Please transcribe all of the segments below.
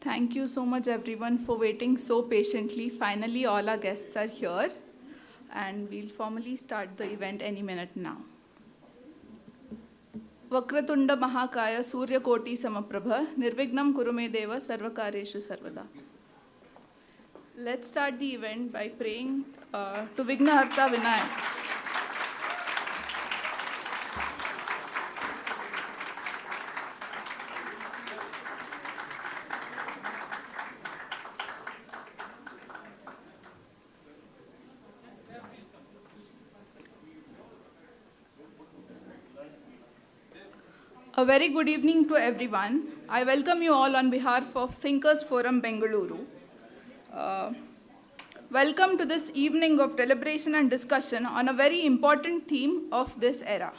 Thank you so much everyone for waiting so patiently. Finally, all our guests are here and we'll formally start the event any minute now. Vakratunda Mahakaya Surya Koti Samaprabha Nirvignam Kurume Deva Sarvakareshu Sarvada. Let's start the event by praying to Vignaharta Vinayak. A very good evening to everyone. I welcome you all on behalf of Thinkers Forum Bengaluru. Welcome to this evening of deliberation and discussion on a very important theme of this era.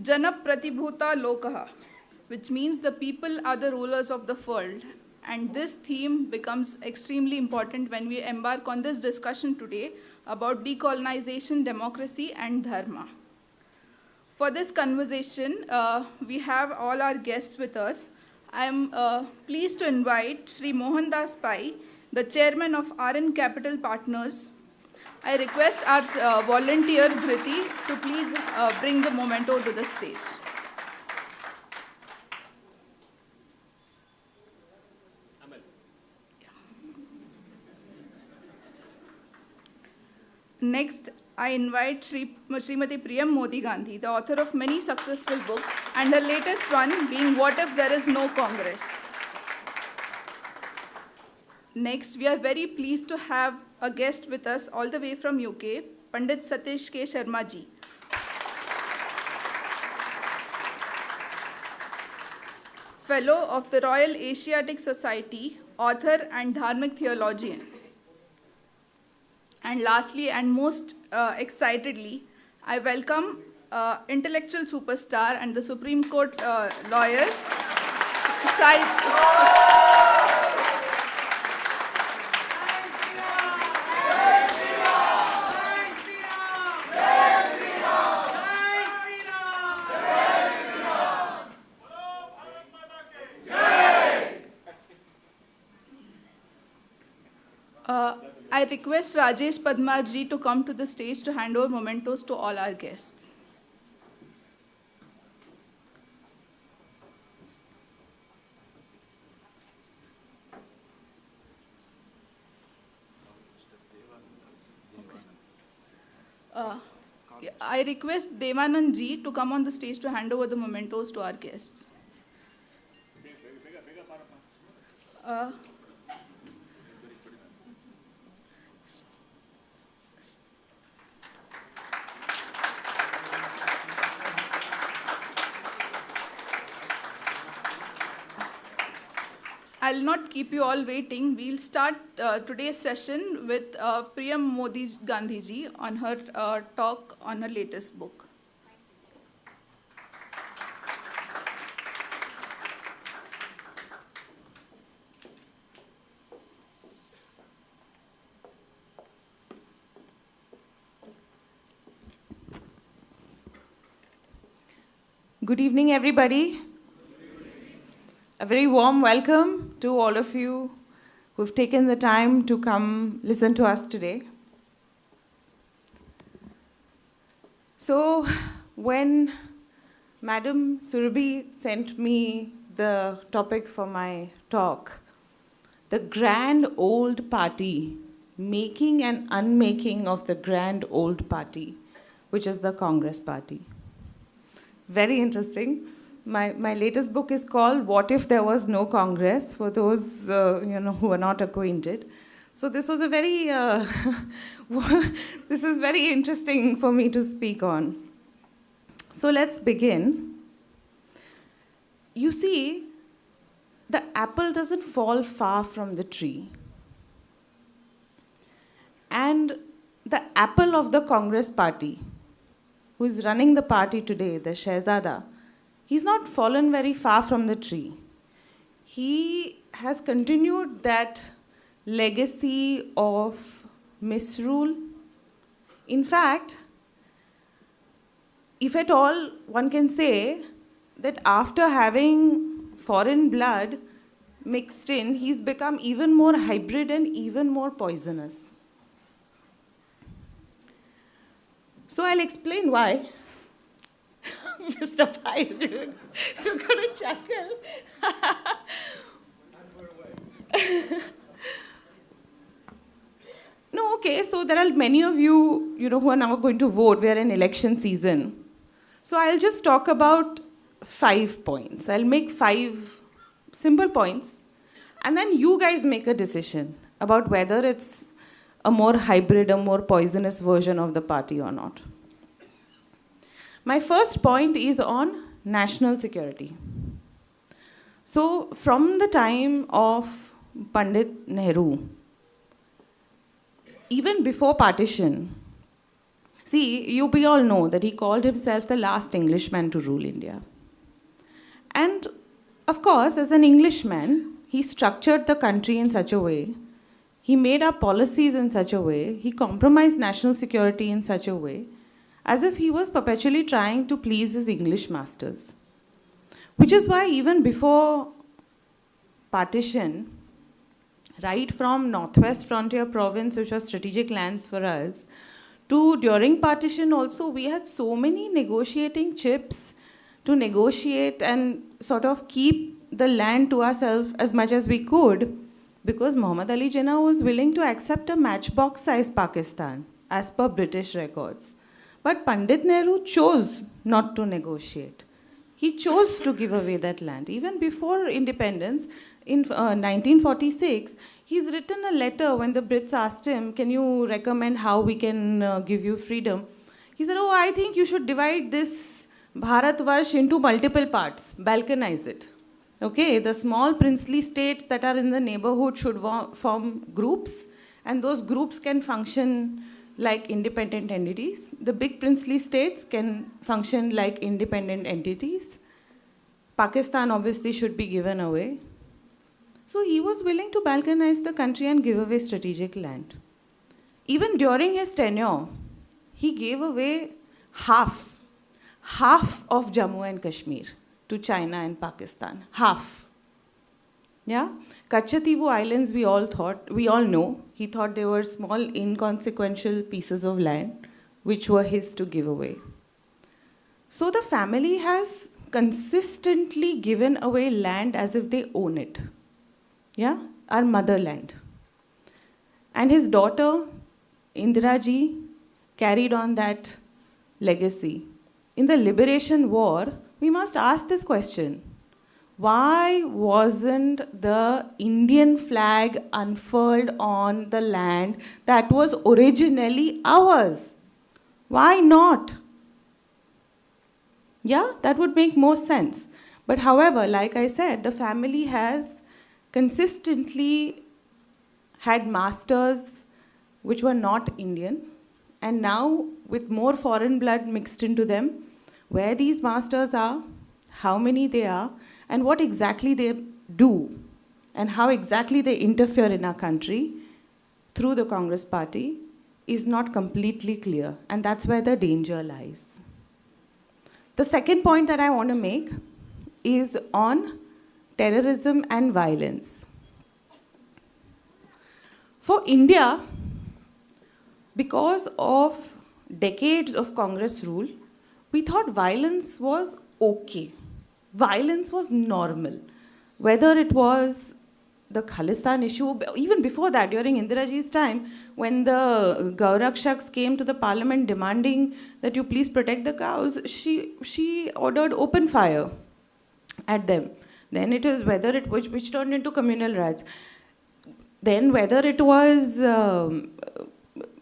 Jana Pratibhuta Lokaha, which means the people are the rulers of the world. And this theme becomes extremely important when we embark on this discussion today about decolonization, democracy, and Dharma. For this conversation, we have all our guests with us. I am pleased to invite Sri Mohandas Pai, the chairman of RN Capital Partners. I request our volunteer Dhriti to please bring the memento to the stage. Next, I invite Srimati Priyam Modi Gandhi, the author of many successful books, and her latest one being What If There Is No Congress? Next, we are very pleased to have a guest with us all the way from UK, Pandit Satish K. Sharma ji. Fellow of the Royal Asiatic Society, author and Dharmic theologian. And lastly, and most excitedly, I welcome intellectual superstar and the Supreme Court lawyer, I request Rajesh Padmar ji to come to the stage to hand over mementos to all our guests. I request Devanand ji to come on the stage to hand over the mementos to our guests. I'll not keep you all waiting. We'll start today's session with Priyam Modi Gandhi ji on her talk on her latest book. Good evening, everybody. A very warm welcome to all of you who've taken the time to come listen to us today. So, when Madam Surabhi sent me the topic for my talk, the grand old party, making and unmaking of the grand old party, which is the Congress Party. Very interesting. My latest book is called What If There Was No Congress, for those who are not acquainted. So this was a very, this is very interesting for me to speak on. So let's begin. You see, the apple doesn't fall far from the tree. And the apple of the Congress Party, who is running the party today, the Shehzada, he's not fallen very far from the tree. He has continued that legacy of misrule. In fact, if at all, one can say that after having foreign blood mixed in, he's become even more hybrid and even more poisonous. So I'll explain why. Mr. Pai, you're going to chuckle. No, okay, so there are many of you, who are now going to vote. We are in election season. So I'll just talk about 5 points. I'll make 5 simple points. And then you guys make a decision about whether it's a more hybrid, a more poisonous version of the party or not. My first point is on national security. So from the time of Pandit Nehru, even before partition, see, we all know that he called himself the last Englishman to rule India. And of course, as an Englishman, he structured the country in such a way, he made up policies in such a way, he compromised national security in such a way, as if he was perpetually trying to please his English masters. Which is why even before partition, right from Northwest Frontier Province, which was strategic lands for us, to during partition also, we had so many negotiating chips to negotiate and sort of keep the land to ourselves as much as we could, because Muhammad Ali Jinnah was willing to accept a matchbox-sized Pakistan, as per British records. But Pandit Nehru chose not to negotiate. He chose to give away that land. Even before independence, in 1946, he's written a letter when the Brits asked him, can you recommend how we can give you freedom? He said, oh, I think you should divide this Bharatvarsh into multiple parts, balkanize it. Okay, the small princely states that are in the neighborhood should form groups, and those groups can function like independent entities. The big princely states can function like independent entities. Pakistan obviously should be given away. So he was willing to balkanize the country and give away strategic land. Even during his tenure, he gave away half of Jammu and Kashmir to China and Pakistan. Half. Yeah? Kachativu Islands, we all know. He thought they were small, inconsequential pieces of land which were his to give away. So the family has consistently given away land as if they own it. Yeah? Our motherland. And his daughter, Indira Ji, carried on that legacy. In the Liberation War, we must ask this question. Why wasn't the Indian flag unfurled on the land that was originally ours? Why not? Yeah, that would make more sense. But however, like I said, the family has consistently had masters which were not Indian, and now with more foreign blood mixed into them, where these masters are, how many they are, and what exactly they do, and how exactly they interfere in our country through the Congress party is not completely clear, and that's where the danger lies. The second point that I want to make is on terrorism and violence. For India, because of decades of Congress rule, we thought violence was okay. Violence was normal. Whether it was the Khalistan issue, even before that, during Indira Ji's time, when the Gaurakshaks came to the parliament demanding that you please protect the cows, she ordered open fire at them. Then it was whether it which turned into communal riots. Then whether it was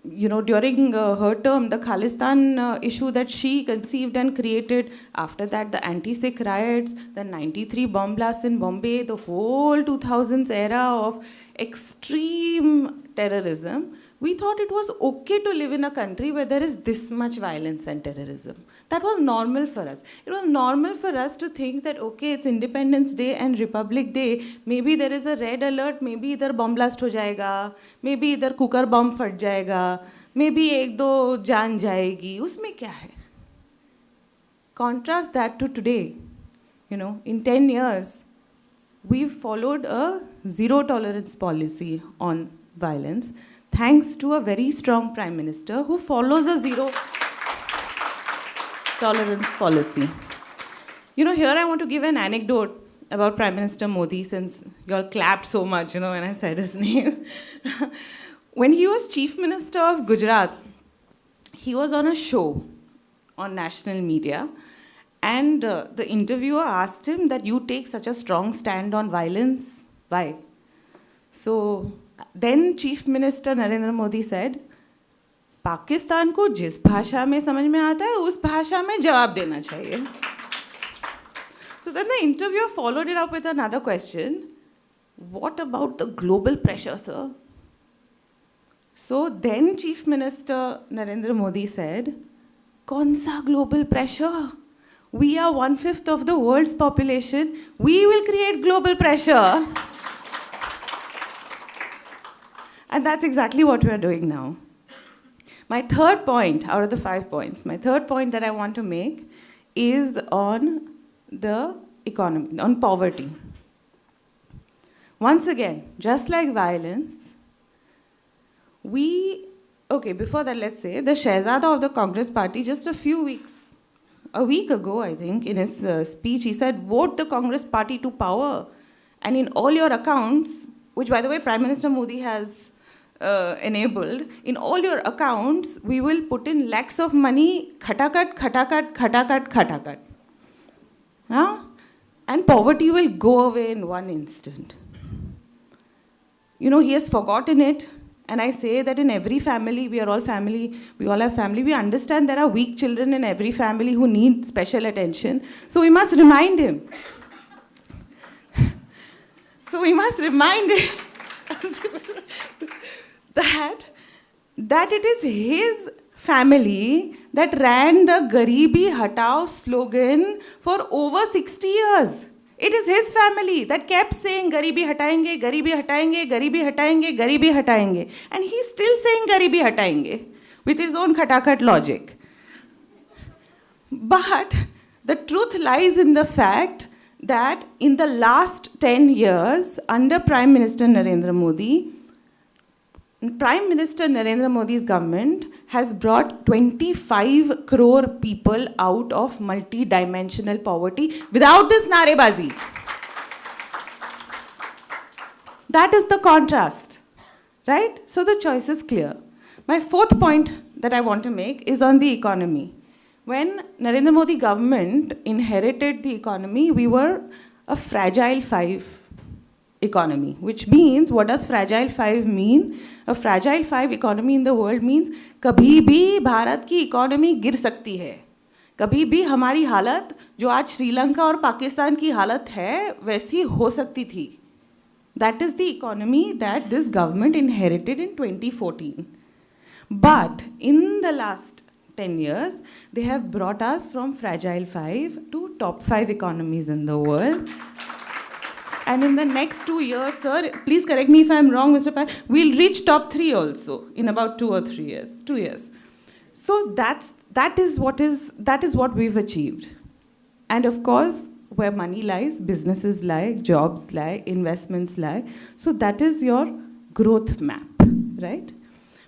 during her term, the Khalistan issue that she conceived and created, after that the anti-Sikh riots, the 93 bomb blasts in Bombay, the whole 2000s era of extreme terrorism, we thought it was okay to live in a country where there is this much violence and terrorism. That was normal for us. It was normal for us to think that, okay, it's Independence Day and Republic Day, maybe there is a red alert, maybe either bomb blast ho jayega, maybe either cooker bomb फट जाएगा, maybe एक दो जान जाएगी, उसमें क्या है? Contrast that to today. In 10 years, we've followed a zero tolerance policy on violence, thanks to a very strong Prime Minister who follows a zero tolerance policy. You know, here I want to give an anecdote about Prime Minister Modi, since you all clapped so much, you know, when I said his name. When he was Chief Minister of Gujarat, he was on a show on national media, and the interviewer asked him that you take such a strong stand on violence, why? So then Chief Minister Narendra Modi said, Pakistan को जिस भाषा में समझ में आता है उस भाषा में जवाब देना चाहिए. So then the interviewer followed it up with another question. What about the global pressure, sir? So then Chief Minister Narendra Modi said, "Kaun sa global pressure? We are 1/5 of the world's population. We will create global pressure." And that's exactly what we are doing now. My third point, out of the 5 points, my third point that I want to make is on the economy, on poverty. Once again, just like violence, before that, let's say, the Shehzada of the Congress party, just a week ago, I think, in his speech, he said, vote the Congress party to power. And in all your accounts, which, by the way, Prime Minister Modi has enabled, in all your accounts, we will put in lakhs of money, khatakat, khatakat, khatakat, khatakat. Huh? And poverty will go away in one instant. You know, he has forgotten it. And I say that in every family, we are all family, we all have family. We understand there are weak children in every family who need special attention. So we must remind him. So we must remind him that it is his family that ran the Garibi Hatao slogan for over 60 years. It is his family that kept saying Garibi hatayenge, Garibi hatayenge, Garibi hatayenge, Garibi hatayenge. And he's still saying Garibi hatayenge with his own khatakat logic. But the truth lies in the fact that in the last 10 years, under Prime Minister Narendra Modi, Prime Minister Narendra Modi's government has brought 25 crore people out of multi-dimensional poverty without this narebazi. That is the contrast, right? So the choice is clear. My fourth point that I want to make is on the economy. When Narendra Modi government inherited the economy, we were a fragile 5 economy, which means, what does fragile 5 mean? A fragile 5 economy in the world means कभी भी भारत की economy गिर सकती है, कभी भी हमारी हालत जो आज श्रीलंका और पाकिस्तान की हालत है वैसी हो सकती थी. That is the economy that this government inherited in 2014. But in the last 10 years, they have brought us from fragile 5 to top 5 economies in the world. And in the next 2 years, sir, please correct me if I'm wrong, Mr. Pai, we'll reach top 3 also in about 2 or 3 years, 2 years. So that is what we've achieved. And of course, where money lies, businesses lie, jobs lie, investments lie. So that is your growth map, right?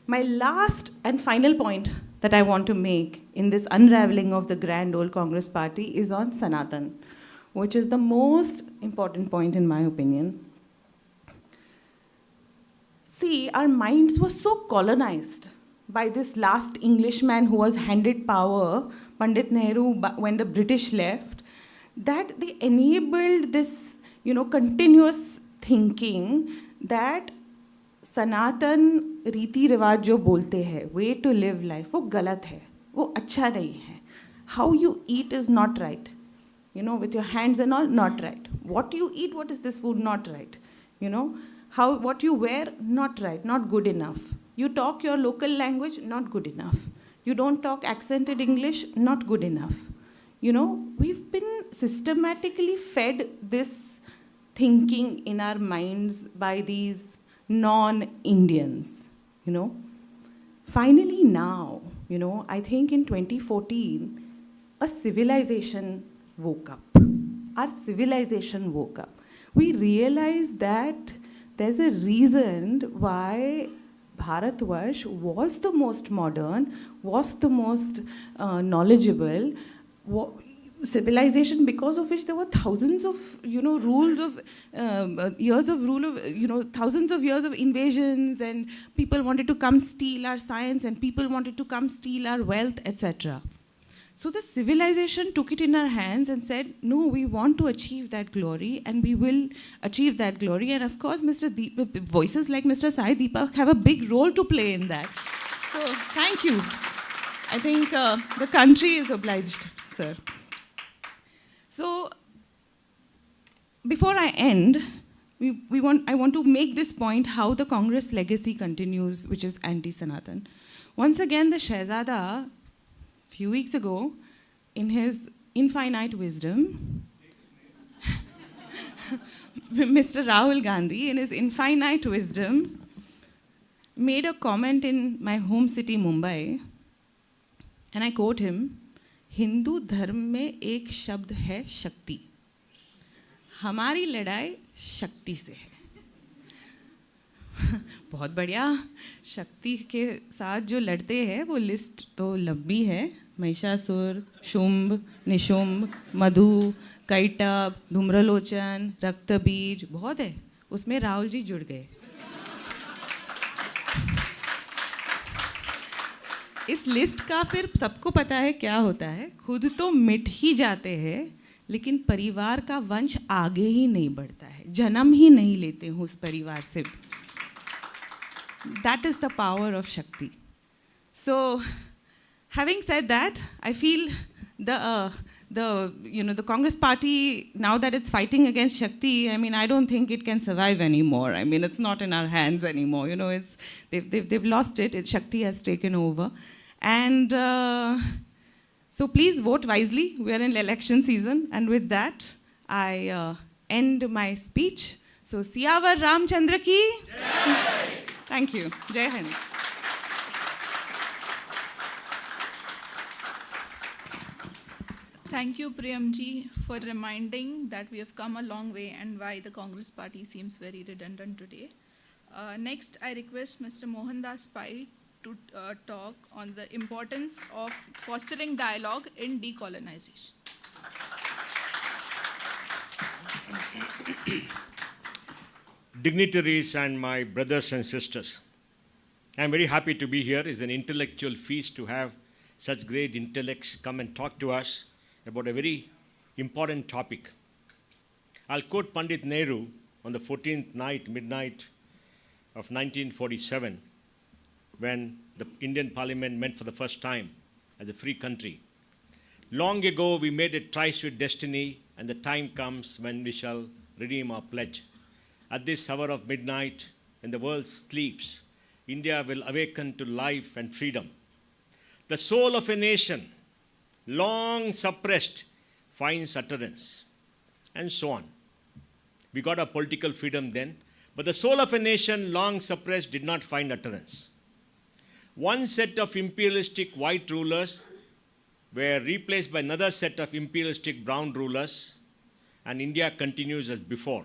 My last and final point that I want to make in this unraveling of the grand old Congress party is on Sanatan, which is the most important point in my opinion. See, our minds were so colonized by this last Englishman who was handed power, Pandit Nehru, when the British left, that they enabled this, continuous thinking that Sanatan रीति रिवाज जो बोलते हैं, way to live life, वो गलत है, वो अच्छा नहीं है. How you eat is not right. With your hands and all, not right. What you eat, what is this food, not right. What you wear, not right, not good enough. You talk your local language, not good enough. You don't talk accented English, not good enough. We've been systematically fed this thinking in our minds by these non-Indians, Finally now, I think in 2014, a civilization woke up. Our civilization woke up. we realize that there's a reason why Bharatvarsh was the most modern, was the most knowledgeable civilization, because of which there were thousands of, rules of years of rule of, thousands of years of invasions, and people wanted to come steal our science, and people wanted to come steal our wealth, etc. So the civilization took it in our hands and said, no, we want to achieve that glory, and we will achieve that glory. And of course, voices like Mr. Sai Deepak have a big role to play in that. So thank you. I think the country is obliged, sir. So before I end, I want to make this point, how the Congress legacy continues, which is anti-Sanatan. Once again, the Shehzada, few weeks ago, in his infinite wisdom, Mr. Rahul Gandhi, in his infinite wisdom, made a comment in my home city, Mumbai, and I quote him, "Hindu धर्म में एक शब्द है शक्ति, हमारी लड़ाई शक्ति से है." बहुत बढ़िया, शक्ति के साथ जो लड़ते हैं वो लिस्ट तो लंबी है, महिषासुर, शुंभ, निशुंभ, मधु, कैटभ, धूम्रलोचन, रक्तबीज, बहुत है, उसमें राहुल जी जुड़ गए। इस लिस्ट का फिर सबको पता है क्या होता है, खुद तो मिट ही जाते हैं, लेकिन परिवार का वंश आगे ही नहीं बढ़ता है, जन्म ही नहीं लेते हैं उस परिवार से। That is the power of Shakti. So, having said that, I feel the Congress party, now that it's fighting against Shakti, I mean, I don't think it can survive anymore. I mean, it's not in our hands anymore. They've lost it. Shakti has taken over. And so please vote wisely. We are in election season. And with that, I end my speech. So, Siyavar Ramchandra ki. Jai! Thank you. Jai Hind. Thank you, Priyamji, for reminding that we have come a long way and why the Congress party seems very redundant today. Next, I request Mr. Mohandas Pai to talk on the importance of fostering dialogue in decolonization. Dignitaries and my brothers and sisters, I'm very happy to be here. It's an intellectual feast to have such great intellects come and talk to us about a very important topic. I'll quote Pandit Nehru on the 14th night, midnight of 1947, when the Indian Parliament met for the first time as a free country. Long ago, we made a tryst with destiny, and the time comes when we shall redeem our pledge. At this hour of midnight, when the world sleeps, India will awaken to life and freedom. The soul of a nation, long suppressed, finds utterance, and so on. We got our political freedom then, but the soul of a nation, long suppressed, did not find utterance. One set of imperialistic white rulers were replaced by another set of imperialistic brown rulers, and India continues as before.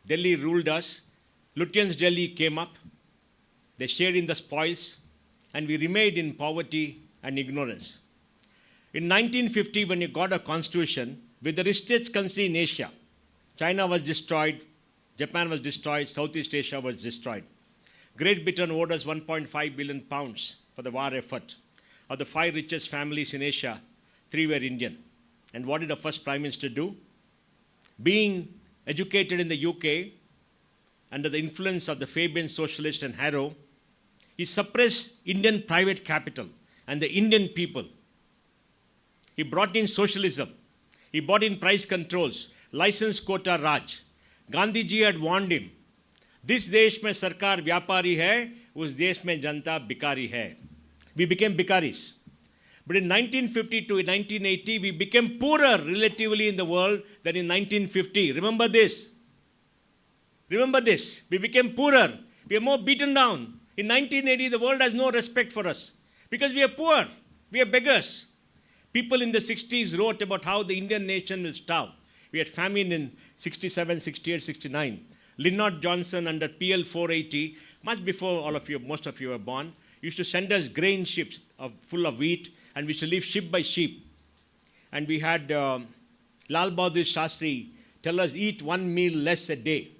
Delhi ruled us. Lutyens' Delhi came up. They shared in the spoils, and we remained in poverty and ignorance. In 1950, when you got a constitution, with the richest country in Asia, China was destroyed, Japan was destroyed, Southeast Asia was destroyed. Great Britain owed us 1.5 billion pounds for the war effort. Of the 5 richest families in Asia, 3 were Indian. And what did the first Prime Minister do? Being educated in the UK, under the influence of the Fabian socialist and Harrow, he suppressed Indian private capital and the Indian people. He brought in socialism. He brought in price controls, license quota Raj. Gandhi ji had warned him, this desh mein sarkar vyapari hai, us desh mein janta bikari hai. We became bikaris. But in 1950 to 1980, we became poorer relatively in the world than in 1950. Remember this. Remember this. We became poorer. We are more beaten down. In 1980, the world has no respect for us because we are poor. We are beggars. People in the 60s wrote about how the Indian nation will starve. We had famine in 67, 68, 69. Lyndon Johnson under PL 480, much before all of you, most of you were born, used to send us grain ships full of wheat, and we used to live ship by ship. And we had Lal Bahadur Shastri tell us, eat 1 meal less a day.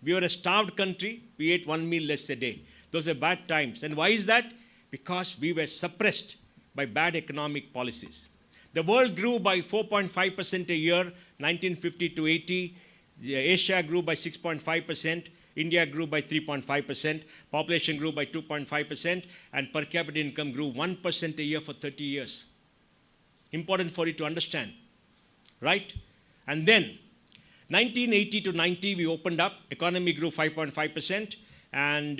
We were a starved country, we ate 1 meal less a day. Those are bad times. And why is that? Because we were suppressed by bad economic policies. The world grew by 4.5% a year, 1950 to 80. Asia grew by 6.5%. India grew by 3.5%. Population grew by 2.5%. And per capita income grew 1% a year for 30 years. Important for you to understand, right? And then, 1980 to 90, we opened up. Economy grew 5.5%. And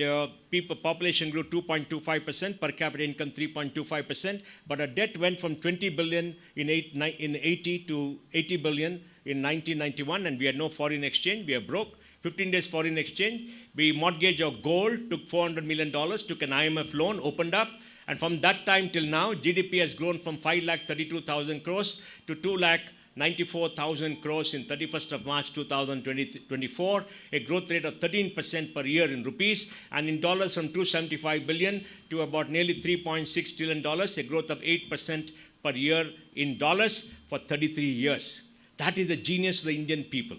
population grew 2.25%, per capita income 3.25%, but our debt went from 20 billion in 80 to 80 billion in 1991, and we had no foreign exchange. We are broke. 15 days foreign exchange. We mortgaged our gold, took $400 million, took an IMF loan, opened up, and from that time till now, GDP has grown from 5,32,000 crores to 2,94,000 crores in 31st of March 2024, a growth rate of 13% per year in rupees, and in dollars from 275 billion to about nearly $3.6 trillion, a growth of 8% per year in dollars for 33 years. That is the genius of the Indian people.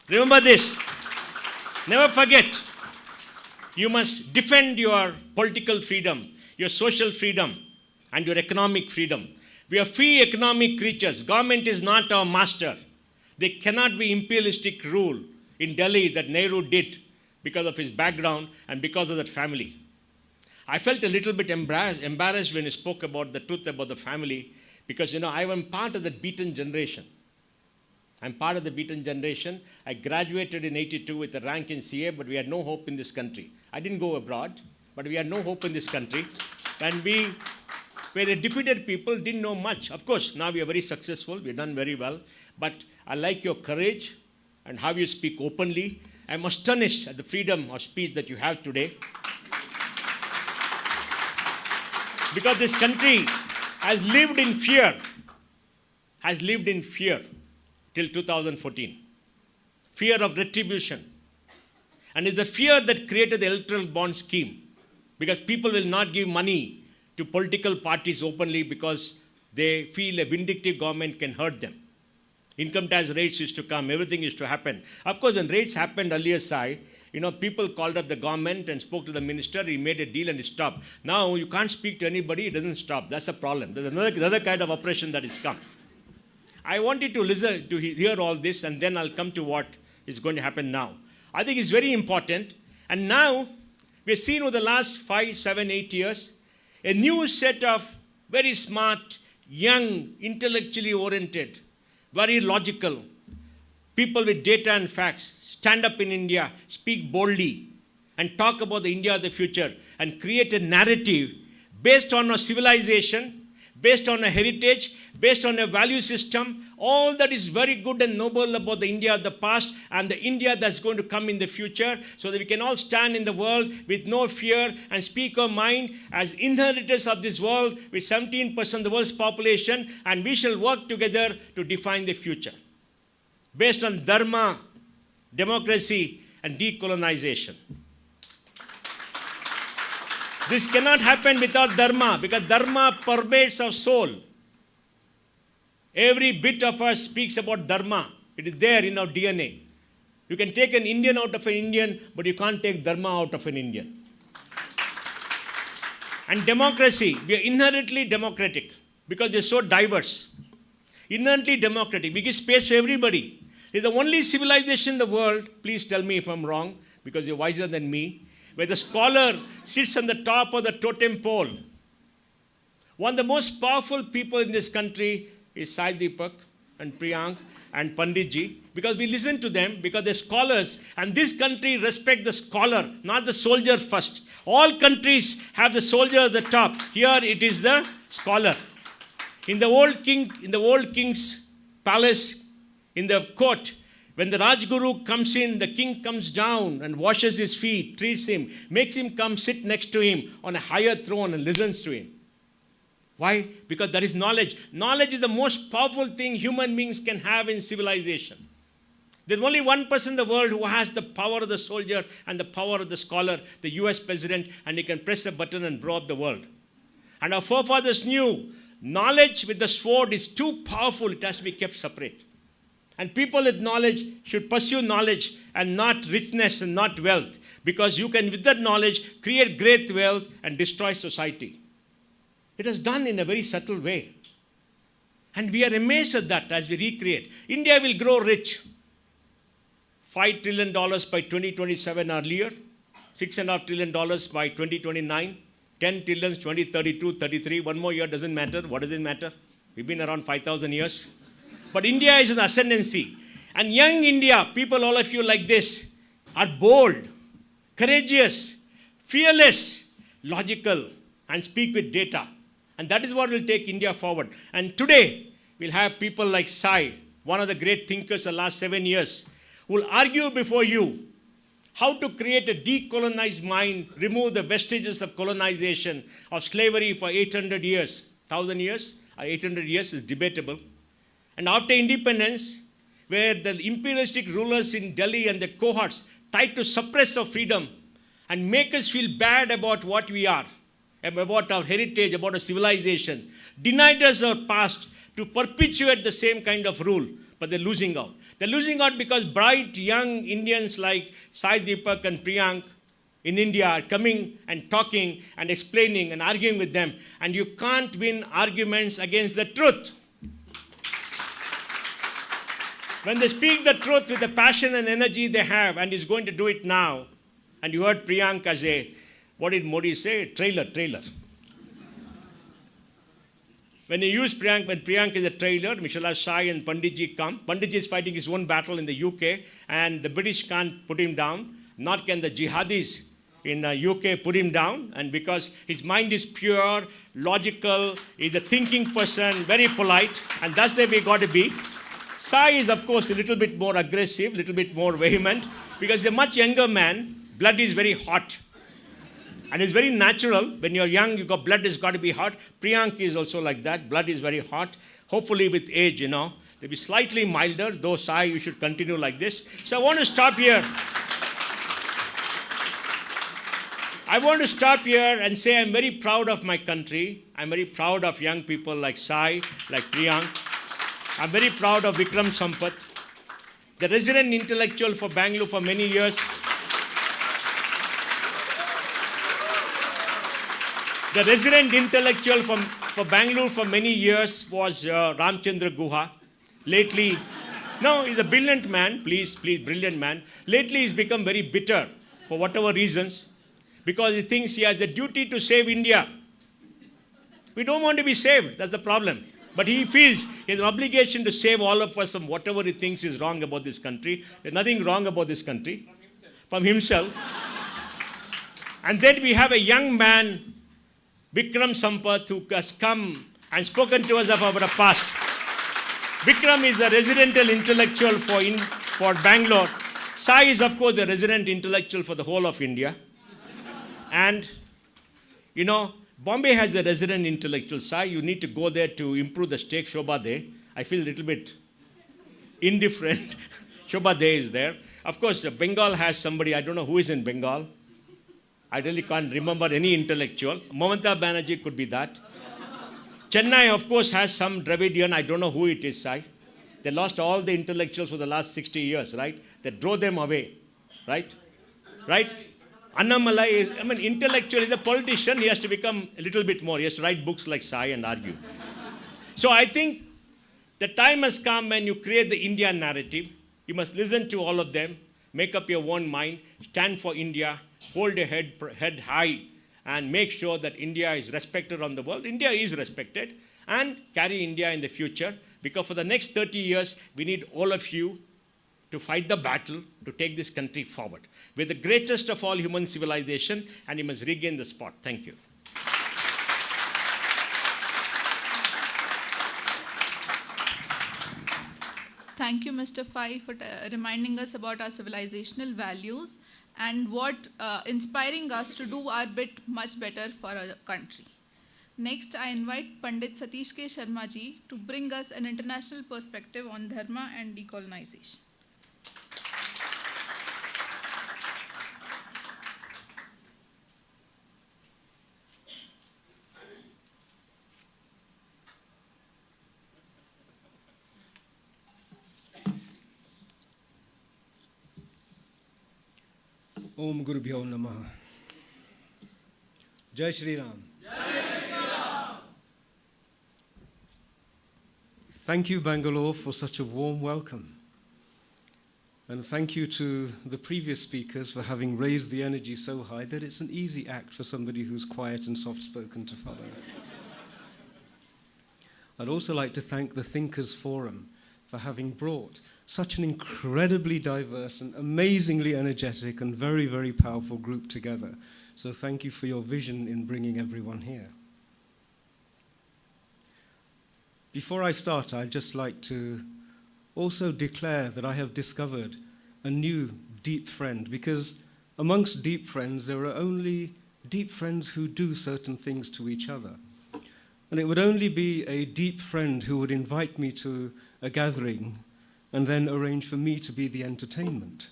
Remember this. Never forget. You must defend your political freedom, your social freedom, and your economic freedom. We are free economic creatures. Government is not our master. There cannot be imperialistic rule in Delhi that Nehru did because of his background and because of that family. I felt a little bit embarrassed when he spoke about the truth about the family because, you know, I am part of the beaten generation. I'm part of the beaten generation. I graduated in 82 with a rank in CA, but we had no hope in this country. I didn't go abroad, but we had no hope in this country. And we were a defeated people, didn't know much. Of course, now we are very successful. We've done very well. But I like your courage and how you speak openly. I'm astonished at the freedom of speech that you have today. Because this country has lived in fear, till 2014. Fear of retribution. And it's the fear that created the electoral bond scheme. Because people will not give money to political parties openly because they feel a vindictive government can hurt them. Income tax rates used to come, everything used to happen. Of course, when rates happened earlier, Sai, you know, people called up the government and spoke to the minister, he made a deal and it stopped. Now, you can't speak to anybody, it doesn't stop. That's a problem. There's another kind of oppression that has come. I wanted to listen, to hear all this, and then I'll come to what is going to happen now. I think it's very important. And now, we've seen over the last 5, 7, 8 years, a new set of very smart, young, intellectually oriented, very logical people with data and facts stand up in India, speak boldly, and talk about the India of the future, and create a narrative based on our civilization, based on a heritage, based on a value system, all that is very good and noble about the India of the past and the India that's going to come in the future, so that we can all stand in the world with no fear and speak our mind as inheritors of this world with 17% of the world's population, and we shall work together to define the future. Based on Dharma, democracy, and decolonization. This cannot happen without Dharma, because Dharma pervades our soul. Every bit of us speaks about Dharma. It is there in our DNA. You can take an Indian out of an Indian, but you can't take Dharma out of an Indian. And democracy, we are inherently democratic because we are so diverse. Inherently democratic. We give space to everybody. It's the only civilization in the world, please tell me if I'm wrong, because you're wiser than me, where the scholar sits on the top of the totem pole. One of the most powerful people in this country is Sai Deepak and Priyank and Panditji, because we listen to them, because they're scholars, and this country respects the scholar, not the soldier first. All countries have the soldier at the top. Here it is the scholar. In the old king's palace, in the court, when the Rajguru comes in, the king comes down and washes his feet, treats him, makes him come sit next to him on a higher throne and listens to him. Why? Because there is knowledge. Knowledge is the most powerful thing human beings can have in civilization. There's only one person in the world who has the power of the soldier and the power of the scholar, the US president, and he can press a button and blow up the world. And our forefathers knew knowledge with the sword is too powerful, it has to be kept separate. And people with knowledge should pursue knowledge and not richness and not wealth, because you can, with that knowledge, create great wealth and destroy society. It is done in a very subtle way. And we are amazed at that as we recreate. India will grow rich. $5 trillion by 2027 earlier, $6.5 trillion by 2029, 10 trillion, 2032, 33. One more year doesn't matter. What does it matter? We've been around 5,000 years. But India is in ascendancy. And young India, people, all of you like this, are bold, courageous, fearless, logical, and speak with data. And that is what will take India forward. And today, we'll have people like Sai, one of the great thinkers of the last 7 years, who will argue before you how to create a decolonized mind, remove the vestiges of colonization, of slavery for 800 years. 1,000 years? 800 years is debatable. And after independence, where the imperialistic rulers in Delhi and the cohorts tried to suppress our freedom and make us feel bad about what we are, about our heritage, about our civilization, denied us our past to perpetuate the same kind of rule, but they're losing out. They're losing out because bright young Indians like Sai Deepak and Priyank in India are coming and talking and explaining and arguing with them. And you can't win arguments against the truth. When they speak the truth with the passion and energy they have, and is going to do it now, and you heard Priyank as a, what did Modi say? Trailer. When you use Priyank, when Priyank is a trailer, Mishra Sai and Panditji come. Panditji is fighting his own battle in the UK, and the British can't put him down. Not can the jihadis in UK put him down. And because his mind is pure, logical, he's a thinking person, very polite, and that's the way we got to be. Sai is, of course, a little bit more aggressive, a little bit more vehement, because he's a much younger man. Blood is very hot. And it's very natural. When you're young, your blood has got to be hot. Priyank is also like that. Blood is very hot. Hopefully with age, they'll be slightly milder. Though Sai, you should continue like this. So I want to stop here. I want to stop here and say I'm very proud of my country. I'm very proud of young people like Sai, like Priyank. I'm very proud of Vikram Sampath, the resident intellectual for Bangalore for many years. The resident intellectual for Bangalore for many years was Ramchandra Guha. Lately, no, he's a brilliant man, please, brilliant man. Lately, he's become very bitter for whatever reasons, because he thinks he has a duty to save India. We don't want to be saved, that's the problem. But he feels he has an obligation to save all of us from whatever he thinks is wrong about this country. There's nothing wrong about this country. From himself. And then we have a young man, Vikram Sampath, who has come and spoken to us about our past. Vikram is a residential intellectual for Bangalore. Sai is, of course, the resident intellectual for the whole of India. And, Bombay has a resident intellectual. Sai, you need to go there to improve the stake. Shobha De. I feel a little bit indifferent. Shobha De is there. Of course, Bengal has somebody, I don't know who is in Bengal. I really can't remember any intellectual. Mamata Banerjee could be that. Chennai, of course, has some Dravidian. I don't know who it is, Sai. They lost all the intellectuals for the last 60 years, right? They drove them away, right? Right? Annamalai is, intellectual is a politician. He has to become a little bit more. He has to write books like Sai and argue. So I think the time has come when you create the India narrative. You must listen to all of them, make up your own mind, stand for India, hold your head high, and make sure that India is respected on the world. India is respected, and carry India in the future, because for the next 30 years, we need all of you to fight the battle to take this country forward. We're the greatest of all human civilization, and you must regain the spot. Thank you. Thank you, Mr. Fai, for reminding us about our civilizational values and what inspiring us to do our bit much better for our country. Next, I invite Pandit Satish K. Sharma ji to bring us an international perspective on Dharma and decolonization. Om Guru Bhyo Namaha. Jai Shri Ram. Thank you, Bangalore, for such a warm welcome. And thank you to the previous speakers for having raised the energy so high that it's an easy act for somebody who's quiet and soft-spoken to follow. I'd also like to thank the Thinkers Forum for having brought such an incredibly diverse and amazingly energetic and very, very powerful group together. So thank you for your vision in bringing everyone here. Before I start, I'd just like to also declare that I have discovered a new deep friend, because amongst deep friends, there are only deep friends who do certain things to each other. And it would only be a deep friend who would invite me to a gathering and then arrange for me to be the entertainment.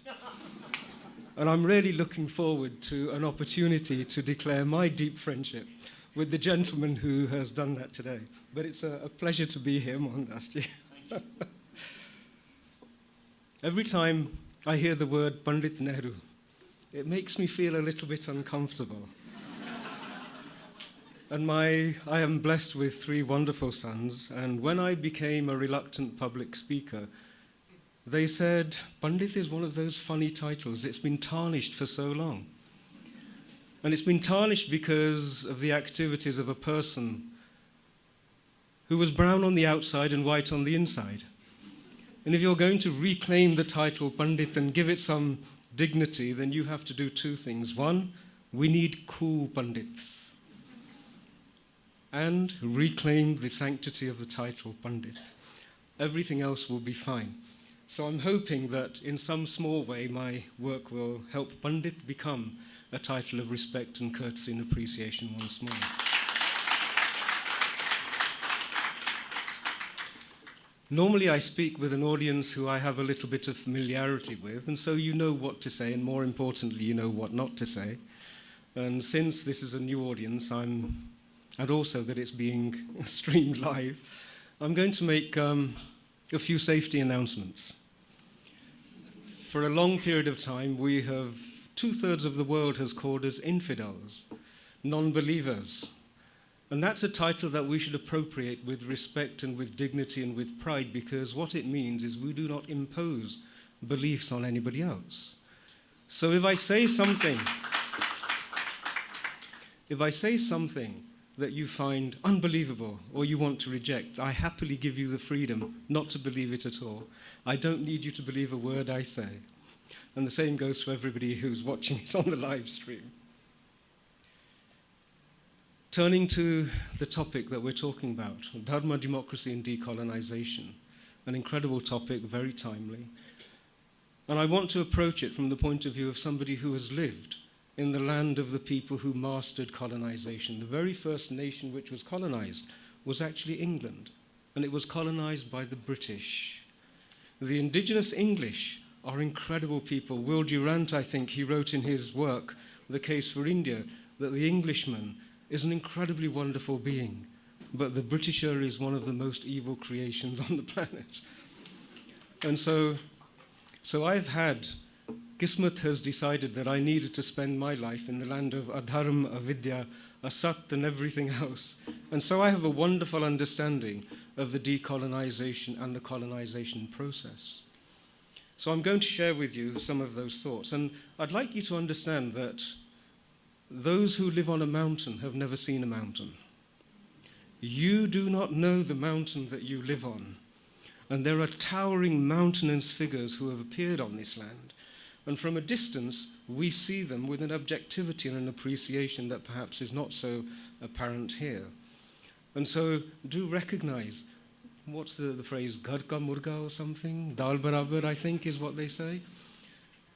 And I'm really looking forward to an opportunity to declare my deep friendship with the gentleman who has done that today. But it's a pleasure to be here, Mohandas. Every time I hear the word Pandit Nehru, it makes me feel a little bit uncomfortable. And I am blessed with 3 wonderful sons, and when I became a reluctant public speaker, they said, Pandit is one of those funny titles. It's been tarnished for so long. And it's been tarnished because of the activities of a person who was brown on the outside and white on the inside. And if you're going to reclaim the title Pandit and give it some dignity, then you have to do 2 things. One, we need cool Pandits. And reclaim the sanctity of the title Pandit. Everything else will be fine. So I'm hoping that in some small way my work will help Pandit become a title of respect and courtesy and appreciation once more. Normally I speak with an audience who I have a little bit of familiarity with, and so you know what to say, and more importantly, you know what not to say. And since this is a new audience, and also that it's being streamed live, I'm going to make a few safety announcements. For a long period of time, 2/3 of the world has called us infidels, non-believers. And that's a title that we should appropriate with respect and with dignity and with pride, because what it means is we do not impose beliefs on anybody else. So if I say something that you find unbelievable or you want to reject, I happily give you the freedom not to believe it at all. I don't need you to believe a word I say. And the same goes to everybody who's watching it on the live stream. Turning to the topic that we're talking about, Dharma, democracy, and decolonization. An incredible topic, very timely. And I want to approach it from the point of view of somebody who has lived in the land of the people who mastered colonization. The very first nation which was colonized was actually England, and it was colonized by the British. The indigenous English are incredible people. Will Durant, I think, he wrote in his work, The Case for India, that the Englishman is an incredibly wonderful being, but the Britisher is one of the most evil creations on the planet. And so Kismet has decided that I needed to spend my life in the land of Adharma, Avidya, Asat, and everything else. And so I have a wonderful understanding of the decolonization and the colonization process. So I'm going to share with you some of those thoughts. And I'd like you to understand that those who live on a mountain have never seen a mountain. You do not know the mountain that you live on. And there are towering mountainous figures who have appeared on this land. And from a distance, we see them with an objectivity and an appreciation that perhaps is not so apparent here. And so do recognize, what's the phrase, ghar ka murga or something? Dal barabar, I think, is what they say.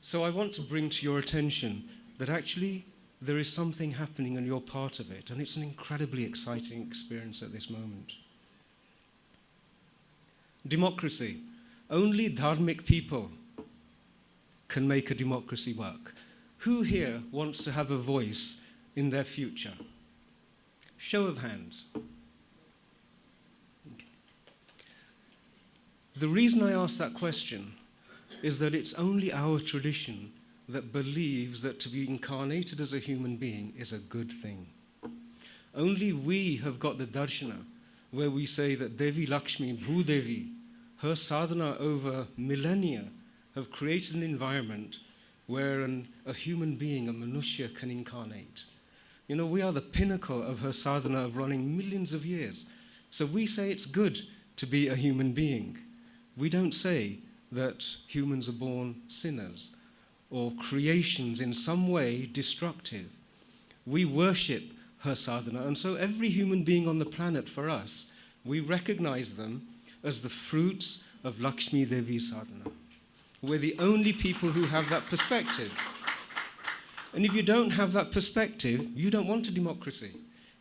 So I want to bring to your attention that actually there is something happening and you're part of it, and it's an incredibly exciting experience at this moment. Democracy. Only dharmic people can make a democracy work. Who here wants to have a voice in their future? Show of hands. Okay. The reason I ask that question is that it's only our tradition that believes that to be incarnated as a human being is a good thing. Only we have got the darshana where we say that Devi Lakshmi, Bhudevi, her sadhana over millennia have created an environment where a human being, a manushya, can incarnate. You know, we are the pinnacle of her sadhana of running millions of years. So we say it's good to be a human being. We don't say that humans are born sinners or creations in some way destructive. We worship her sadhana, and so every human being on the planet for us, we recognize them as the fruits of Lakshmi Devi's sadhana. We're the only people who have that perspective. And if you don't have that perspective, you don't want a democracy.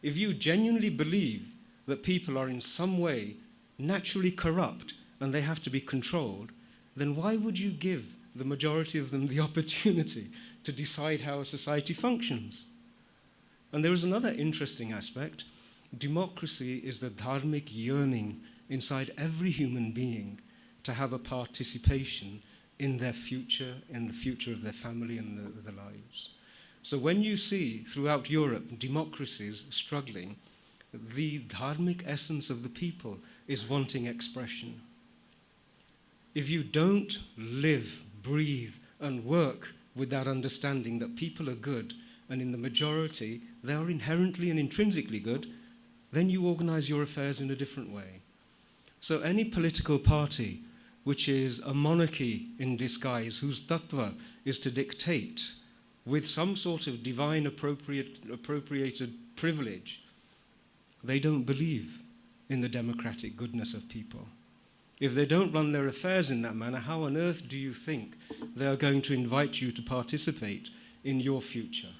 If you genuinely believe that people are in some way naturally corrupt and they have to be controlled, then why would you give the majority of them the opportunity to decide how a society functions? And there is another interesting aspect. Democracy is the dharmic yearning inside every human being to have a participation in their future, in the future of their family and their lives. So when you see throughout Europe democracies struggling, the dharmic essence of the people is wanting expression. If you don't live, breathe, and work with that understanding that people are good, and in the majority they are inherently and intrinsically good, then you organize your affairs in a different way. So any political party which is a monarchy in disguise, whose tattva is to dictate with some sort of divine appropriated privilege, they don't believe in the democratic goodness of people. If they don't run their affairs in that manner, how on earth do you think they are going to invite you to participate in your future?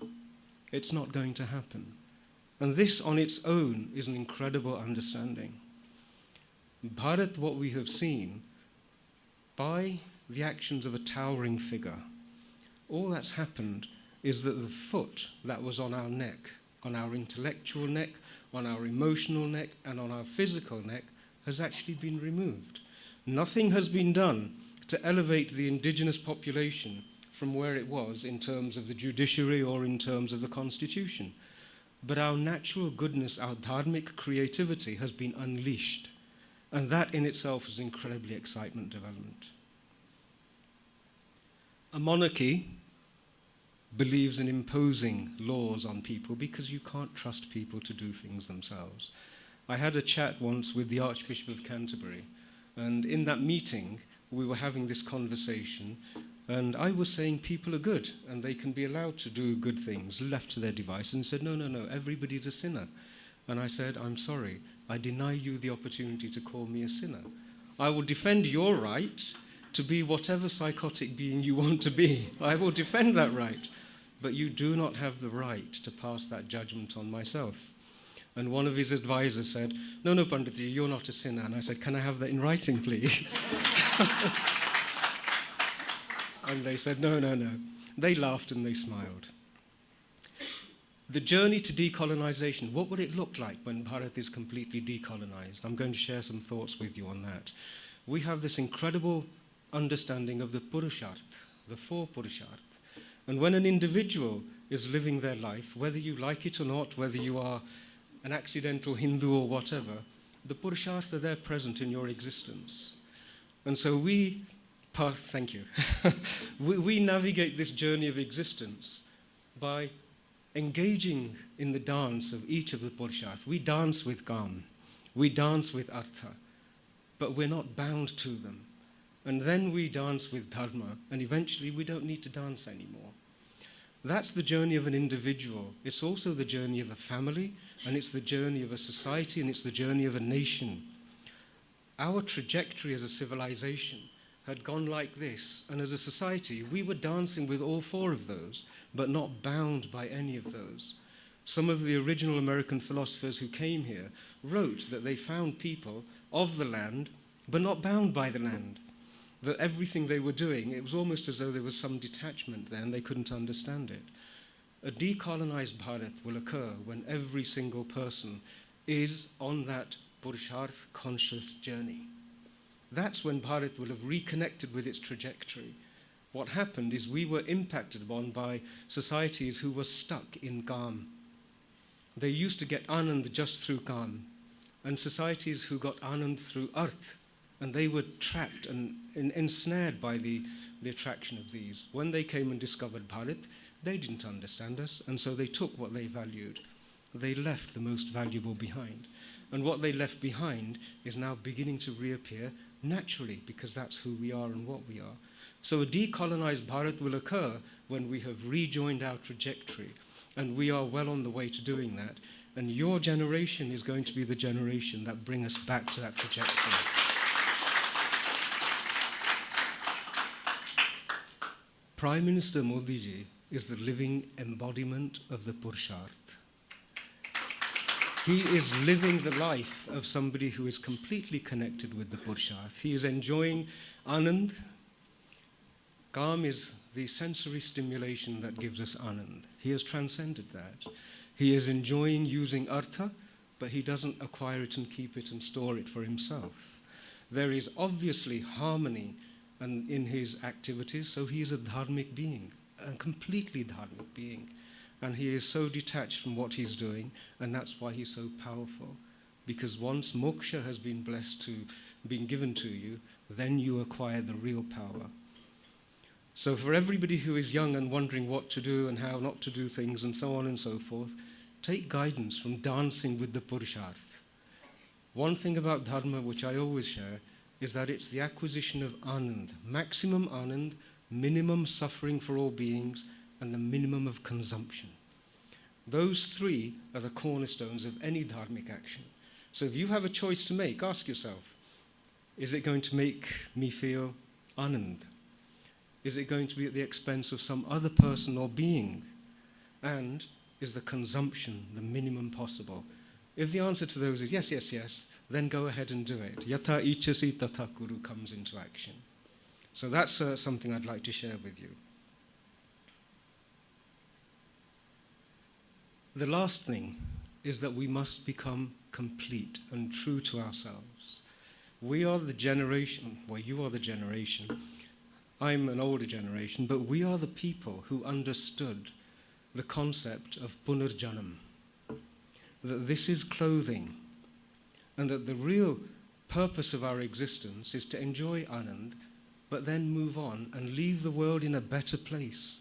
It's not going to happen. And this on its own is an incredible understanding. Bharat, what we have seen, by the actions of a towering figure, all that's happened is that the foot that was on our neck, on our intellectual neck, on our emotional neck, and on our physical neck, has actually been removed. Nothing has been done to elevate the indigenous population from where it was in terms of the judiciary or in terms of the constitution. But our natural goodness, our dharmic creativity has been unleashed. And that in itself is incredibly excitement development. A monarchy believes in imposing laws on people because you can't trust people to do things themselves. I had a chat once with the Archbishop of Canterbury, and in that meeting we were having this conversation, and I was saying people are good and they can be allowed to do good things, left to their device, and he said, no, everybody's a sinner. And I said, I'm sorry, I deny you the opportunity to call me a sinner. I will defend your right to be whatever psychotic being you want to be. I will defend that right. But you do not have the right to pass that judgment on myself. And one of his advisors said, no, Panditji, you're not a sinner. And I said, can I have that in writing, please? And they said, no. They laughed and they smiled. The journey to decolonization, what would it look like when Bharat is completely decolonized? I'm going to share some thoughts with you on that. We have this incredible understanding of the Purusharth, the four Purusharth. And when an individual is living their life, whether you like it or not, whether you are an accidental Hindu or whatever, the Purusharth are there present in your existence. And so thank you. we navigate this journey of existence by engaging in the dance of each of the Purusharth. We dance with Kam, we dance with Artha, but we're not bound to them. And then we dance with Dharma, and eventually we don't need to dance anymore. That's the journey of an individual. It's also the journey of a family, and it's the journey of a society, and it's the journey of a nation. Our trajectory as a civilization had gone like this, and as a society, we were dancing with all four of those, but not bound by any of those. Some of the original American philosophers who came here wrote that they found people of the land, but not bound by the land. That everything they were doing, it was almost as though there was some detachment there and they couldn't understand it. A decolonized Bharat will occur when every single person is on that Purusharth conscious journey. That's when Bharat will have reconnected with its trajectory. What happened is we were impacted upon by societies who were stuck in Kam. They used to get Anand just through Kam, and societies who got Anand through Arth, and they were trapped and ensnared by the attraction of these. When they came and discovered Bharat, they didn't understand us, and so they took what they valued. They left the most valuable behind. And what they left behind is now beginning to reappear naturally, because that's who we are and what we are. So a decolonized Bharat will occur when we have rejoined our trajectory, and we are well on the way to doing that. And your generation is going to be the generation that bring us back to that trajectory. Prime Minister Modi ji is the living embodiment of the Purusharth. He is living the life of somebody who is completely connected with the Purusharth. He is enjoying Anand. Kam is the sensory stimulation that gives us Anand. He has transcended that. He is enjoying using Artha, but he doesn't acquire it and keep it and store it for himself. There is obviously harmony in his activities, so he is a dharmic being, a completely dharmic being. And he is so detached from what he's doing, and that's why he's so powerful. Because once moksha has been been given to you, then you acquire the real power. So for everybody who is young and wondering what to do and how not to do things and so on and so forth, take guidance from dancing with the Purusharth. One thing about Dharma, which I always share, is that it's the acquisition of Anand, maximum Anand, minimum suffering for all beings, and the minimum of consumption. Those three are the cornerstones of any dharmic action. So if you have a choice to make, ask yourself, is it going to make me feel Anand? Is it going to be at the expense of some other person or being? And is the consumption the minimum possible? If the answer to those is yes, yes, yes, then go ahead and do it. Yata ichasi tata kuru comes into action. So that's something I'd like to share with you. The last thing is that we must become complete and true to ourselves. We are the generation, well, you are the generation, I'm an older generation, but we are the people who understood the concept of punarjanam, that this is clothing, and that the real purpose of our existence is to enjoy Anand, but then move on and leave the world in a better place.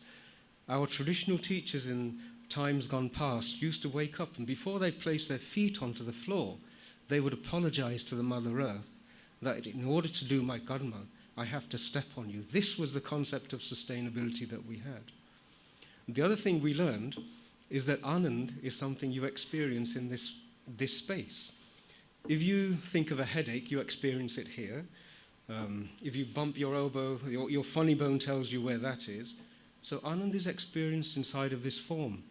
Our traditional teachers in times gone past used to wake up, and before they placed their feet onto the floor, they would apologize to the Mother Earth that in order to do my karma, I have to step on you. This was the concept of sustainability that we had. The other thing we learned is that Anand is something you experience in this space. If you think of a headache, you experience it here. If you bump your elbow, your funny bone tells you where that is. So Anand is experienced inside of this form.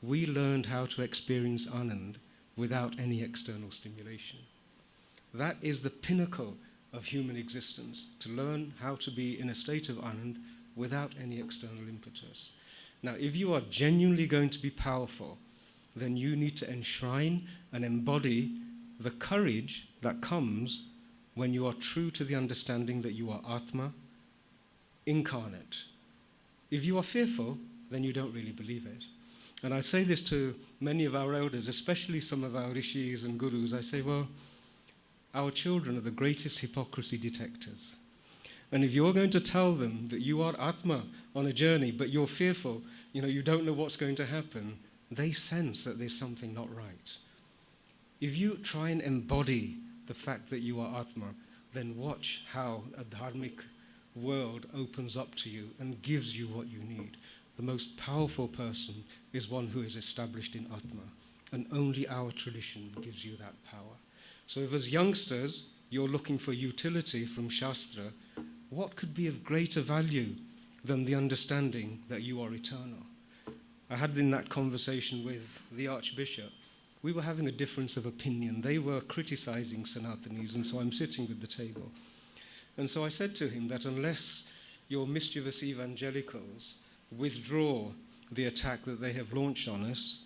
We learned how to experience Anand without any external stimulation. That is the pinnacle of human existence, to learn how to be in a state of Anand without any external impetus. Now, if you are genuinely going to be powerful, then you need to enshrine and embody the courage that comes when you are true to the understanding that you are Atma, incarnate. If you are fearful, then you don't really believe it. And I say this to many of our elders, especially some of our rishis and gurus. I say, well, our children are the greatest hypocrisy detectors. And if you're going to tell them that you are Atma on a journey, but you're fearful, you don't know what's going to happen, they sense that there's something not right. If you try and embody the fact that you are Atma, then watch how a dharmic world opens up to you and gives you what you need. The most powerful person is one who is established in Atma, and only our tradition gives you that power. So if as youngsters you're looking for utility from Shastra, what could be of greater value than the understanding that you are eternal? I had in that conversation with the Archbishop, we were having a difference of opinion. They were criticizing Sanatanis, and so I'm sitting with the table. And so I said to him that unless your mischievous evangelicals withdraw the attack that they have launched on us,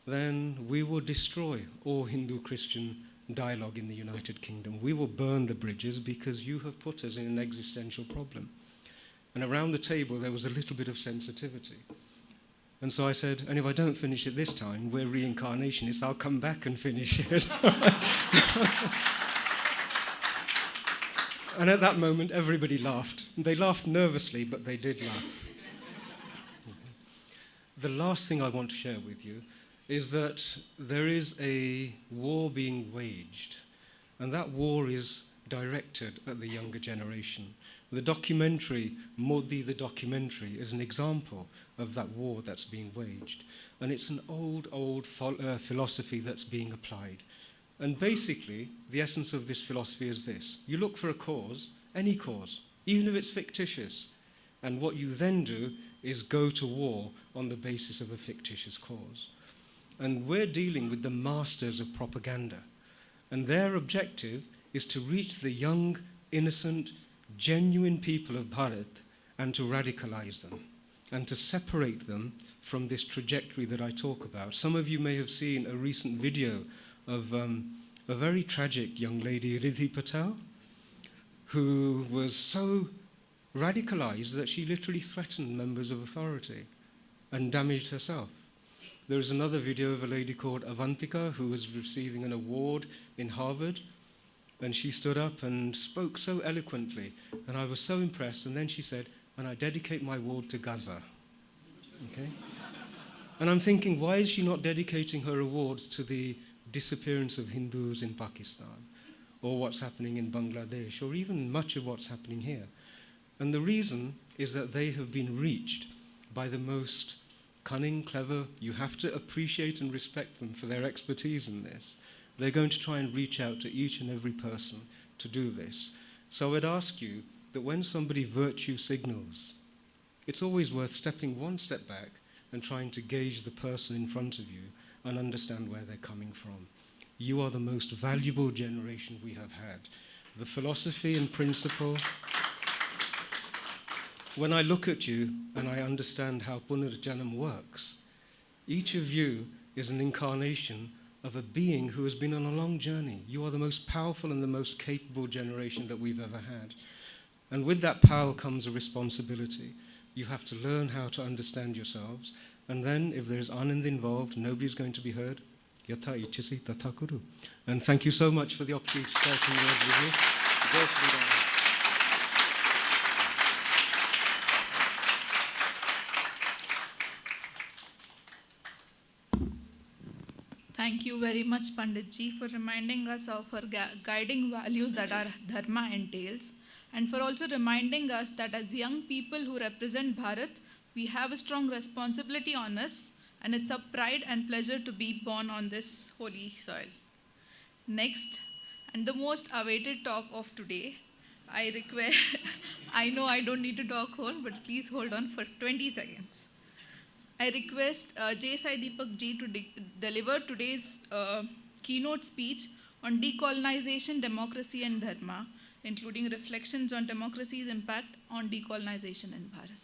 then we will destroy all Hindu-Christian dialogue in the United Kingdom. We will burn the bridges because you have put us in an existential problem. And around the table there was a little bit of sensitivity. And so I said, and if I don't finish it this time, we're reincarnationists, I'll come back and finish it. And at that moment, everybody laughed. They laughed nervously, but they did laugh. The last thing I want to share with you is that there is a war being waged, and that war is directed at the younger generation. The documentary, Modi the documentary, is an example of that war that's being waged. And it's an old philosophy that's being applied. And basically, the essence of this philosophy is this. You look for a cause, any cause, even if it's fictitious. And what you then do is go to war on the basis of a fictitious cause. And we're dealing with the masters of propaganda. And their objective is to reach the young, innocent, genuine people of Bharat and to radicalize them and to separate them from this trajectory that I talk about. Some of you may have seen a recent video of a very tragic young lady, Riddhi Patel, who was so radicalized that she literally threatened members of authority and damaged herself. There is another video of a lady called Avantika who was receiving an award in Harvard, and she stood up and spoke so eloquently, and I was so impressed, and then she said, and I dedicate my award to Gaza. Okay? And I'm thinking, why is she not dedicating her award to the disappearance of Hindus in Pakistan, or what's happening in Bangladesh, or even much of what's happening here? And the reason is that they have been reached by the most cunning, clever, you have to appreciate and respect them for their expertise in this. They're going to try and reach out to each and every person to do this. So I'd ask you that when somebody virtue signals, it's always worth stepping one step back and trying to gauge the person in front of you and understand where they're coming from. You are the most valuable generation we have had. The philosophy and principle, when I look at you and I understand how Punarjanam works, each of you is an incarnation of a being who has been on a long journey. You are the most powerful and the most capable generation that we've ever had. And with that power comes a responsibility. You have to learn how to understand yourselves. And then, if there's Anand involved, nobody's going to be heard. Yatha ichasi tatha kuru. And thank you so much for the opportunity to share some words with you. Thank you very much, Panditji, for reminding us of our guiding values that our Dharma entails, and for also reminding us that as young people who represent Bharat, we have a strong responsibility on us, and it's a pride and pleasure to be born on this holy soil. Next, and the most awaited talk of today, I request, I know I don't need to talk whole, but please hold on for 20 seconds. I request J Sai Deepak ji to deliver today's keynote speech on decolonization, democracy and Dharma, including reflections on democracy's impact on decolonization in Bharat.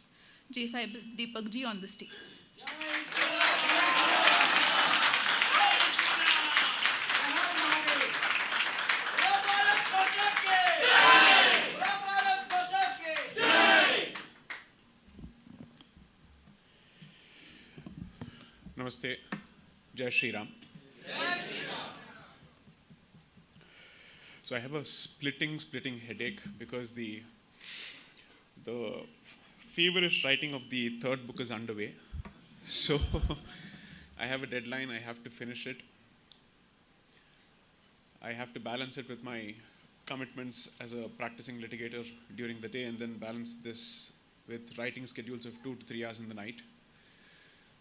J Sai Deepak ji on the stage. Namaste. Jai Shri Ram. So I have a splitting headache because the feverish writing of the third book is underway. So I have a deadline, I have to finish it. I have to balance it with my commitments as a practicing litigator during the day, and then balance this with writing schedules of 2 to 3 hours in the night.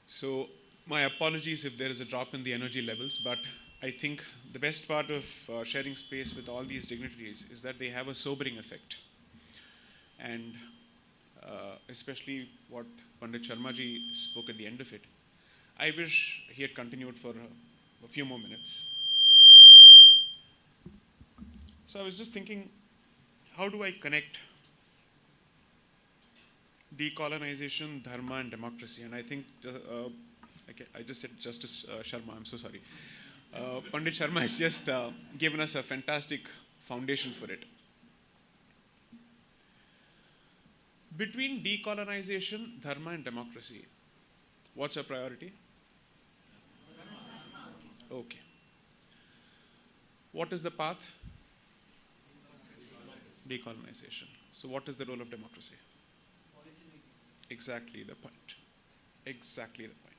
So my apologies if there is a drop in the energy levels, but I think the best part of sharing space with all these dignitaries is that they have a sobering effect. and especially what Pandit Sharmaji spoke at the end of it. I wish he had continued for a few more minutes. So I was just thinking, how do I connect decolonization, dharma, and democracy? And I think, I just said Justice Sharma, I'm so sorry. Pandit Sharma has just given us a fantastic foundation for it. Between decolonization, dharma, and democracy, what's our priority? Okay. What is the path? Decolonization. So what is the role of democracy? Exactly the point. Exactly the point.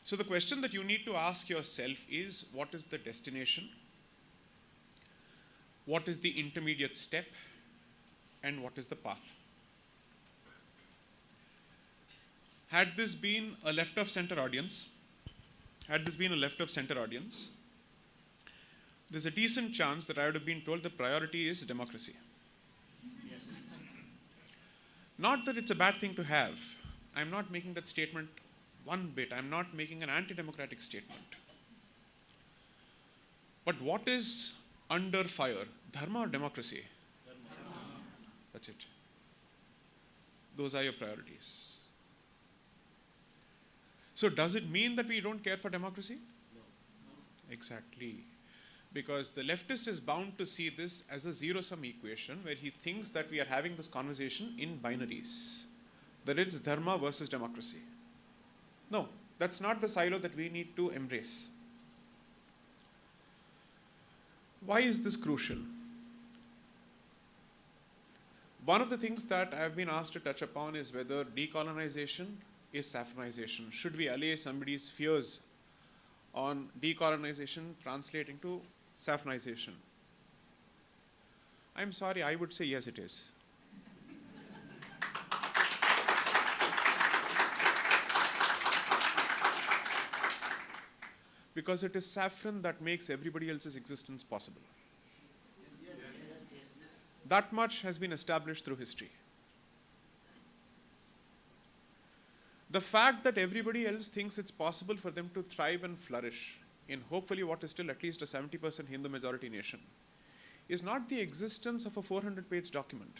So the question that you need to ask yourself is, what is the destination? What is the intermediate step? And what is the path? Had this been a left of center audience, there's a decent chance that I would have been told the priority is democracy. Yes. Not that it's a bad thing to have. I'm not making that statement one bit. I'm not making an anti-democratic statement. But what is under fire? Dharma or democracy? Dharma. That's it. Those are your priorities. So does it mean that we don't care for democracy? No. Exactly. Because the leftist is bound to see this as a zero-sum equation where he thinks that we are having this conversation in binaries. That it's dharma versus democracy. No, that's not the silo that we need to embrace. Why is this crucial? One of the things that I have been asked to touch upon is whether decolonization is saffronization. Should we allay somebody's fears on decolonization translating to saffronization? I'm sorry, I would say yes, it is. Because it is saffron that makes everybody else's existence possible. That much has been established through history. The fact that everybody else thinks it's possible for them to thrive and flourish in hopefully what is still at least a 70% Hindu majority nation is not the existence of a 400-page document.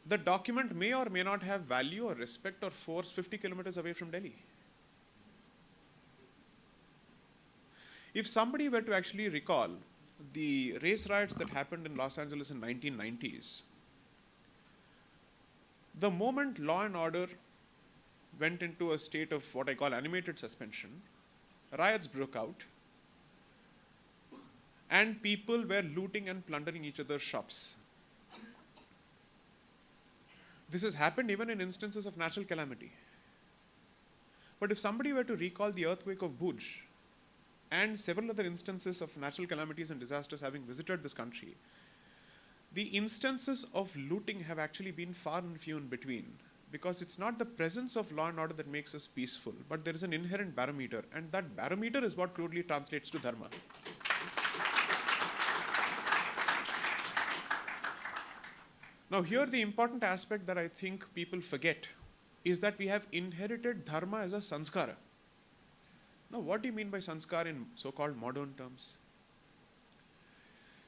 The document may or may not have value or respect or force 50 kilometers away from Delhi. If somebody were to actually recall the race riots that happened in Los Angeles in 1990s, the moment law and order went into a state of what I call animated suspension, riots broke out, and people were looting and plundering each other's shops. This has happened even in instances of natural calamity. But if somebody were to recall the earthquake of Bhuj and several other instances of natural calamities and disasters having visited this country, the instances of looting have actually been far and few in between, because it's not the presence of law and order that makes us peaceful, but there is an inherent barometer, and that barometer is what crudely translates to dharma. Now here the important aspect that I think people forget is that we have inherited dharma as a sanskara. Now what do you mean by sanskar in so-called modern terms?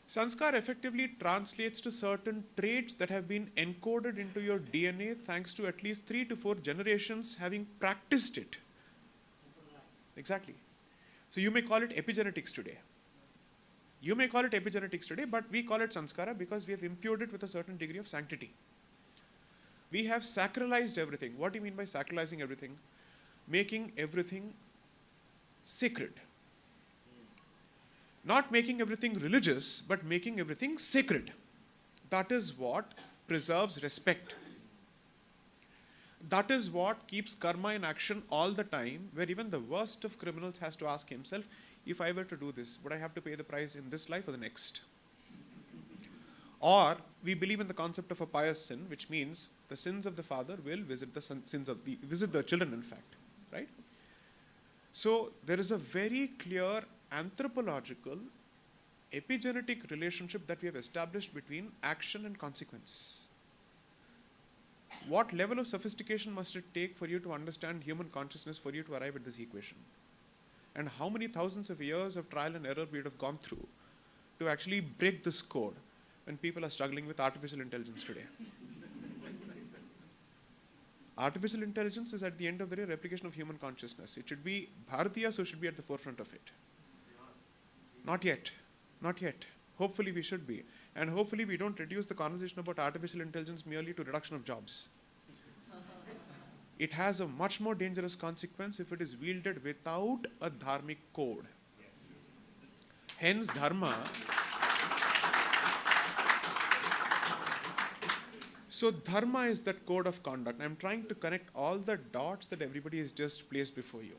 Sanskar effectively translates to certain traits that have been encoded into your DNA thanks to at least 3 to 4 generations having practiced it. Exactly. So you may call it epigenetics today. You may call it epigenetics today, but we call it sanskara because we have imbued it with a certain degree of sanctity. We have sacralized everything. What do you mean by sacralizing everything? Making everything sacred. Not making everything religious, but making everything sacred. That is what preserves respect. That is what keeps karma in action all the time, where even the worst of criminals has to ask himself, if I were to do this, would I have to pay the price in this life or the next? Or we believe in the concept of a pious sin, which means the sins of the father will visit the children, in fact, right? So there is a very clear anthropological epigenetic relationship that we have established between action and consequence. What level of sophistication must it take for you to understand human consciousness for you to arrive at this equation? And how many thousands of years of trial and error we would have gone through to actually break this code when people are struggling with artificial intelligence today? Artificial intelligence is at the end of the day a replication of human consciousness. It should be Bharatiya, so should be at the forefront of it. Not yet. Not yet. Hopefully we should be. And hopefully we don't reduce the conversation about artificial intelligence merely to reduction of jobs. It has a much more dangerous consequence if it is wielded without a dharmic code. Hence, Dharma. So, Dharma is that code of conduct. I'm trying to connect all the dots that everybody has just placed before you.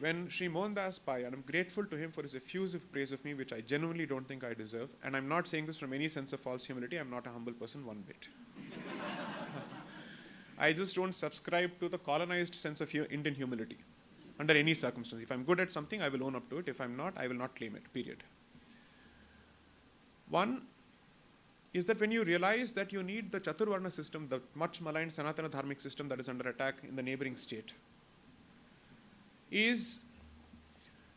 When Sri Mohandas Pai, and I'm grateful to him for his effusive praise of me, which I genuinely don't think I deserve, and I'm not saying this from any sense of false humility, I'm not a humble person one bit. I just don't subscribe to the colonized sense of Indian humility under any circumstance. If I'm good at something, I will own up to it. If I'm not, I will not claim it, period. One is that when you realize that you need the Chaturvarna system, the much maligned Sanatana Dharmic system that is under attack in the neighboring state, is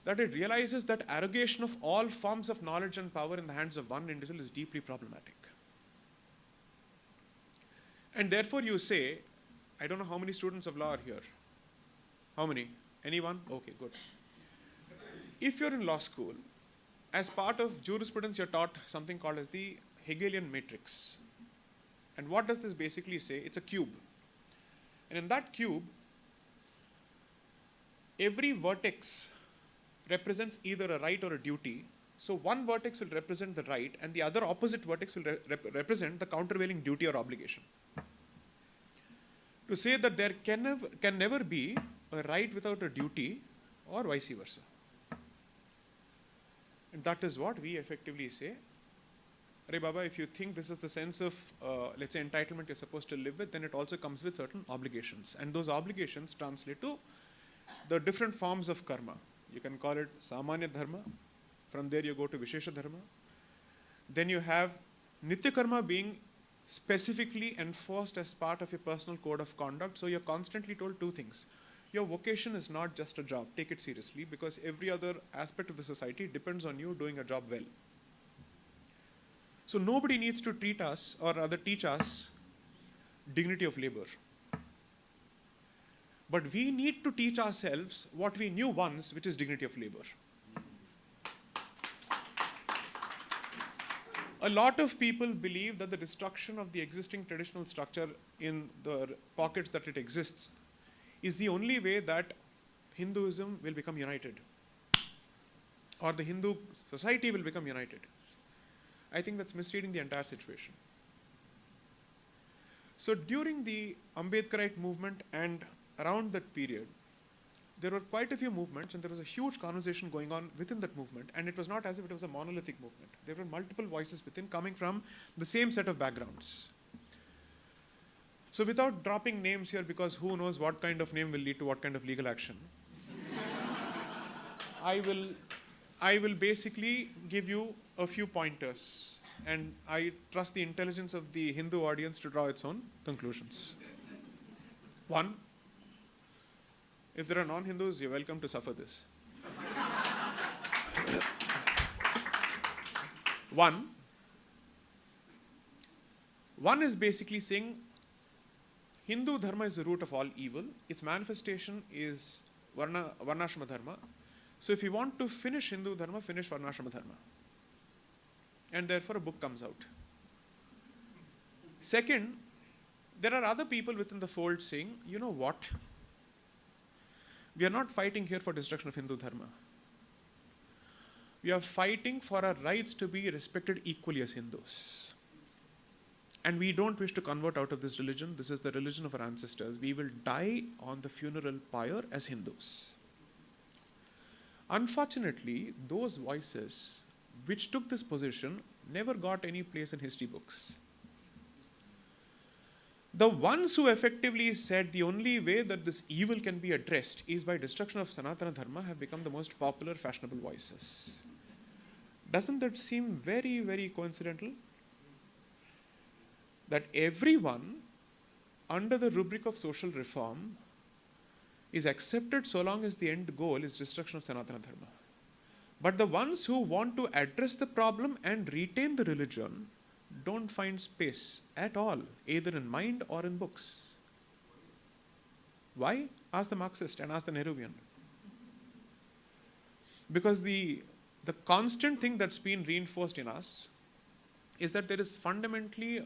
that it realizes that arrogation of all forms of knowledge and power in the hands of one individual is deeply problematic. And therefore you say, I don't know how many students of law are here. How many? Anyone? Okay, good. If you're in law school, as part of jurisprudence, you're taught something called as the Hegelian matrix. And what does this basically say? It's a cube. And in that cube, every vertex represents either a right or a duty. So one vertex will represent the right, and the other opposite vertex will represent the countervailing duty or obligation. To say that there can never be a right without a duty, or vice versa. And that is what we effectively say. Arey Baba, if you think this is the sense of, let's say, entitlement you're supposed to live with, then it also comes with certain obligations. And those obligations translate to the different forms of karma. You can call it Samanya Dharma. From there you go to Vishesha Dharma. Then you have Nitya Karma being specifically enforced as part of your personal code of conduct. So you're constantly told two things. Your vocation is not just a job. Take it seriously, because every other aspect of the society depends on you doing a job well. So nobody needs to treat us, or rather teach us, dignity of labor. But we need to teach ourselves what we knew once, which is dignity of labor. A lot of people believe that the destruction of the existing traditional structure in the pockets that it exists is the only way that Hinduism will become united, or the Hindu society will become united. I think that's misreading the entire situation. So during the Ambedkarite movement and around that period, there were quite a few movements, and there was a huge conversation going on within that movement, and it was not as if it was a monolithic movement. There were multiple voices within coming from the same set of backgrounds. So without dropping names here, because who knows what kind of name will lead to what kind of legal action, I will basically give you a few pointers, and I trust the intelligence of the Hindu audience to draw its own conclusions. One, if there are non-Hindus, you're welcome to suffer this. One is basically saying Hindu Dharma is the root of all evil. Its manifestation is Varnashrama Dharma. So if you want to finish Hindu Dharma, finish Varnashrama Dharma. And therefore a book comes out. Second, there are other people within the fold saying, you know what? We are not fighting here for destruction of Hindu Dharma. We are fighting for our rights to be respected equally as Hindus. And we don't wish to convert out of this religion. This is the religion of our ancestors. We will die on the funeral pyre as Hindus. Unfortunately, those voices which took this position never got any place in history books. The ones who effectively said the only way that this evil can be addressed is by destruction of Sanatana Dharma have become the most popular, fashionable voices. Doesn't that seem very, very coincidental? That everyone under the rubric of social reform is accepted so long as the end goal is destruction of Sanatana Dharma. But the ones who want to address the problem and retain the religion don't find space at all, either in mind or in books. Why? Ask the Marxist and ask the Nehruvian. Because the constant thing that's been reinforced in us is that there is fundamentally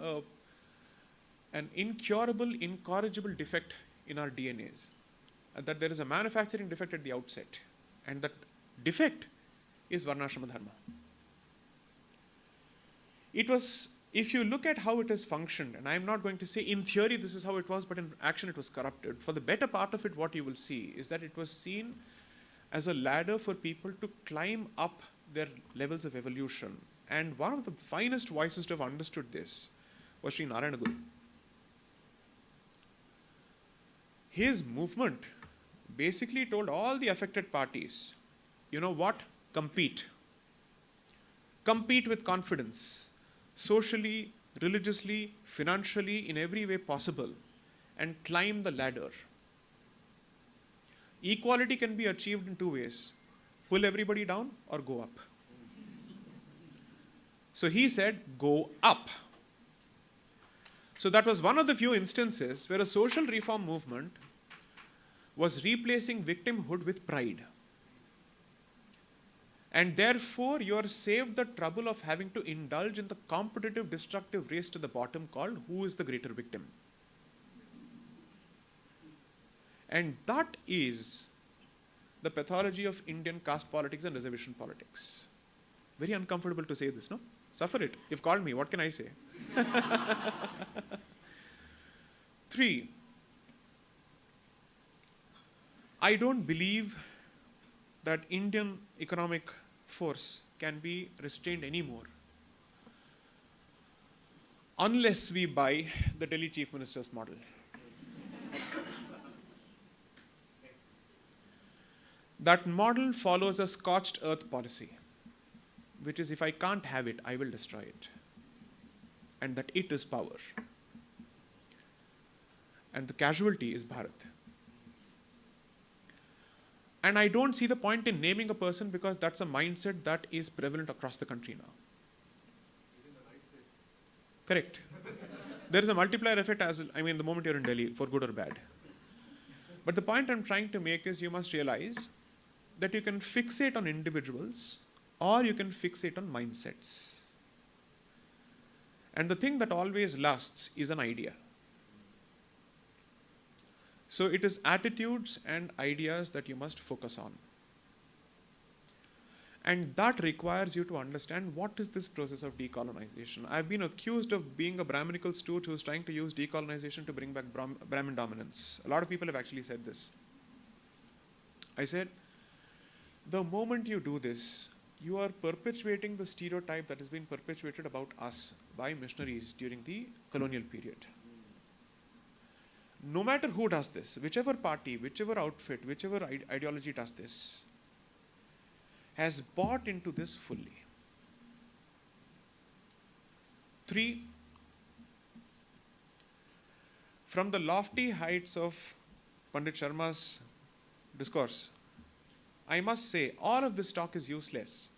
an incurable, incorrigible defect in our DNAs. And that there is a manufacturing defect at the outset. And that defect is Varnashrama Dharma. It was, if you look at how it has functioned, and I'm not going to say in theory this is how it was, but in action it was corrupted. For the better part of it, what you will see is that it was seen as a ladder for people to climb up their levels of evolution. And one of the finest voices to have understood this was Sri Narayana Guru. His movement basically told all the affected parties, you know what? Compete. Compete with confidence, socially, religiously, financially, in every way possible, and climb the ladder. Equality can be achieved in two ways: pull everybody down or go up. So he said, go up. So that was one of the few instances where a social reform movement was replacing victimhood with pride. And therefore, you are saved the trouble of having to indulge in the competitive, destructive race to the bottom called who is the greater victim. And that is the pathology of Indian caste politics and reservation politics. Very uncomfortable to say this, no? Suffer it. You've called me. What can I say? 3. I don't believe that Indian economic force can be restrained anymore unless we buy the Delhi Chief Minister's model. That model follows a scorched earth policy, which is if I can't have it, I will destroy it. And that it is power. And the casualty is Bharat. And I don't see the point in naming a person because that's a mindset that is prevalent across the country now. Correct. There is a multiplier effect the moment you're in Delhi, for good or bad. But the point I'm trying to make is you must realize that you can fixate on individuals or you can fixate on mindsets. And the thing that always lasts is an idea. So it is attitudes and ideas that you must focus on. And that requires you to understand what is this process of decolonization. I've been accused of being a Brahminical stooge who's trying to use decolonization to bring back Brahmin dominance. A lot of people have actually said this. I said, the moment you do this, you are perpetuating the stereotype that has been perpetuated about us by missionaries during the colonial period. No matter who does this, whichever party, whichever outfit, whichever ideology does this, has bought into this fully. 3, from the lofty heights of Pandit Sharma's discourse, I must say all of this talk is useless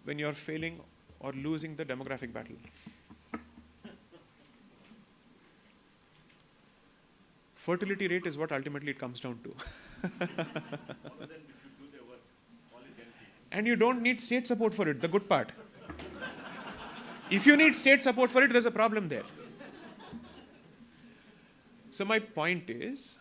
when you're failing or losing the demographic battle. Fertility rate is what ultimately it comes down to. And you don't need state support for it, the good part. If you need state support for it, there's a problem there. So my point is,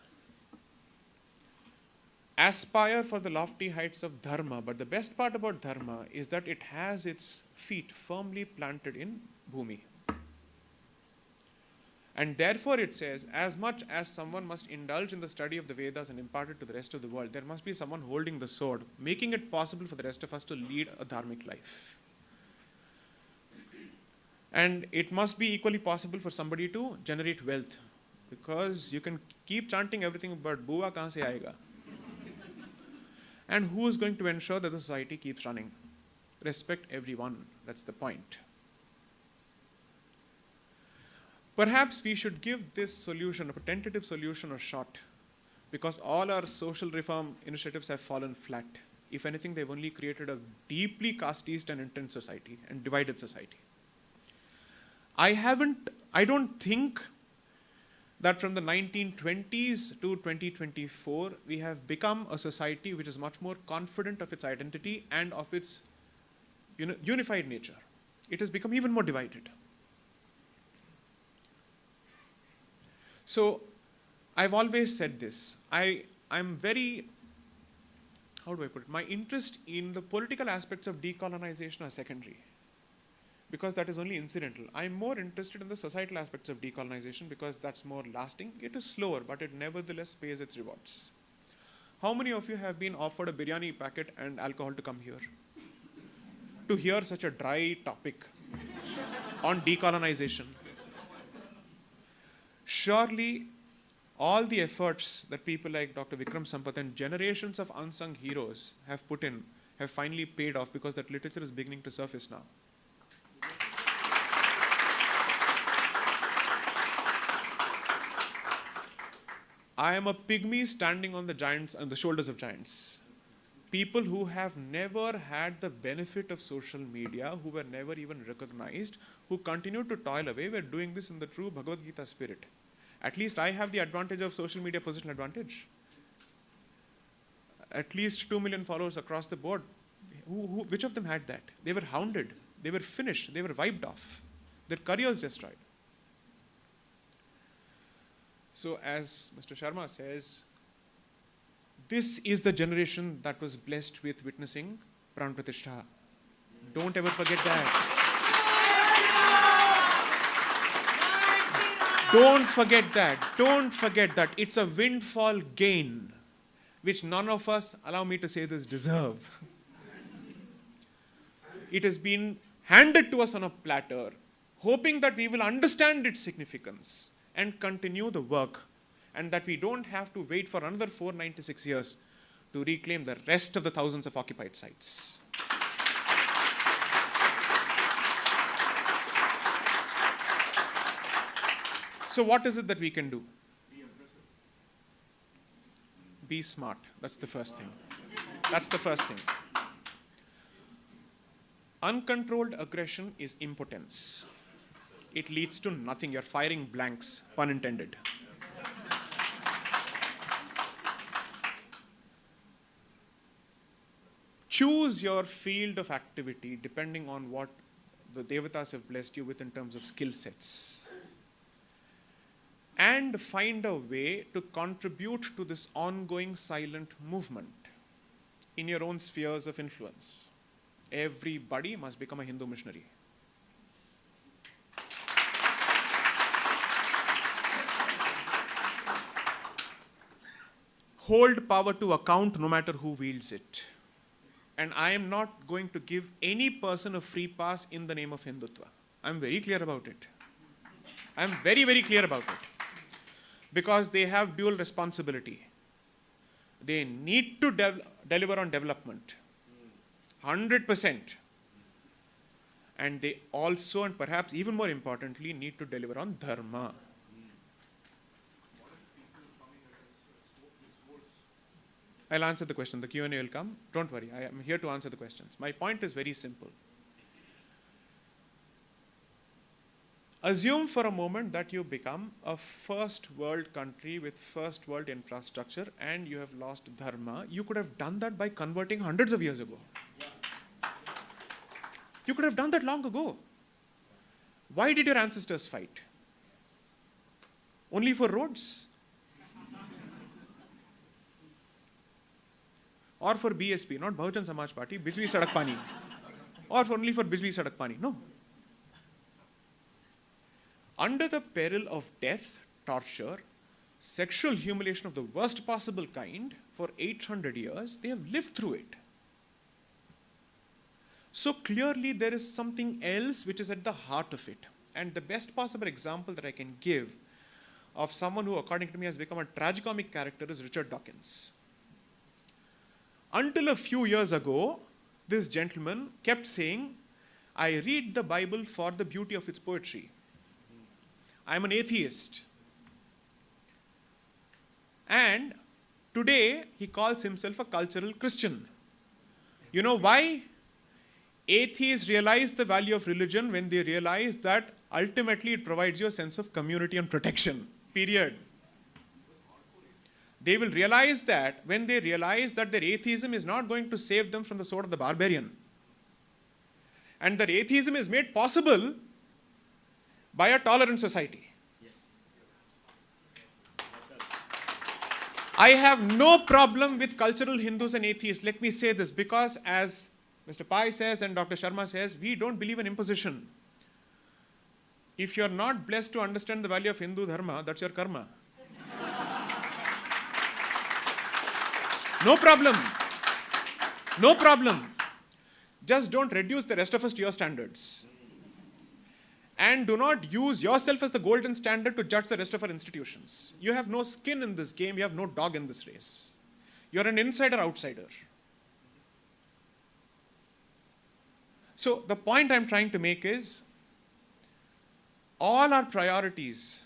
aspire for the lofty heights of Dharma, but the best part about Dharma is that it has its feet firmly planted in Bhumi. And therefore it says, as much as someone must indulge in the study of the Vedas and impart it to the rest of the world, there must be someone holding the sword, making it possible for the rest of us to lead a dharmic life. And it must be equally possible for somebody to generate wealth because you can keep chanting everything, but buwa kahan se aayega? And who is going to ensure that the society keeps running? Respect everyone. That's the point. Perhaps we should give this solution, a tentative solution, a shot, because all our social reform initiatives have fallen flat. If anything, they've only created a deeply casteist and intense society and divided society. I don't think that from the 1920s to 2024, we have become a society which is much more confident of its identity and of its unified nature. It has become even more divided. So, I've always said this. I'm very, how do I put it? My interest in the political aspects of decolonization are secondary, because that is only incidental. I'm more interested in the societal aspects of decolonization because that's more lasting. It is slower, but it nevertheless pays its rewards. How many of you have been offered a biryani packet and alcohol to come here? To hear such a dry topic on decolonization? Surely, all the efforts that people like Dr. Vikram Sampath and generations of unsung heroes have put in have finally paid off, because that literature is beginning to surface now. I am a pygmy standing on the shoulders of giants. People who have never had the benefit of social media, who were never even recognized, who continue to toil away, were doing this in the true Bhagavad Gita spirit. At least I have the advantage of social media positional advantage. At least 2 million followers across the board. Which of them had that? They were hounded. They were finished. They were wiped off. Their careers destroyed. So as Mr. Sharma says, this is the generation that was blessed with witnessing Pran Pratishtha. Don't ever forget that. Don't forget that. Don't forget that. It's a windfall gain, which none of us, allow me to say this, deserve. It has been handed to us on a platter, hoping that we will understand its significance and continue the work, and that we don't have to wait for another 496 years to reclaim the rest of the thousands of occupied sites. So what is it that we can do? Be smart. That's the first thing. That's the first thing. Uncontrolled aggression is impotence. It leads to nothing. You're firing blanks, pun intended. Choose your field of activity depending on what the Devatas have blessed you with in terms of skill sets. And find a way to contribute to this ongoing silent movement in your own spheres of influence. Everybody must become a Hindu missionary. Hold power to account no matter who wields it. And I am not going to give any person a free pass in the name of Hindutva. I'm very clear about it. I'm very, very clear about it. Because they have dual responsibility. They need to deliver on development. 100%. And they also, and perhaps even more importantly, need to deliver on Dharma. I'll answer the question. The Q&A will come. Don't worry. I am here to answer the questions. My point is very simple. Assume for a moment that you become a first world country with first world infrastructure and you have lost Dharma. You could have done that by converting hundreds of years ago. You could have done that long ago. Why did your ancestors fight? Only for roads? Or for BSP, not Bahujan Samaj Party, Bijli Sadak Pani. Or only for Bijli Sadak Pani. No. Under the peril of death, torture, sexual humiliation of the worst possible kind, for 800 years, they have lived through it. So clearly there is something else which is at the heart of it. And the best possible example that I can give of someone who, according to me, has become a tragicomic character is Richard Dawkins. Until a few years ago, this gentleman kept saying, I read the Bible for the beauty of its poetry. I'm an atheist. And today, he calls himself a cultural Christian. You know why? Atheists realize the value of religion when they realize that ultimately it provides you a sense of community and protection, period. They will realize that when they realize that their atheism is not going to save them from the sword of the barbarian. And that atheism is made possible by a tolerant society. I have no problem with cultural Hindus and atheists. Let me say this, because as Mr. Pai says and Dr. Sharma says, we don't believe in imposition. If you're not blessed to understand the value of Hindu Dharma, that's your karma. No problem. No problem. Just don't reduce the rest of us to your standards. And do not use yourself as the golden standard to judge the rest of our institutions. You have no skin in this game. You have no dog in this race. You're an insider-outsider. So the point I'm trying to make is, all our priorities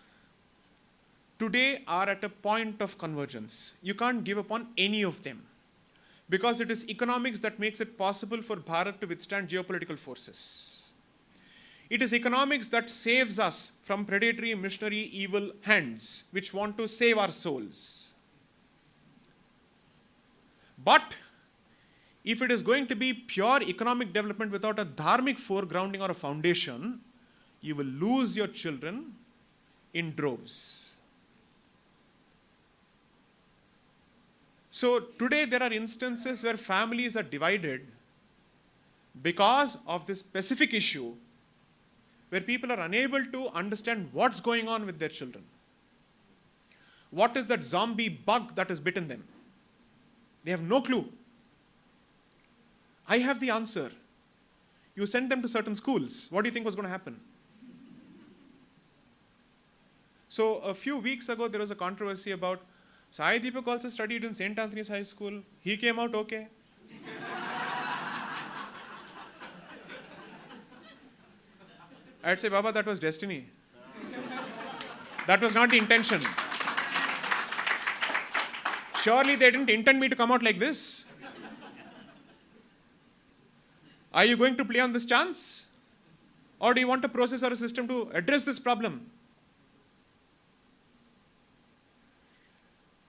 today are at a point of convergence. You can't give up on any of them, because it is economics that makes it possible for Bharat to withstand geopolitical forces. It is economics that saves us from predatory, missionary, evil hands which want to save our souls. But if it is going to be pure economic development without a dharmic foregrounding or a foundation, you will lose your children in droves. So today there are instances where families are divided because of this specific issue, where people are unable to understand what's going on with their children. What is that zombie bug that has bitten them? They have no clue. I have the answer. You send them to certain schools. What do you think was going to happen? So a few weeks ago, there was a controversy about Sai Deepak also studied in St. Anthony's High School. He came out okay. I'd say, Baba, that was destiny. That was not the intention. Surely they didn't intend me to come out like this. Are you going to play on this chance? Or do you want a process or a system to address this problem?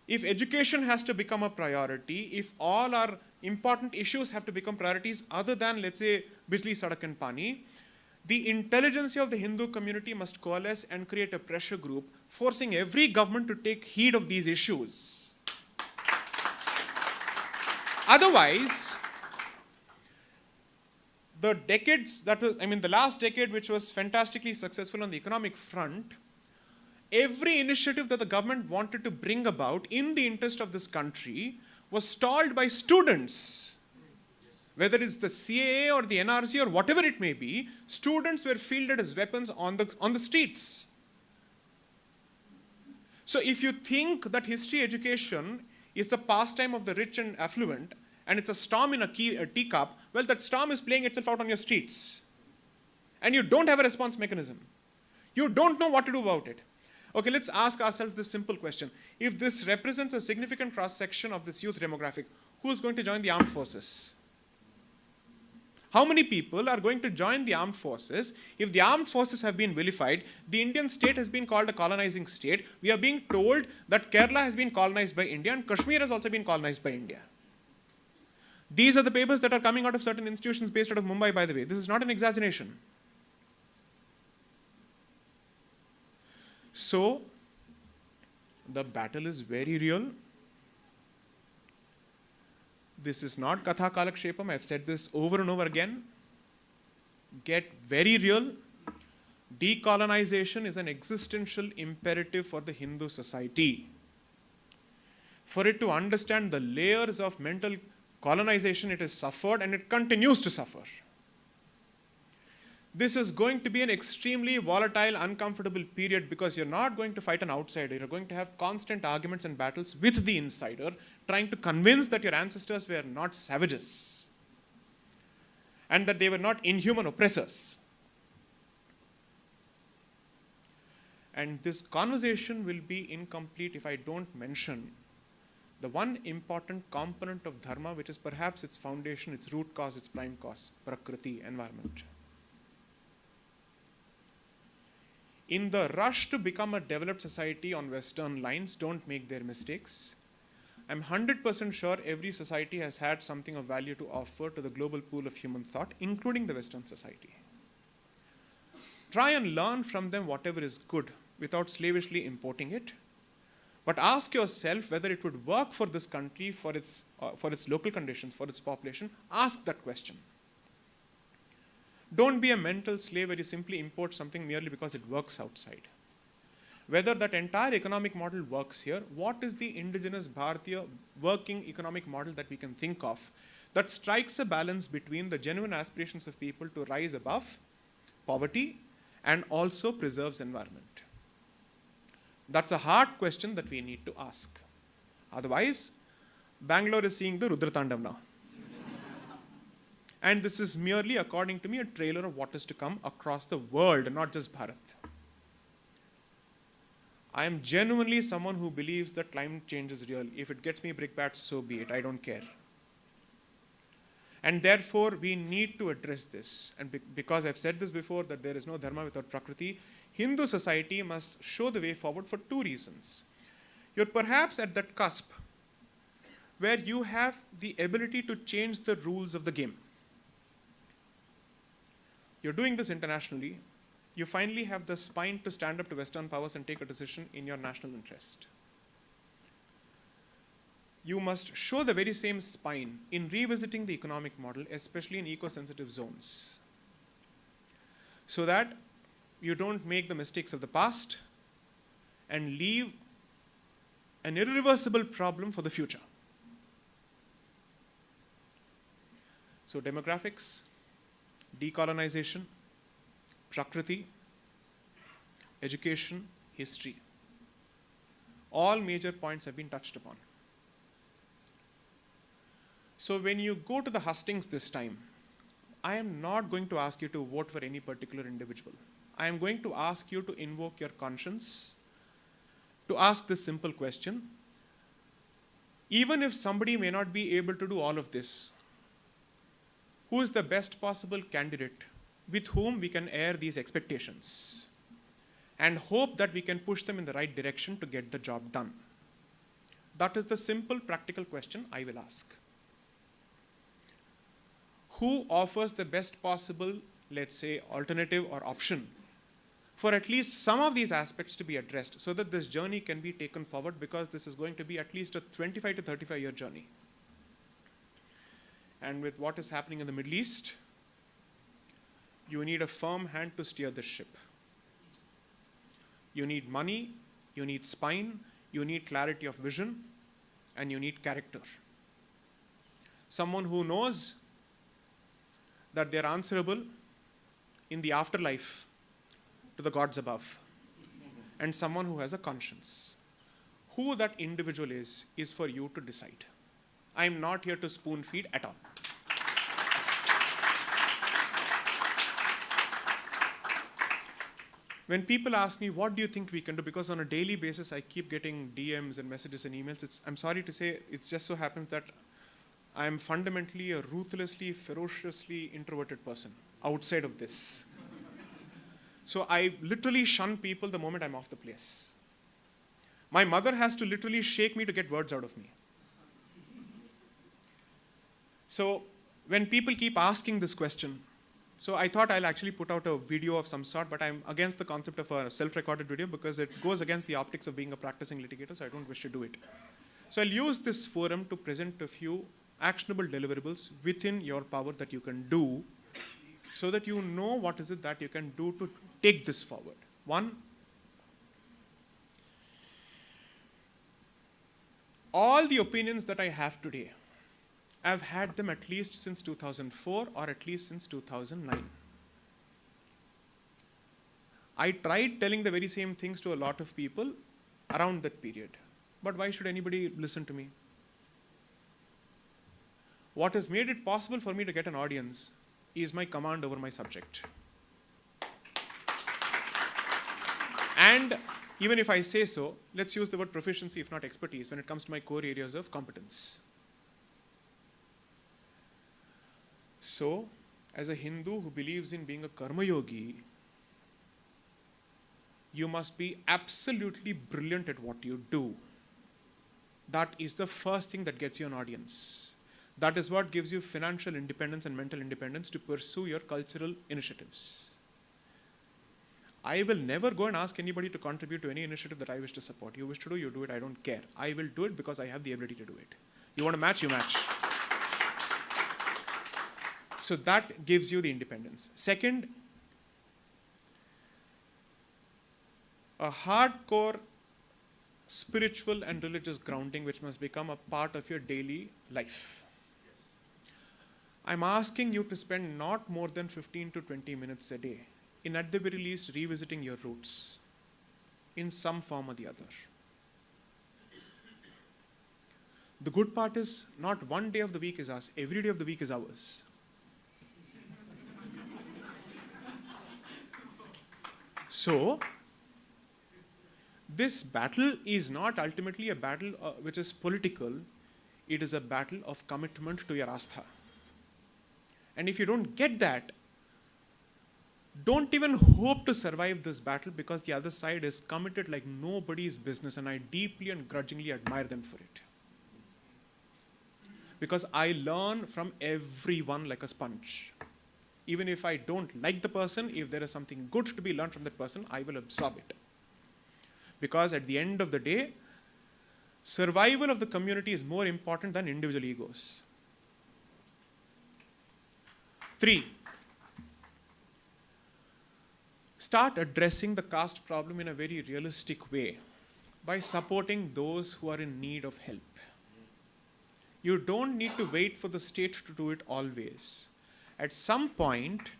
If education has to become a priority, if all our important issues have to become priorities other than, let's say, Bijli, Sadak and Pani, the intelligentsia of the Hindu community must coalesce and create a pressure group, forcing every government to take heed of these issues. Otherwise, the last decade, which was fantastically successful on the economic front, every initiative that the government wanted to bring about in the interest of this country was stalled by students. Whether it's the CAA or the NRC or whatever it may be, students were fielded as weapons on the streets. So if you think that history education is the pastime of the rich and affluent, and it's a storm in a teacup, well, that storm is playing itself out on your streets. And you don't have a response mechanism. You don't know what to do about it. Okay, let's ask ourselves this simple question. If this represents a significant cross-section of this youth demographic, who is going to join the armed forces? How many people are going to join the armed forces? If the armed forces have been vilified, the Indian state has been called a colonizing state. We are being told that Kerala has been colonized by India and Kashmir has also been colonized by India. These are the papers that are coming out of certain institutions based out of Mumbai, by the way. This is not an exaggeration. So, the battle is very real. This is not Katha Kalakshepam. I've said this over and over again. Get very real. Decolonization is an existential imperative for the Hindu society. For it to understand the layers of mental colonization it has suffered and it continues to suffer. This is going to be an extremely volatile, uncomfortable period because you're not going to fight an outsider. You're going to have constant arguments and battles with the insider, trying to convince that your ancestors were not savages and that they were not inhuman oppressors. And this conversation will be incomplete if I don't mention the one important component of Dharma, which is perhaps its foundation, its root cause, its prime cause, Prakriti, environment. In the rush to become a developed society on Western lines, don't make their mistakes. I'm 100% sure every society has had something of value to offer to the global pool of human thought, including the Western society. Try and learn from them whatever is good without slavishly importing it. But ask yourself whether it would work for this country, for its local conditions, for its population. Ask that question. Don't be a mental slave where you simply import something merely because it works outside. Whether that entire economic model works here, what is the indigenous Bharatiya working economic model that we can think of that strikes a balance between the genuine aspirations of people to rise above poverty and also preserves environment? That's a hard question that we need to ask. Otherwise, Bangalore is seeing the Rudratandav now. And this is merely, according to me, a trailer of what is to come across the world, not just Bharat. I am genuinely someone who believes that climate change is real. If it gets me brickbats, so be it. I don't care. And therefore, we need to address this. And because I've said this before, that there is no Dharma without Prakriti, Hindu society must show the way forward for two reasons. You're perhaps at that cusp where you have the ability to change the rules of the game. You're doing this internationally. You finally have the spine to stand up to Western powers and take a decision in your national interest. You must show the very same spine in revisiting the economic model, especially in eco-sensitive zones, so that you don't make the mistakes of the past and leave an irreversible problem for the future. So demographics, decolonization, Prakriti, education, history. All major points have been touched upon. So when you go to the hustings this time, I am not going to ask you to vote for any particular individual. I am going to ask you to invoke your conscience, to ask this simple question. Even if somebody may not be able to do all of this, who is the best possible candidate with whom we can air these expectations and hope that we can push them in the right direction to get the job done? That is the simple, practical question I will ask. Who offers the best possible, let's say, alternative or option for at least some of these aspects to be addressed so that this journey can be taken forward, because this is going to be at least a 25 to 35-year journey. And with what is happening in the Middle East, you need a firm hand to steer this ship. You need money, you need spine, you need clarity of vision, and you need character. Someone who knows that they're answerable in the afterlife to the gods above, and someone who has a conscience. Who that individual is for you to decide. I'm not here to spoon feed at all. When people ask me, what do you think we can do? Because on a daily basis, I keep getting DMs and messages and emails. I'm sorry to say, it just so happens that I'm fundamentally a ruthlessly, ferociously introverted person outside of this. So I literally shun people the moment I'm off the place. My mother has to literally shake me to get words out of me. So when people keep asking this question, so I thought I'll actually put out a video of some sort, but I'm against the concept of a self-recorded video because it goes against the optics of being a practicing litigator, so I don't wish to do it. So I'll use this forum to present a few actionable deliverables within your power that you can do so that you know what is it that you can do to take this forward. One, all the opinions that I have today, I've had them at least since 2004 or at least since 2009. I tried telling the very same things to a lot of people around that period. But why should anybody listen to me? What has made it possible for me to get an audience is my command over my subject. And even if I say so, let's use the word proficiency, if not expertise, when it comes to my core areas of competence. So, as a Hindu who believes in being a karma yogi, you must be absolutely brilliant at what you do. That is the first thing that gets you an audience. That is what gives you financial independence and mental independence to pursue your cultural initiatives. I will never go and ask anybody to contribute to any initiative that I wish to support. You wish to do, you do it, I don't care. I will do it because I have the ability to do it. You want to match, you match. So that gives you the independence. Second, a hardcore spiritual and religious grounding which must become a part of your daily life. I'm asking you to spend not more than 15 to 20 minutes a day in at the very least revisiting your roots in some form or the other. The good part is not one day of the week is ours, every day of the week is ours. So, this battle is not ultimately a battle which is political, it is a battle of commitment to your astha. And if you don't get that, don't even hope to survive this battle because the other side is committed like nobody's business, and I deeply and grudgingly admire them for it. Because I learn from everyone like a sponge. Even if I don't like the person, if there is something good to be learned from that person, I will absorb it. Because at the end of the day, survival of the community is more important than individual egos. 3, start addressing the caste problem in a very realistic way by supporting those who are in need of help. You don't need to wait for the state to do it always. At some point,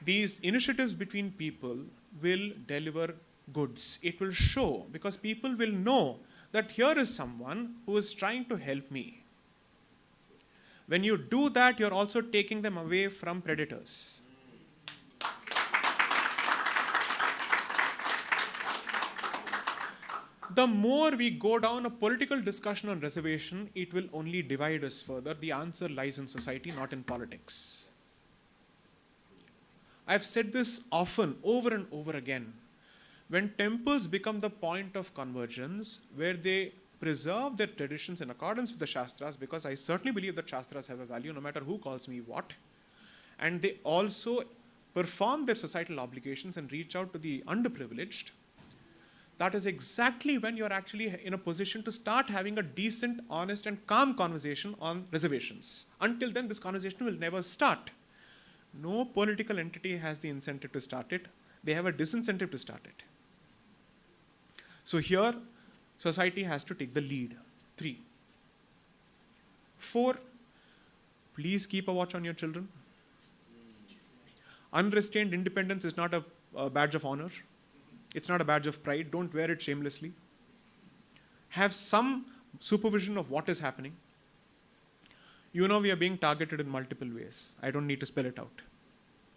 these initiatives between people will deliver goods. It will show because people will know that here is someone who is trying to help me. When you do that, you're also taking them away from predators. The more we go down a political discussion on reservation, it will only divide us further. The answer lies in society, not in politics. I've said this often, over and over again. When temples become the point of convergence, where they preserve their traditions in accordance with the Shastras, because I certainly believe that Shastras have a value no matter who calls me what, and they also perform their societal obligations and reach out to the underprivileged, that is exactly when you're actually in a position to start having a decent, honest, and calm conversation on reservations. Until then, this conversation will never start. No political entity has the incentive to start it. They have a disincentive to start it. So here, society has to take the lead. 3. 4, please keep a watch on your children. Unrestrained independence is not a badge of honor. It's not a badge of pride. Don't wear it shamelessly. Have some supervision of what is happening. You know we are being targeted in multiple ways. I don't need to spell it out.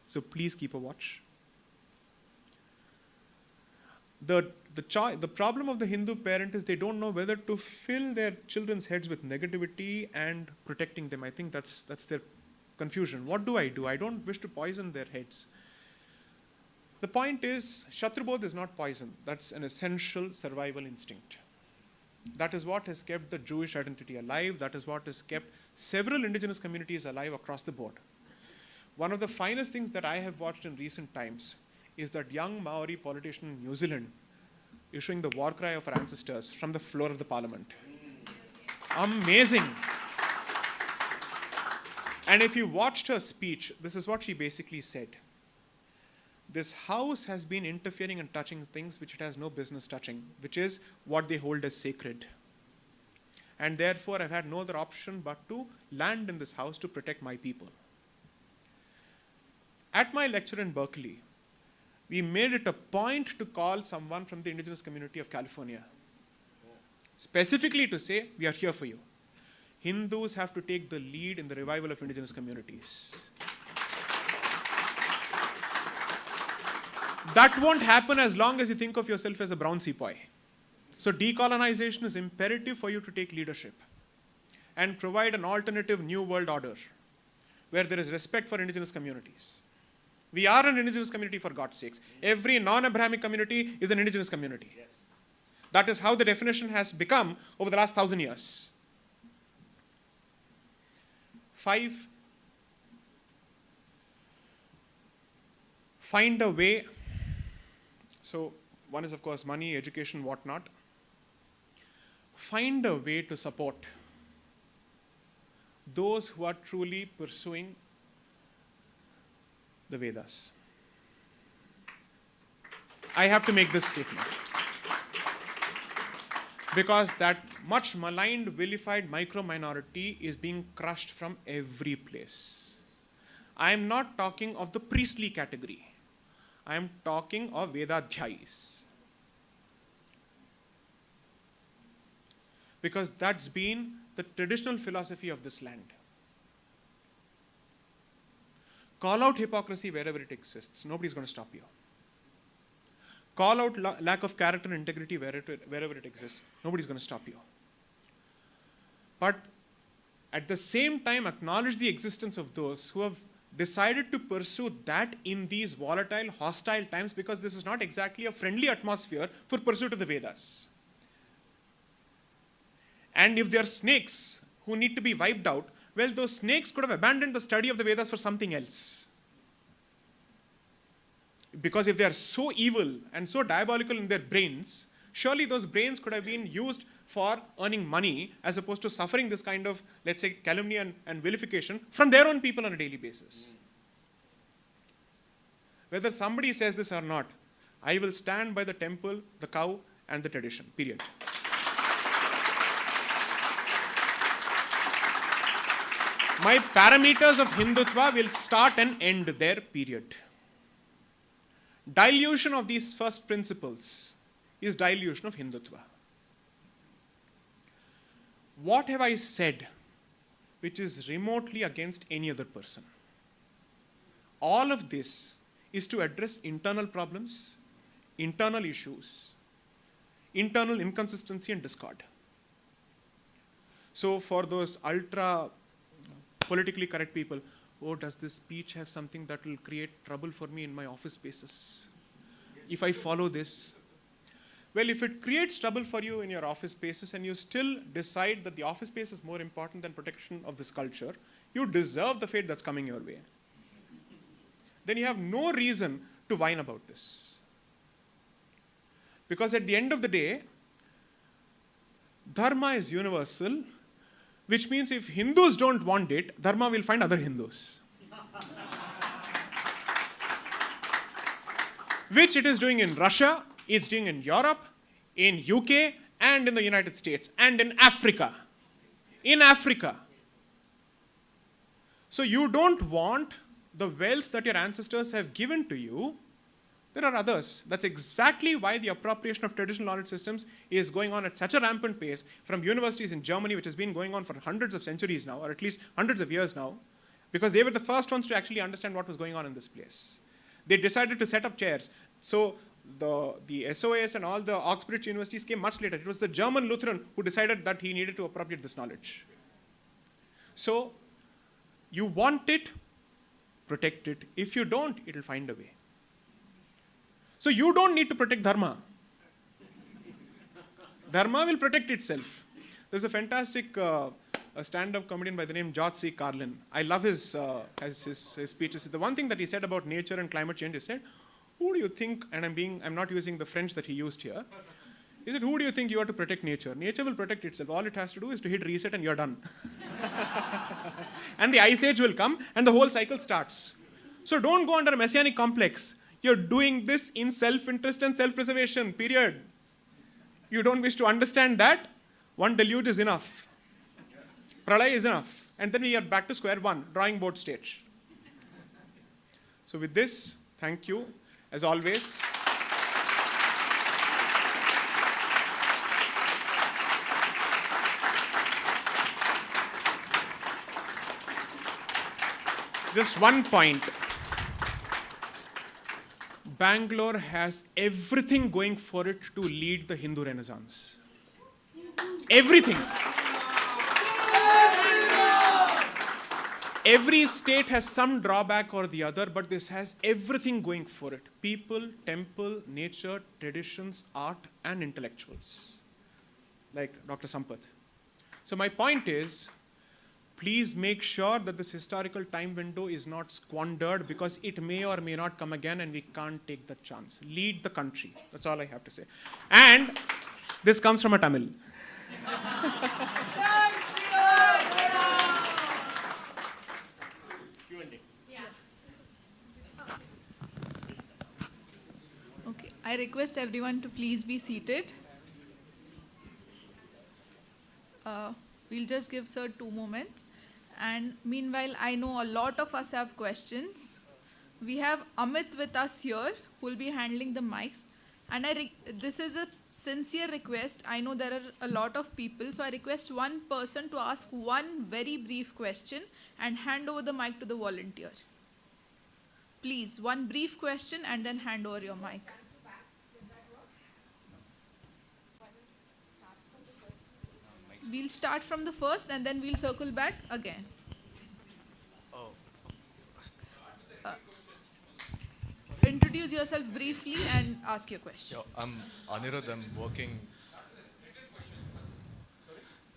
So please keep a watch. The problem of the Hindu parent is they don't know whether to fill their children's heads with negativity and protecting them. I think that's their confusion. What do? I don't wish to poison their heads. The point is, Shatrubodh is not poison. That's an essential survival instinct. That is what has kept the Jewish identity alive. That is what has kept several indigenous communities alive across the board. One of the finest things that I have watched in recent times is that young Maori politician in New Zealand issuing the war cry of our ancestors from the floor of the parliament. Amazing. And if you watched her speech, this is what she basically said. This house has been interfering and touching things which it has no business touching, which is what they hold as sacred. And therefore, I've had no other option but to land in this house to protect my people. At my lecture in Berkeley, we made it a point to call someone from the indigenous community of California, specifically to say, we are here for you. Hindus have to take the lead in the revival of indigenous communities. That won't happen as long as you think of yourself as a brown sepoy. So decolonization is imperative for you to take leadership and provide an alternative new world order where there is respect for indigenous communities. We are an indigenous community, for God's sakes. Every non-Abrahamic community is an indigenous community. Yes. That is how the definition has become over the last 1,000 years. 5, find a way. So one is, of course, money, education, whatnot. Find a way to support those who are truly pursuing the Vedas. I have to make this statement, because that much maligned, vilified micro-minority is being crushed from every place. I am not talking of the priestly category. I am talking of Vedadhyayis. Because that's been the traditional philosophy of this land. Call out hypocrisy wherever it exists. Nobody's going to stop you. Call out lack of character and integrity wherever it exists. Nobody's going to stop you. But at the same time, acknowledge the existence of those who have decided to pursue that in these volatile, hostile times, because this is not exactly a friendly atmosphere for pursuit of the Vedas. And if there are snakes who need to be wiped out, well, those snakes could have abandoned the study of the Vedas for something else. Because if they are so evil and so diabolical in their brains, surely those brains could have been used for earning money as opposed to suffering this kind of, let's say, calumny and vilification from their own people on a daily basis. Whether somebody says this or not, I will stand by the temple, the cow, and the tradition, period. My parameters of Hindutva will start and end there, period. Dilution of these first principles is dilution of Hindutva. What have I said which is remotely against any other person? All of this is to address internal problems, internal issues, internal inconsistency and discord. So for those ultra politically correct people, oh, does this speech have something that will create trouble for me in my office spaces? If I follow this? Well, if it creates trouble for you in your office spaces and you still decide that the office space is more important than protection of this culture, you deserve the fate that's coming your way. Then you have no reason to whine about this. Because at the end of the day, Dharma is universal, which means if Hindus don't want it, Dharma will find other Hindus. Which it is doing in Russia, it's doing in Europe, in UK, and in the United States, and in Africa. In Africa. So you don't want the wealth that your ancestors have given to you. There are others. That's exactly why the appropriation of traditional knowledge systems is going on at such a rampant pace from universities in Germany, which has been going on for hundreds of centuries now, or at least hundreds of years now, because they were the first ones to actually understand what was going on in this place. They decided to set up chairs. So the SOAS and all the Oxbridge universities came much later. It was the German Lutheran who decided that he needed to appropriate this knowledge. So you want it, protect it. If you don't, it will find a way. So you don't need to protect Dharma. Dharma will protect itself. There's a fantastic a stand-up comedian by the name J Sai Deepak. I love his speeches. The one thing that he said about nature and climate change, he said, who do you think, and I'm not using the French that he used here, he said, who do you think you are to protect nature? Nature will protect itself. All it has to do is to hit reset and you're done. And the ice age will come and the whole cycle starts. So don't go under a messianic complex. You're doing this in self-interest and self-preservation, period. You don't wish to understand that? One deluge is enough. Pralay is enough. And then we are back to square one, drawing board stage. So with this, thank you. As always, just one point. Bangalore has everything going for it to lead the Hindu Renaissance. Everything. Every state has some drawback or the other, but this has everything going for it. People, temple, nature, traditions, art, and intellectuals. Like Dr. Sampath. So my point is, please make sure that this historical time window is not squandered, because it may or may not come again and we can't take that chance. Lead the country. That's all I have to say. And this comes from a Tamil. Okay, I request everyone to please be seated. We'll just give Sir 2 moments. And meanwhile, I know a lot of us have questions. We have Amit with us here, who will be handling the mics. And this is a sincere request. I know there are a lot of people, so I request one person to ask one very brief question and hand over the mic to the volunteer. Please, one brief question and then hand over your mic. We'll start from the first and then we'll circle back again. Introduce yourself briefly and ask your question. I'm Anirudh, I'm working.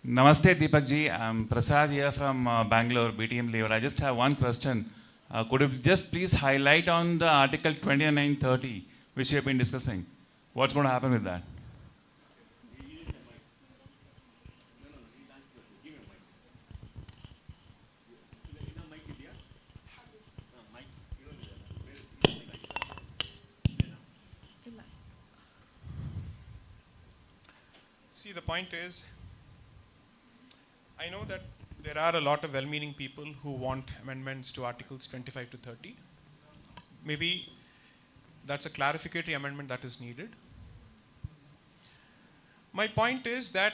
Namaste Deepak ji, I'm Prasad here from Bangalore, BTM Lever. I just have one question. Could you just please highlight on the Article 2930, which you have been discussing? What's going to happen with that? See, the point is, I know that there are a lot of well-meaning people who want amendments to Articles 25 to 30. Maybe that's a clarificatory amendment that is needed. My point is that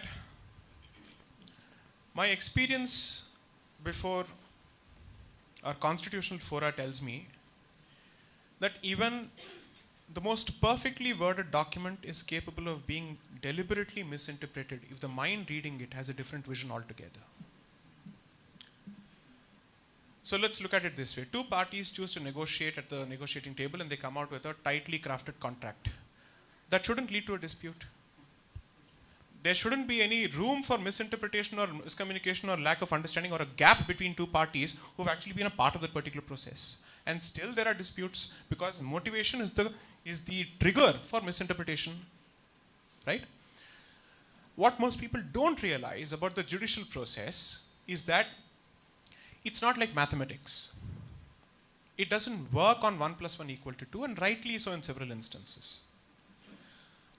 my experience before our constitutional fora tells me that even the most perfectly worded document is capable of being deliberately misinterpreted if the mind reading it has a different vision altogether. So let's look at it this way. 2 parties choose to negotiate at the negotiating table and they come out with a tightly crafted contract. That shouldn't lead to a dispute. There shouldn't be any room for misinterpretation or miscommunication or lack of understanding or a gap between 2 parties who have actually been a part of that particular process. And still there are disputes because motivation is the trigger for misinterpretation, right? What most people don't realize about the judicial process is that it's not like mathematics. It doesn't work on 1 + 1 = 2, and rightly so in several instances.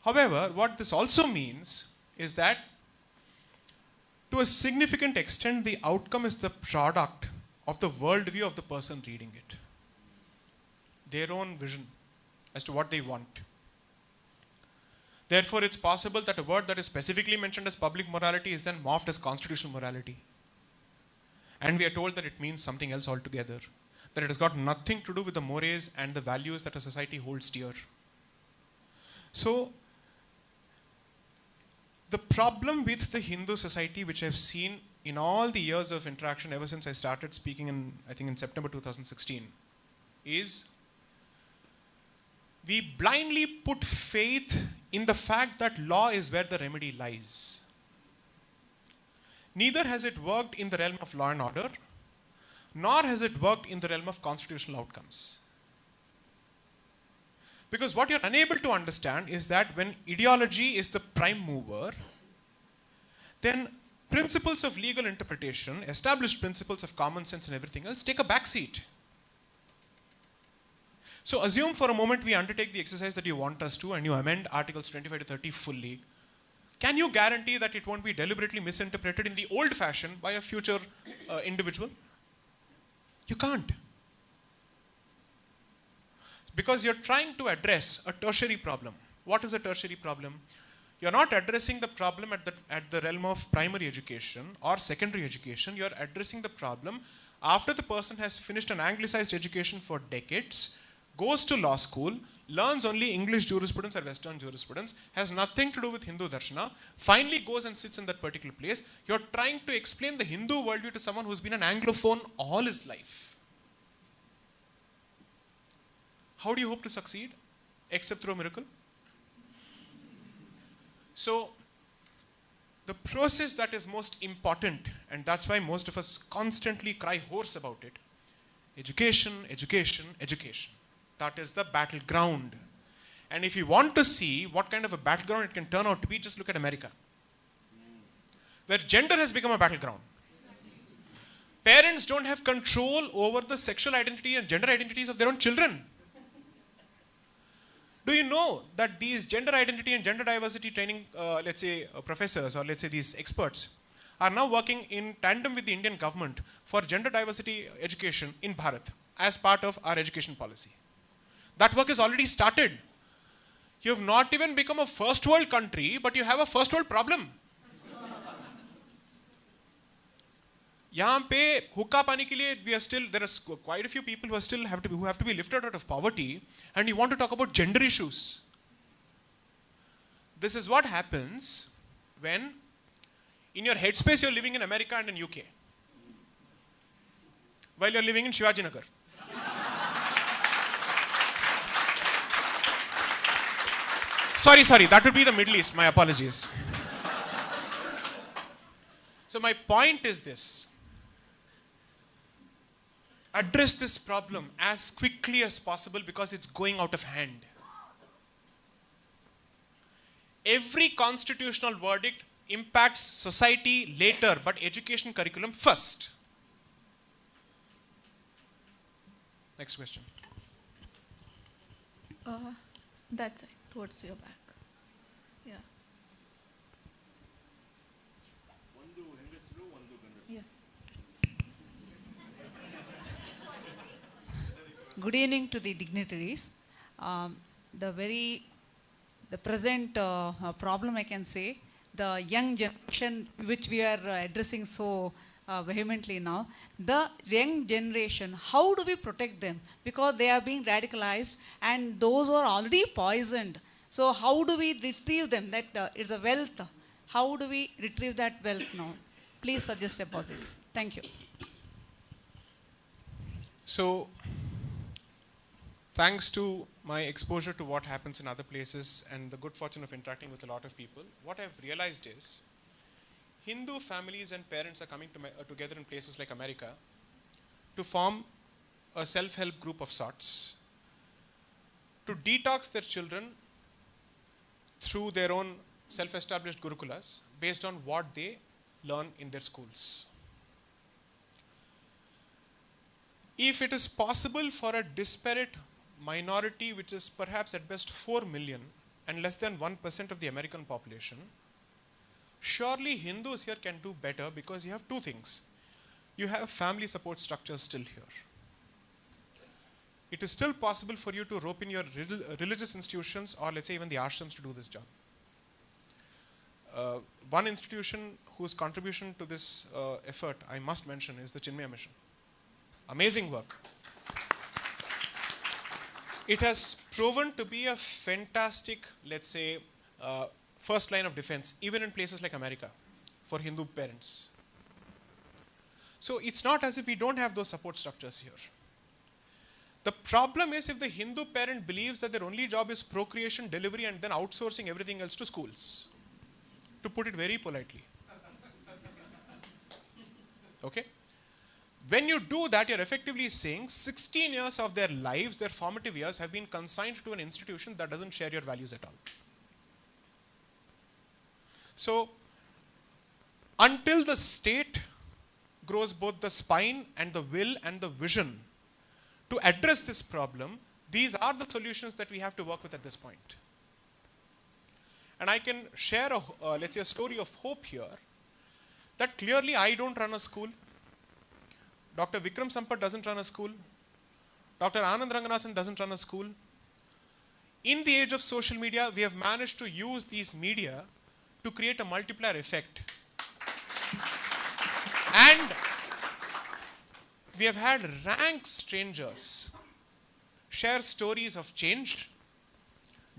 However, what this also means is that to a significant extent, the outcome is the product of the worldview of the person reading it. Their own vision as to what they want. Therefore, it's possible that a word that is specifically mentioned as public morality is then morphed as constitutional morality. And we are told that it means something else altogether. That it has got nothing to do with the mores and the values that a society holds dear. So, the problem with the Hindu society, which I've seen in all the years of interaction ever since I started speaking in September 2016, is we blindly put faith in the fact that law is where the remedy lies. Neither has it worked in the realm of law and order, nor has it worked in the realm of constitutional outcomes. Because what you're unable to understand is that when ideology is the prime mover, then principles of legal interpretation, established principles of common sense and everything else take a backseat. So assume for a moment we undertake the exercise that you want us to and you amend Articles 25 to 30 fully. Can you guarantee that it won't be deliberately misinterpreted in the old fashion by a future individual? You can't. because you're trying to address a tertiary problem. What is a tertiary problem? You're not addressing the problem at the realm of primary education or secondary education. You're addressing the problem after the person has finished an anglicized education for decades, goes to law school, learns only English jurisprudence or Western jurisprudence, has nothing to do with Hindu Darshana, finally goes and sits in that particular place. You're trying to explain the Hindu worldview to someone who's been an Anglophone all his life. How do you hope to succeed? Except through a miracle? So, the process that is most important, and that's why most of us constantly cry hoarse about it, education, education, education. That is the battleground. And if you want to see what kind of a battleground it can turn out to be, just look at America, where gender has become a battleground. Parents don't have control over the sexual identity and gender identities of their own children. Do you know that these gender identity and gender diversity training, let's say professors or let's say these experts are now working in tandem with the Indian government for gender diversity education in Bharat as part of our education policy? That work has already started. You have not even become a first world country, but you have a first world problem. यहाँ पे हुक्का पाने के लिए we are still, there are quite a few people who have to be lifted out of poverty, and you want to talk about gender issues. This is what happens when in your headspace you're living in America and in UK while you're living in Shivaji Nagar. Sorry, that would be the Middle East, my apologies. So my point is this: address this problem as quickly as possible because it's going out of hand. Every constitutional verdict impacts society later, but education curriculum first. Next question. That's it, towards your back. Yeah. Yeah. Good evening to the dignitaries. The present problem, I can say, the young generation which we are addressing so vehemently now, the young generation, how do we protect them? Because they are being radicalized and those who are already poisoned. So how do we retrieve them? That it's a wealth. How do we retrieve that wealth now? Please suggest about this. Thank you. So, thanks to my exposure to what happens in other places and the good fortune of interacting with a lot of people, what I've realized is Hindu families and parents are coming together in places like America to form a self-help group of sorts to detox their children through their own self-established gurukulas based on what they learn in their schools. If it is possible for a disparate minority, which is perhaps at best 4 million and less than 1% of the American population, surely Hindus here can do better because you have two things. You have family support structures still here. It is still possible for you to rope in your religious institutions or let's say even the ashrams to do this job. One institution whose contribution to this effort I must mention is the Chinmaya Mission. Amazing work. It has proven to be a fantastic, let's say, first line of defense, even in places like America, for Hindu parents. So it's not as if we don't have those support structures here. The problem is if the Hindu parent believes that their only job is procreation, delivery, and then outsourcing everything else to schools, to put it very politely. Okay? When you do that, you're effectively saying 16 years of their lives, their formative years, have been consigned to an institution that doesn't share your values at all. So, until the state grows both the spine and the will and the vision to address this problem, these are the solutions that we have to work with at this point. And I can share, let's say, a story of hope here, that clearly I don't run a school. Dr. Vikram Sampat doesn't run a school. Dr. Anand Ranganathan doesn't run a school. In the age of social media, we have managed to use these media to create a multiplier effect. And we have had rank strangers share stories of change,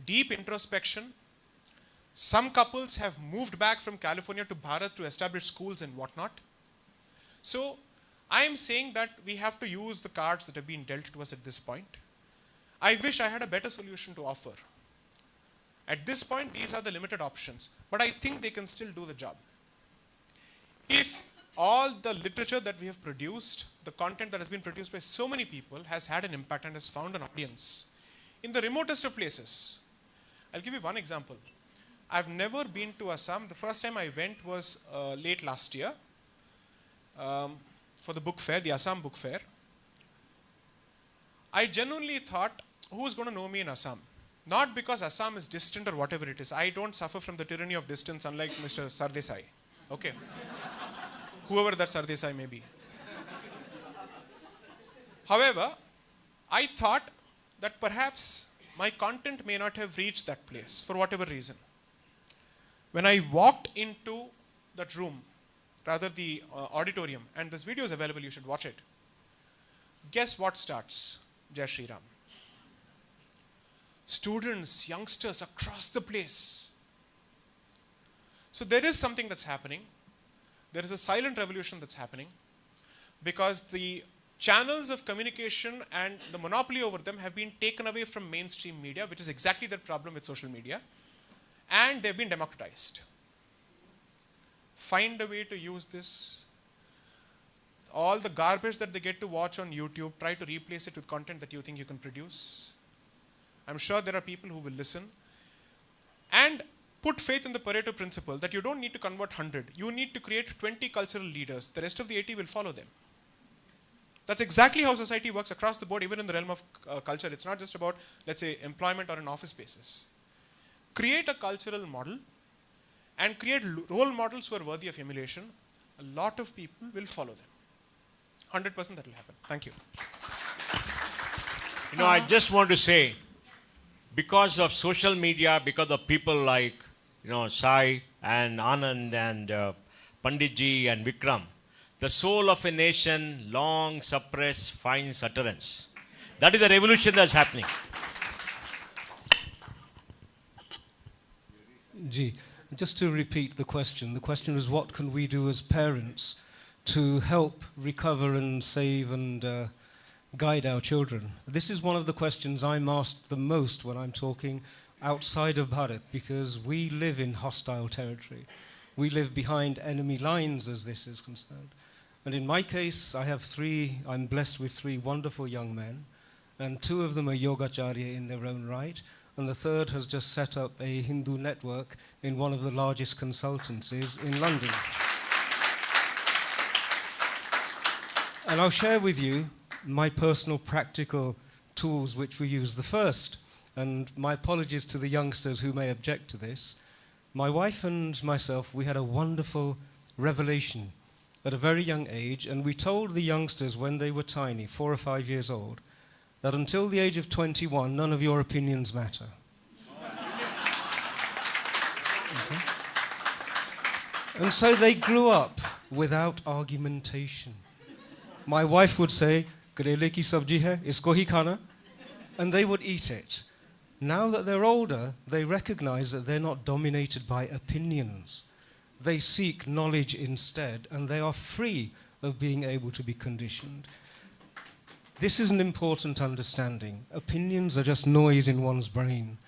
deep introspection. Some couples have moved back from California to Bharat to establish schools and whatnot. So I am saying that we have to use the cards that have been dealt to us at this point. I wish I had a better solution to offer. At this point, these are the limited options, but I think they can still do the job. If all the literature that we have produced, the content that has been produced by so many people has had an impact and has found an audience in the remotest of places. I'll give you one example. I've never been to Assam. The first time I went was late last year for the book fair, the Assam book fair. I genuinely thought, who's going to know me in Assam? Not because Assam is distant or whatever it is. I don't suffer from the tyranny of distance unlike Mr. Sardesai. Okay. Whoever that Sardesai may be. However, I thought that perhaps my content may not have reached that place for whatever reason. When I walked into that room, rather the auditorium, and this video is available, you should watch it. Guess what starts? Jai Shri Ram. Students, youngsters across the place. So there is something that's happening. There is a silent revolution that's happening because the channels of communication and the monopoly over them have been taken away from mainstream media, which is exactly the problem with social media, and they've been democratized. Find a way to use this. All the garbage that they get to watch on YouTube, try to replace it with content that you think you can produce. I'm sure there are people who will listen. And put faith in the Pareto principle that you don't need to convert 100. You need to create 20 cultural leaders. The rest of the 80 will follow them. That's exactly how society works across the board, even in the realm of culture. It's not just about, let's say, employment or an office basis. Create a cultural model and create role models who are worthy of emulation. A lot of people will follow them. 100% that will happen. Thank you. You know, I just want to say, because of social media, because of people like, you know, Sai and Anand and Panditji and Vikram, the soul of a nation, long suppressed, finds utterance. That is the revolution that's happening. Ji, just to repeat the question is what can we do as parents to help recover and save and guide our children? This is one of the questions I'm asked the most when I'm talking outside of Bharat, because we live in hostile territory. We live behind enemy lines as this is concerned. And in my case, I'm blessed with 3 wonderful young men, and 2 of them are yogacharya in their own right, and the third has just set up a Hindu network in one of the largest consultancies in London. And I'll share with you my personal practical tools which we use. The first, and my apologies to the youngsters who may object to this, my wife and myself, we had a wonderful revelation at a very young age, and we told the youngsters when they were tiny, 4 or 5 years old, that until the age of 21, none of your opinions matter. Okay? And so they grew up without argumentation. My wife would say, "Karele ki sabji hai, isko hi khana," and they would eat it. Now that they're older, they recognize that they're not dominated by opinions. They seek knowledge instead, and they are free of being able to be conditioned. This is an important understanding. Opinions are just noise in one's brain,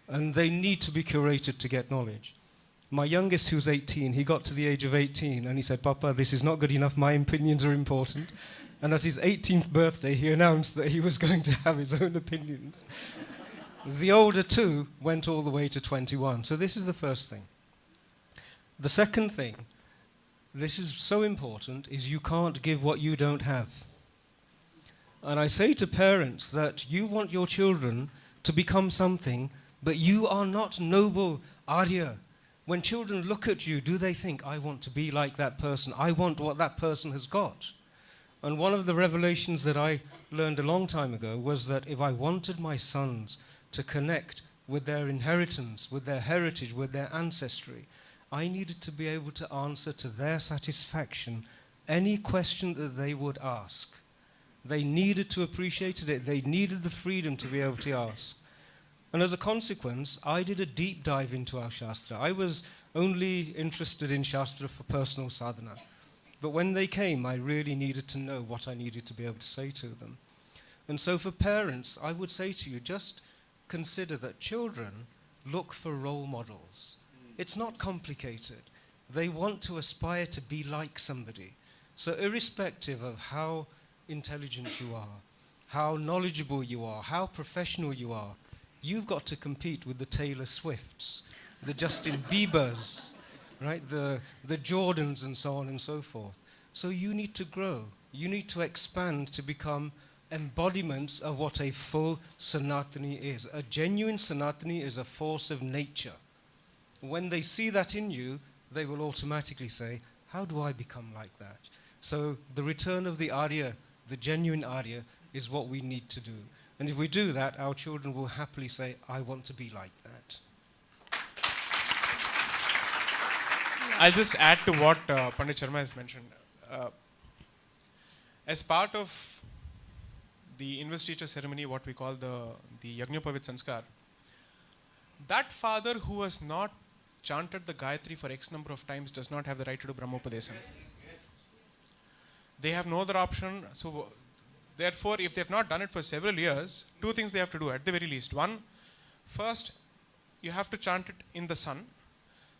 and they need to be curated to get knowledge. My youngest, who's 18, he got to the age of 18, and he said, "Papa, this is not good enough, my opinions are important." And at his 18th birthday, he announced that he was going to have his own opinions. The older 2 went all the way to 21. So this is the first thing. The second thing, this is so important, is you can't give what you don't have. And I say to parents that you want your children to become something, but you are not noble Arya. When children look at you, do they think, "I want to be like that person, I want what that person has got"? And one of the revelations that I learned a long time ago was that if I wanted my sons to connect with their inheritance, with their heritage, with their ancestry. I needed to be able to answer to their satisfaction any question that they would ask. They needed to appreciate it. They needed the freedom to be able to ask. And as a consequence, I did a deep dive into our Shastra. I was only interested in Shastra for personal sadhana. But when they came, I really needed to know what I needed to be able to say to them. And so for parents, I would say to you, just consider that children look for role models. It's not complicated. They want to aspire to be like somebody. So irrespective of how intelligent you are, how knowledgeable you are, how professional you are, you've got to compete with the Taylor Swifts, the Justin Biebers, right? The Jordans and so on and so forth. So you need to grow. You need to expand to become embodiments of what a full Sanatani is. A genuine Sanatani is a force of nature. When they see that in you, they will automatically say, how do I become like that? So the return of the Arya, the genuine Arya, is what we need to do. And if we do that, our children will happily say, I want to be like that. I'll just add to what Pandit Sharma has mentioned. As part of the investiture ceremony, what we call the Yajnopavit Sanskar, that father who has not chanted the Gayatri for X number of times does not have the right to do Brahmopadesam. They have no other option. So therefore, if they have not done it for several years, two things they have to do at the very least. One, first, you have to chant it in the sun.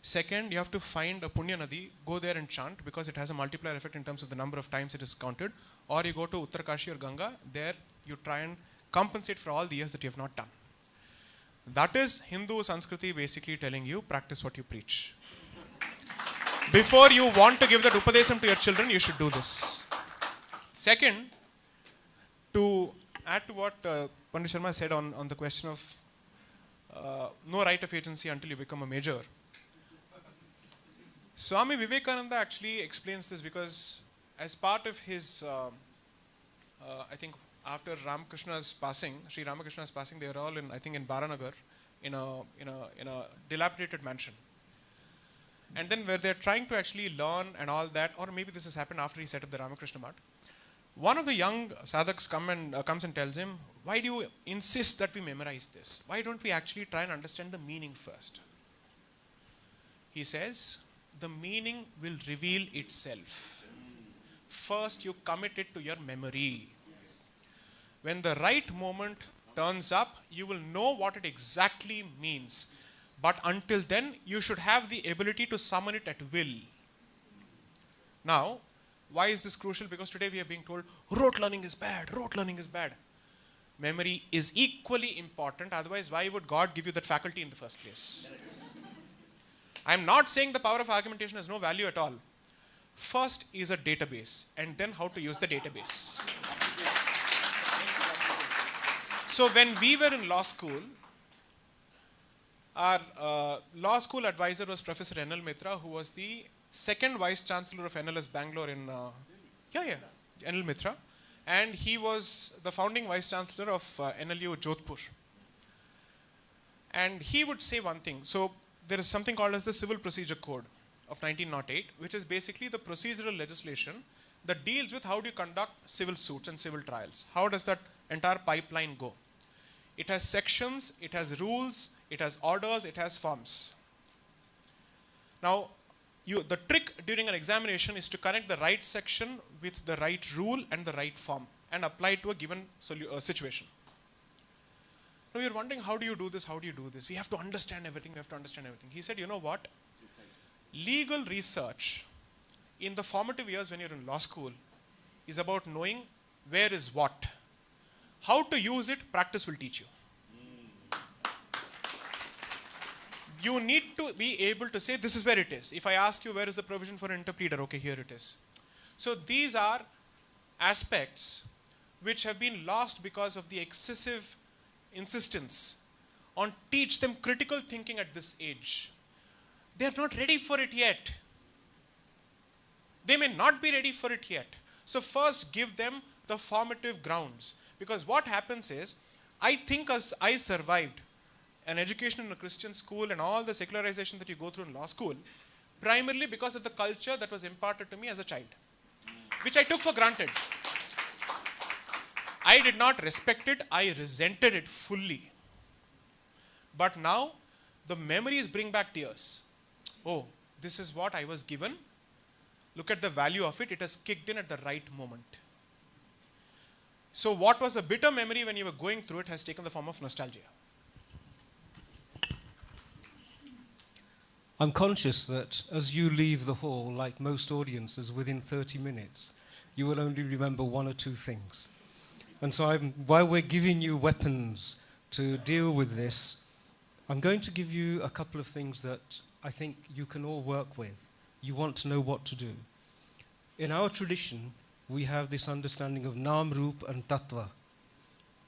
Second, you have to find a Punya Nadi, go there and chant, because it has a multiplier effect in terms of the number of times it is counted. Or you go to Uttarakashi or Ganga, there you try and compensate for all the years that you have not done. That is Hindu Sanskriti basically telling you, practice what you preach. Before you want to give that Upadesam to your children, you should do this. Second, to add to what Pandit Sharma said on the question of no right of agency until you become a major, Swami Vivekananda actually explains this, because as part of his, I think after Ramakrishna's passing, Sri Ramakrishna's passing, they were all in, I think in Baranagar, in a dilapidated mansion. And then where they're trying to actually learn and all that, or maybe this has happened after he set up the Ramakrishna Math, one of the young sadhaks comes and tells him, why do you insist that we memorize this? Why don't we actually try and understand the meaning first? He says, the meaning will reveal itself. First, you commit it to your memory. When the right moment turns up, you will know what it exactly means. But until then, you should have the ability to summon it at will. Now, why is this crucial? Because today we are being told, rote learning is bad, rote learning is bad. Memory is equally important, otherwise why would God give you that faculty in the first place? I am not saying the power of argumentation has no value at all. First is a database, and then how to use the database. So when we were in law school, our law school advisor was Professor N.L. Mitra, who was the second Vice Chancellor of NLS Bangalore in, N.L. Mitra. And he was the founding Vice Chancellor of NLU Jodhpur. And he would say one thing. So there is something called as the Civil Procedure Code of 1908, which is basically the procedural legislation that deals with how do you conduct civil suits and civil trials. How does that entire pipeline go? It has sections, it has rules, it has orders, it has forms. Now, the trick during an examination is to connect the right section with the right rule and the right form and apply it to a given situation. Now you're wondering, how do you do this? How do you do this? We have to understand everything. We have to understand everything. He said, you know what? Legal research in the formative years when you're in law school is about knowing where is what. How to use it, practice will teach you. You need to be able to say, this is where it is. If I ask you, where is the provision for interpleader? Okay, here it is. So these are aspects which have been lost because of the excessive insistence on teach them critical thinking at this age. They are not ready for it yet. They may not be ready for it yet. So first give them the formative grounds. Because what happens is, I think as I survived an education in a Christian school and all the secularization that you go through in law school, primarily because of the culture that was imparted to me as a child, which I took for granted. I did not respect it, I resented it fully. But now, the memories bring back tears. Oh, this is what I was given. Look at the value of it, it has kicked in at the right moment. So what was a bitter memory when you were going through it has taken the form of nostalgia. I'm conscious that as you leave the hall, like most audiences, within 30 minutes, you will only remember one or two things. And so while we're giving you weapons to deal with this, I'm going to give you a couple of things that I think you can all work with. You want to know what to do. In our tradition, we have this understanding of Nam Roop and Tattva.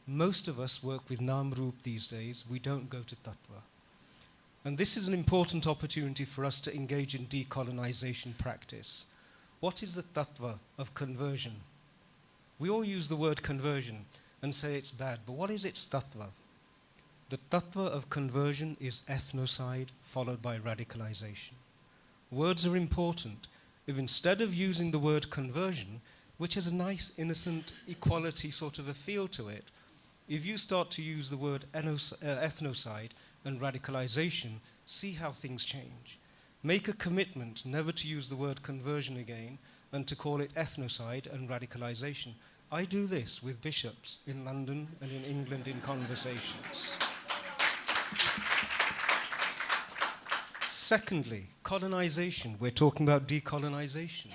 Most of us work with Nam Roop these days. We don't go to Tattva. And this is an important opportunity for us to engage in decolonization practice. What is the Tattva of conversion? We all use the word conversion and say it's bad, but what is its Tattva? The Tattva of conversion is ethnocide followed by radicalization. Words are important. If instead of using the word conversion, which has a nice, innocent, equality sort of a feel to it, if you start to use the word ethnocide and radicalization, see how things change. Make a commitment never to use the word conversion again and to call it ethnocide and radicalization. I do this with bishops in London and in England in conversations. Secondly, colonization. We're talking about decolonization.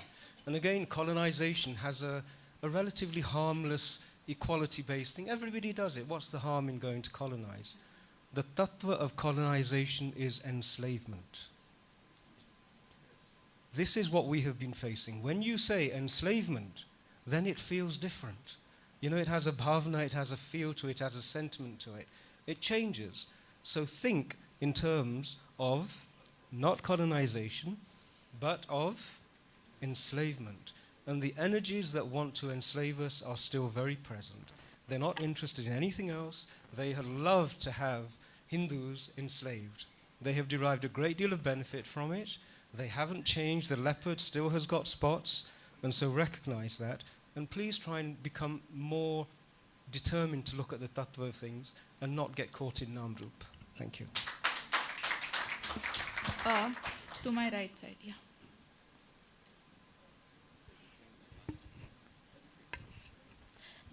And again, colonization has a relatively harmless, equality-based thing. Everybody does it. What's the harm in going to colonize? The tattva of colonization is enslavement. This is what we have been facing. When you say enslavement, then it feels different. You know, it has a bhavna, it has a feel to it, it has a sentiment to it. It changes. So think in terms of not colonization, but of enslavement. And the energies that want to enslave us are still very present. They're not interested in anything else. They have loved to have Hindus enslaved. They have derived a great deal of benefit from it. They haven't changed. The leopard still has got spots. And so recognize that. And please try and become more determined to look at the tattva of things and not get caught in Namrup. Thank you. To my right side, yeah.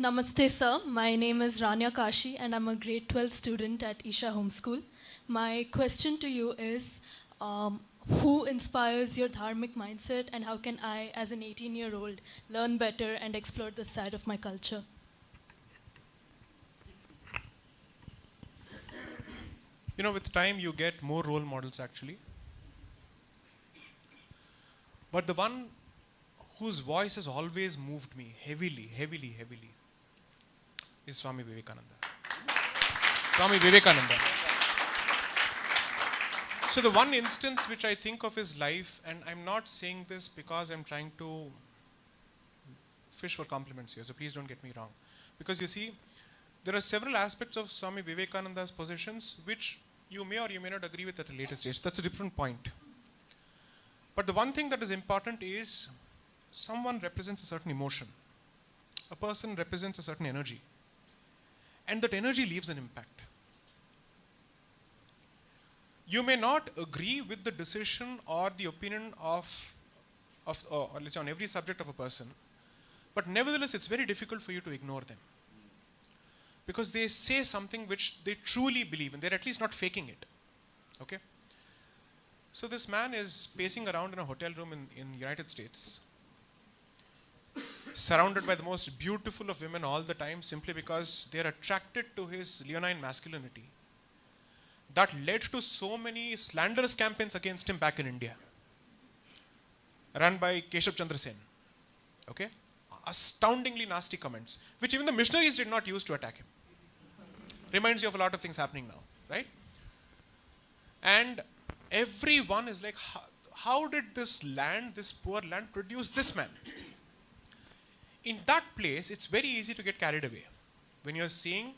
Namaste sir, my name is Rania Kashi and I'm a grade 12 student at Isha Homeschool. My question to you is, who inspires your dharmic mindset and how can I, as an 18-year-old, learn better and explore this side of my culture? You know, with time you get more role models actually. But the one whose voice has always moved me heavily is Swami Vivekananda. Swami Vivekananda. So the one instance which I think of his life, and I'm not saying this because I'm trying to fish for compliments here, so please don't get me wrong. Because you see, there are several aspects of Swami Vivekananda's positions which you may or you may not agree with at a later stage. That's a different point. But the one thing that is important is someone represents a certain emotion. A person represents a certain energy. And that energy leaves an impact. You may not agree with the decision or the opinion of let's say on every subject of a person, but nevertheless it's very difficult for you to ignore them. Because they say something which they truly believe in. They're at least not faking it. Okay? So this man is pacing around in a hotel room in United States, surrounded by the most beautiful of women all the time simply because they're attracted to his leonine masculinity. That led to so many slanderous campaigns against him back in India, run by Keshav Chandra Sen. Okay? Astoundingly nasty comments, which even the missionaries did not use to attack him. Reminds you of a lot of things happening now, right? And everyone is like, how did this land, this poor land, produce this man? In that place, it's very easy to get carried away. When you're seeing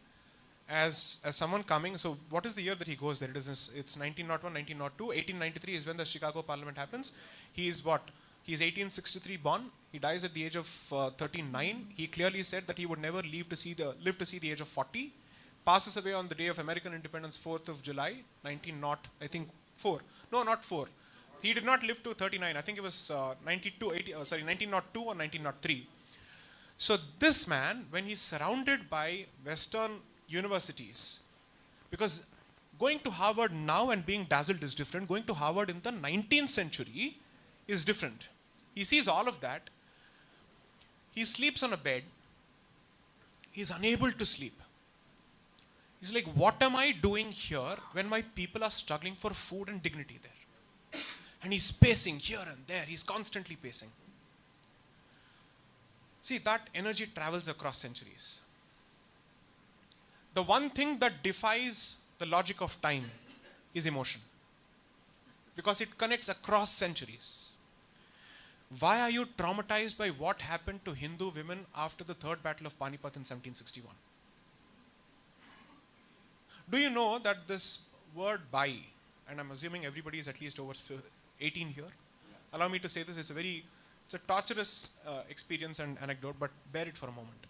as someone coming, so what is the year that he goes there? It's 1901, 1902. 1893 is when the Chicago Parliament happens. He is what? He is 1863 born. He dies at the age of 39. He clearly said that he would never live to see the age of 40. Passes away on the day of American independence, 4th of July, 1904. No, not 4. He did not live to 39. I think it was 1902 or 1903. So this man, when he's surrounded by Western universities, because going to Harvard now and being dazzled is different. Going to Harvard in the 19th century is different. He sees all of that. He sleeps on a bed. He's unable to sleep. He's like, what am I doing here when my people are struggling for food and dignity there? And he's pacing here and there. He's constantly pacing. See, that energy travels across centuries. The one thing that defies the logic of time is emotion, because it connects across centuries. Why are you traumatized by what happened to Hindu women after the Third Battle of Panipat in 1761? Do you know that this word Bai, and I'm assuming everybody is at least over 18 here. Allow me to say this, it's a torturous experience and anecdote, but bear it for a moment.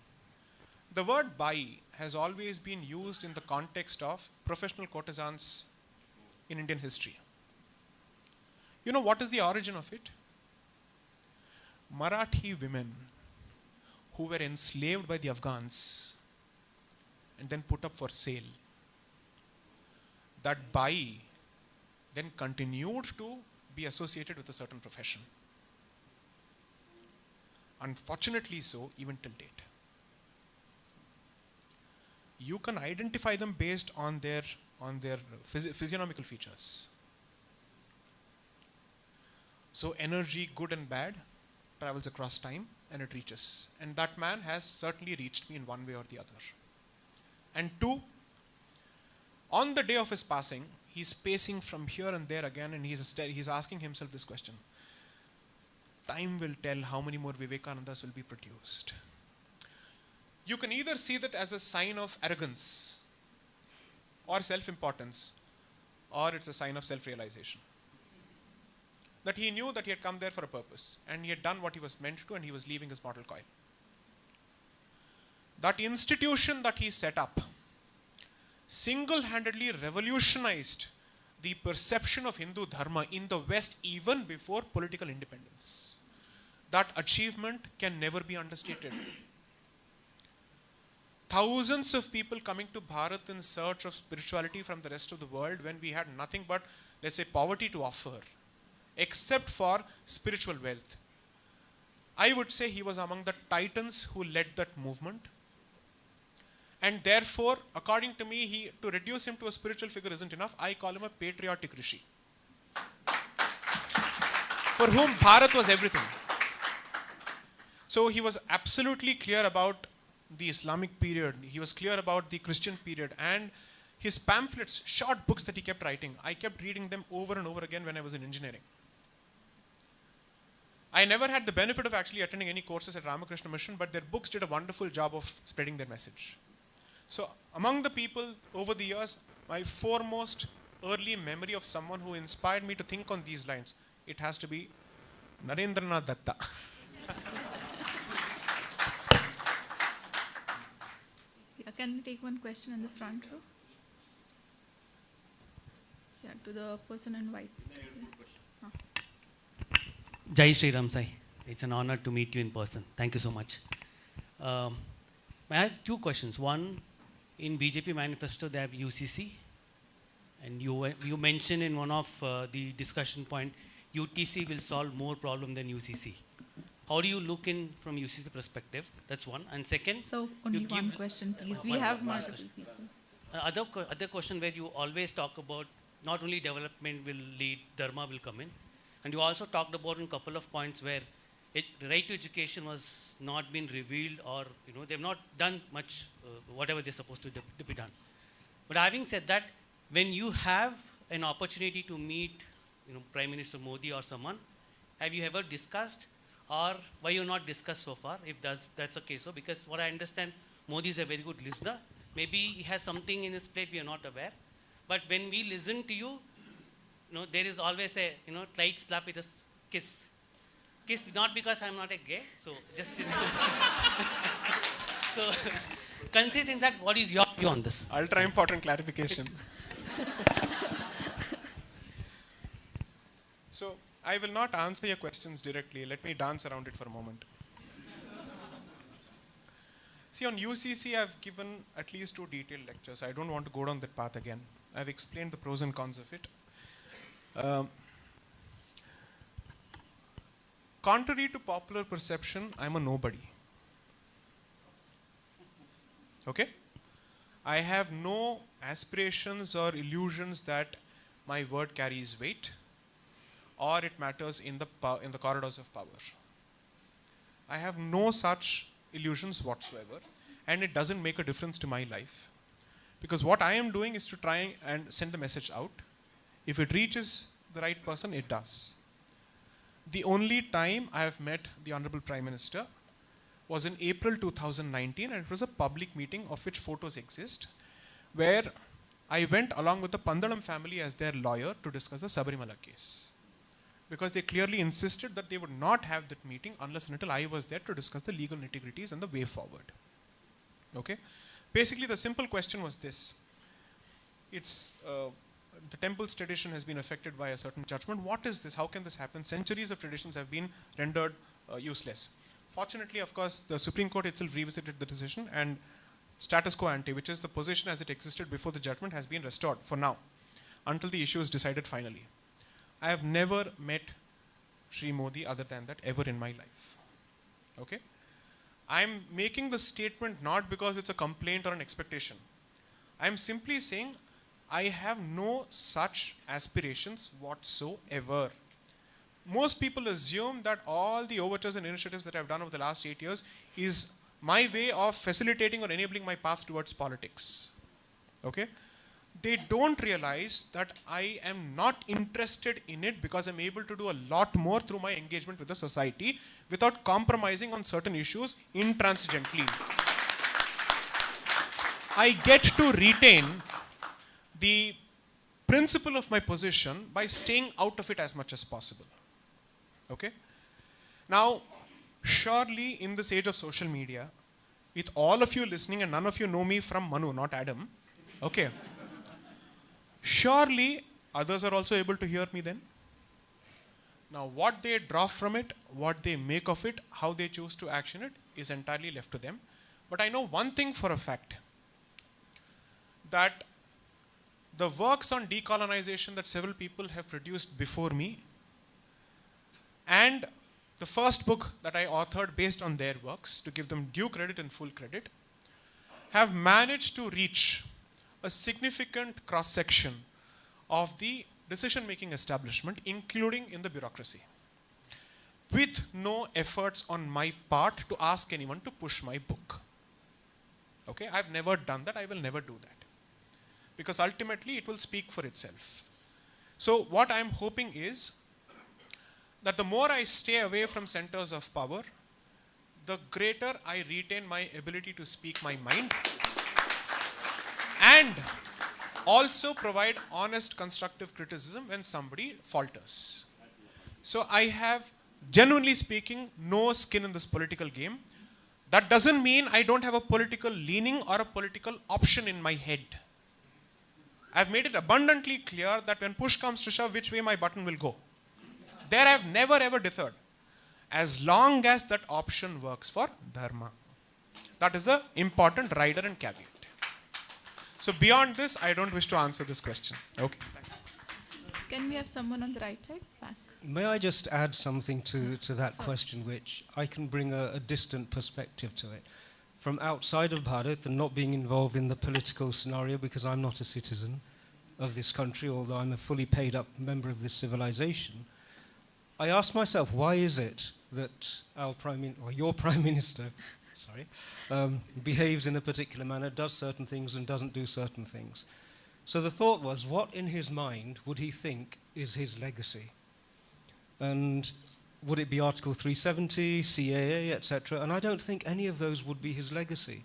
The word Bai has always been used in the context of professional courtesans in Indian history. You know what is the origin of it? Marathi women who were enslaved by the Afghans and then put up for sale. That Bai then continued to be associated with a certain profession. Unfortunately so, even till date. You can identify them based on their physiognomical features. So energy, good and bad, travels across time and it reaches. And that man has certainly reached me in one way or the other. And two, on the day of his passing, he's pacing from here and there again, and he's asking himself this question. Time will tell how many more Vivekanandas will be produced. You can either see that as a sign of arrogance or self-importance, or it's a sign of self-realization. That he knew that he had come there for a purpose, and he had done what he was meant to, and he was leaving his mortal coil. That institution that he set up single-handedly revolutionized the perception of Hindu Dharma in the West even before political independence. That achievement can never be understated. Thousands of people coming to Bharat in search of spirituality from the rest of the world when we had nothing but, let's say, poverty to offer, except for spiritual wealth. I would say he was among the titans who led that movement. And therefore, according to me, to reduce him to a spiritual figure isn't enough. I call him a patriotic rishi, for whom Bharat was everything. So he was absolutely clear about the Islamic period. He was clear about the Christian period. And his pamphlets, short books that he kept writing, I kept reading them over and over again when I was in engineering. I never had the benefit of actually attending any courses at Ramakrishna Mission, but their books did a wonderful job of spreading their message. So among the people over the years, my foremost early memory of someone who inspired me to think on these lines, it has to be Narendranath Datta. Can we take one question in the front row? Yeah, to the person in white. Yeah. Jai Shri Ram Sai. It's an honor to meet you in person. Thank you so much. I have two questions. One, in BJP manifesto they have UCC, and you mentioned in one of the discussion point, UTC will solve more problem than UCC. How do you look in from UCC perspective? That's one. And second, so only one question, please. We have multiple people. Other question where you always talk about not only development will lead, Dharma will come in, and you also talked about in a couple of points where right to education was not been revealed, or they've not done much whatever they're supposed to be done. But having said that, when you have an opportunity to meet Prime Minister Modi or someone, have you ever discussed, or why you not discussed so far, if that's the case? So because what I understand, Modi is a very good listener, Maybe he has something in his plate we are not aware. But when we listen to you, there is always a light slap with a kiss. Kiss, not because I'm not a gay, so just so considering that, what is your view on this? Ultra important clarification. So I will not answer your questions directly. Let me dance around it for a moment. See, on UCC, I've given at least 2 detailed lectures. I don't want to go down that path again. I've explained the pros and cons of it. Contrary to popular perception, I'm a nobody. Okay? I have no aspirations or illusions that my word carries weight or it matters in the corridors of power. I have no such illusions whatsoever, and it doesn't make a difference to my life. Because what I am doing is to try and send the message out. If it reaches the right person, it does. The only time I have met the Honorable Prime Minister was in April 2019, and it was a public meeting of which photos exist, where I went along with the Pandalam family as their lawyer to discuss the Sabarimala case. Because they clearly insisted that they would not have that meeting unless and until I was there to discuss the legal nitty-gritties and the way forward. Okay? Basically, the simple question was this. The temple's tradition has been affected by a certain judgment. What is this? How can this happen? Centuries of traditions have been rendered useless. Fortunately, of course, the Supreme Court itself revisited the decision, and status quo ante, which is the position as it existed before the judgment, has been restored for now, until the issue is decided finally. I have never met Sri Modi other than that ever in my life. Okay? I'm making the statement not because it's a complaint or an expectation. I'm simply saying I have no such aspirations whatsoever. Most people assume that all the overtures and initiatives that I've done over the last 8 years is my way of facilitating or enabling my path towards politics. Okay? They don't realize that I am not interested in it because I'm able to do a lot more through my engagement with the society without compromising on certain issues intransigently. I get to retain the principle of my position by staying out of it as much as possible. Okay? Now, surely in this age of social media, with all of you listening, and none of you know me from Manu, not Adam, okay? Surely others are also able to hear me then. Now, what they draw from it, what they make of it, how they choose to action it is entirely left to them. But I know one thing for a fact, that the works on decolonization that several people have produced before me, and the first book that I authored based on their works, to give them due credit and full credit, have managed to reach a significant cross-section of the decision-making establishment, including in the bureaucracy, with no efforts on my part to ask anyone to push my book. Okay, I've never done that, I will never do that. Because ultimately it will speak for itself. So what I'm hoping is that the more I stay away from centers of power, the greater I retain my ability to speak my mind and also provide honest, constructive criticism when somebody falters. So I have, genuinely speaking, no skin in this political game. That doesn't mean I don't have a political leaning or a political option in my head. I've made it abundantly clear that when push comes to shove, which way my button will go. There I've never ever deferred, as long as that option works for Dharma. That is the important rider and caveat. So beyond this, I don't wish to answer this question. Okay. Thank you. Can we have someone on the right side? Back. May I just add something to that question, which I can bring a distant perspective to it. From outside of Bharat and not being involved in the political scenario, because I'm not a citizen of this country, although I'm a fully paid up member of this civilization, I ask myself, why is it that your Prime Minister behaves in a particular manner, does certain things and doesn't do certain things? So the thought was, what in his mind would he think is his legacy? And would it be Article 370, CAA, etc.? And I don't think any of those would be his legacy.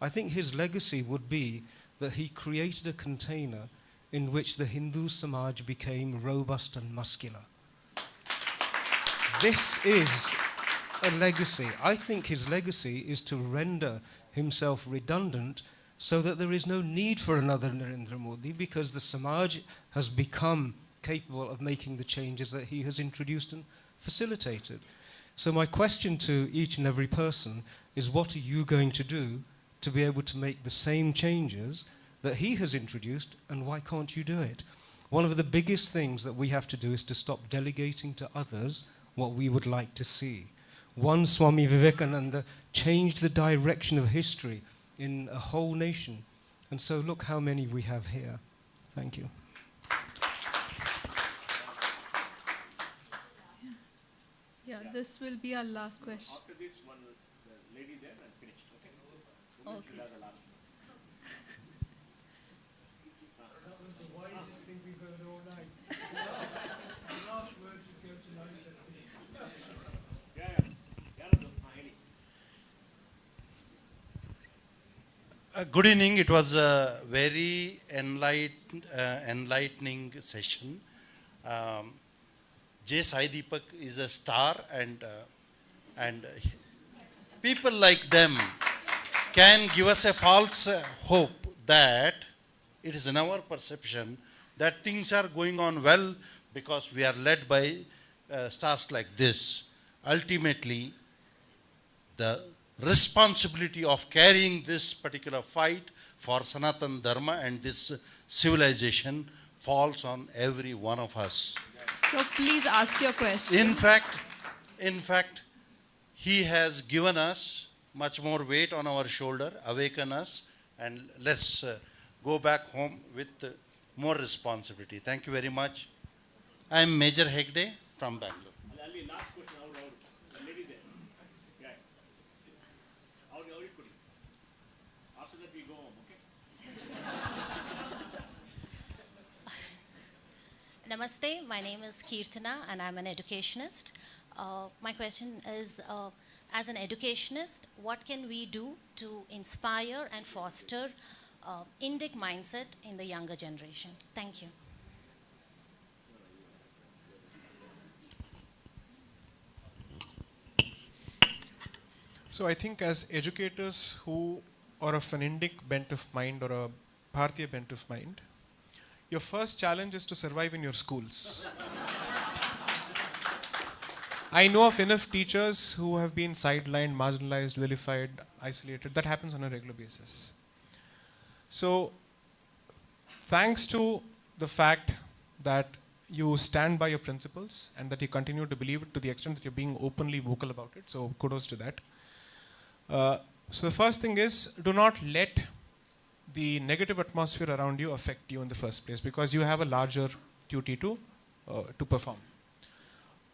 I think his legacy would be that he created a container in which the Hindu Samaj became robust and muscular. This is a legacy. I think his legacy is to render himself redundant so that there is no need for another Narendra Modi, because the Samaj has become capable of making the changes that he has introduced and facilitated. So my question to each and every person is, what are you going to do to be able to make the same changes that he has introduced, and why can't you do it? One of the biggest things that we have to do is to stop delegating to others what we would like to see. One Swami Vivekananda changed the direction of history in a whole nation. And so look how many we have here. Thank you. Yeah, this will be our last question. After this one, the lady there and finished. Okay. Okay. That was the wisest thing we've heard all night. The last word should go to Lalisha. Good evening. It was a very enlightening session. J Sai Deepak is a star, and people like them can give us a false hope that it is in our perception that things are going on well because we are led by stars like this. Ultimately, the responsibility of carrying this particular fight for Sanatan Dharma and this civilization falls on every one of us. So please ask your question. In fact, he has given us much more weight on our shoulder, awaken us, and let's go back home with more responsibility. Thank you very much. I am Major Hegde from Bangalore. last question, the lady there. Yeah. After that we go home, okay? Namaste, my name is Kirtana and I'm an educationist. My question is, as an educationist, what can we do to inspire and foster Indic mindset in the younger generation? Thank you. So I think as educators who are of an Indic bent of mind or a Bharatiya bent of mind, your first challenge is to survive in your schools. I know of enough teachers who have been sidelined, marginalized, vilified, isolated. That happens on a regular basis. So thanks to the fact that you stand by your principles and that you continue to believe it to the extent that you're being openly vocal about it. So kudos to that. So the first thing is, do not let the negative atmosphere around you affect you in the first place, because you have a larger duty to perform.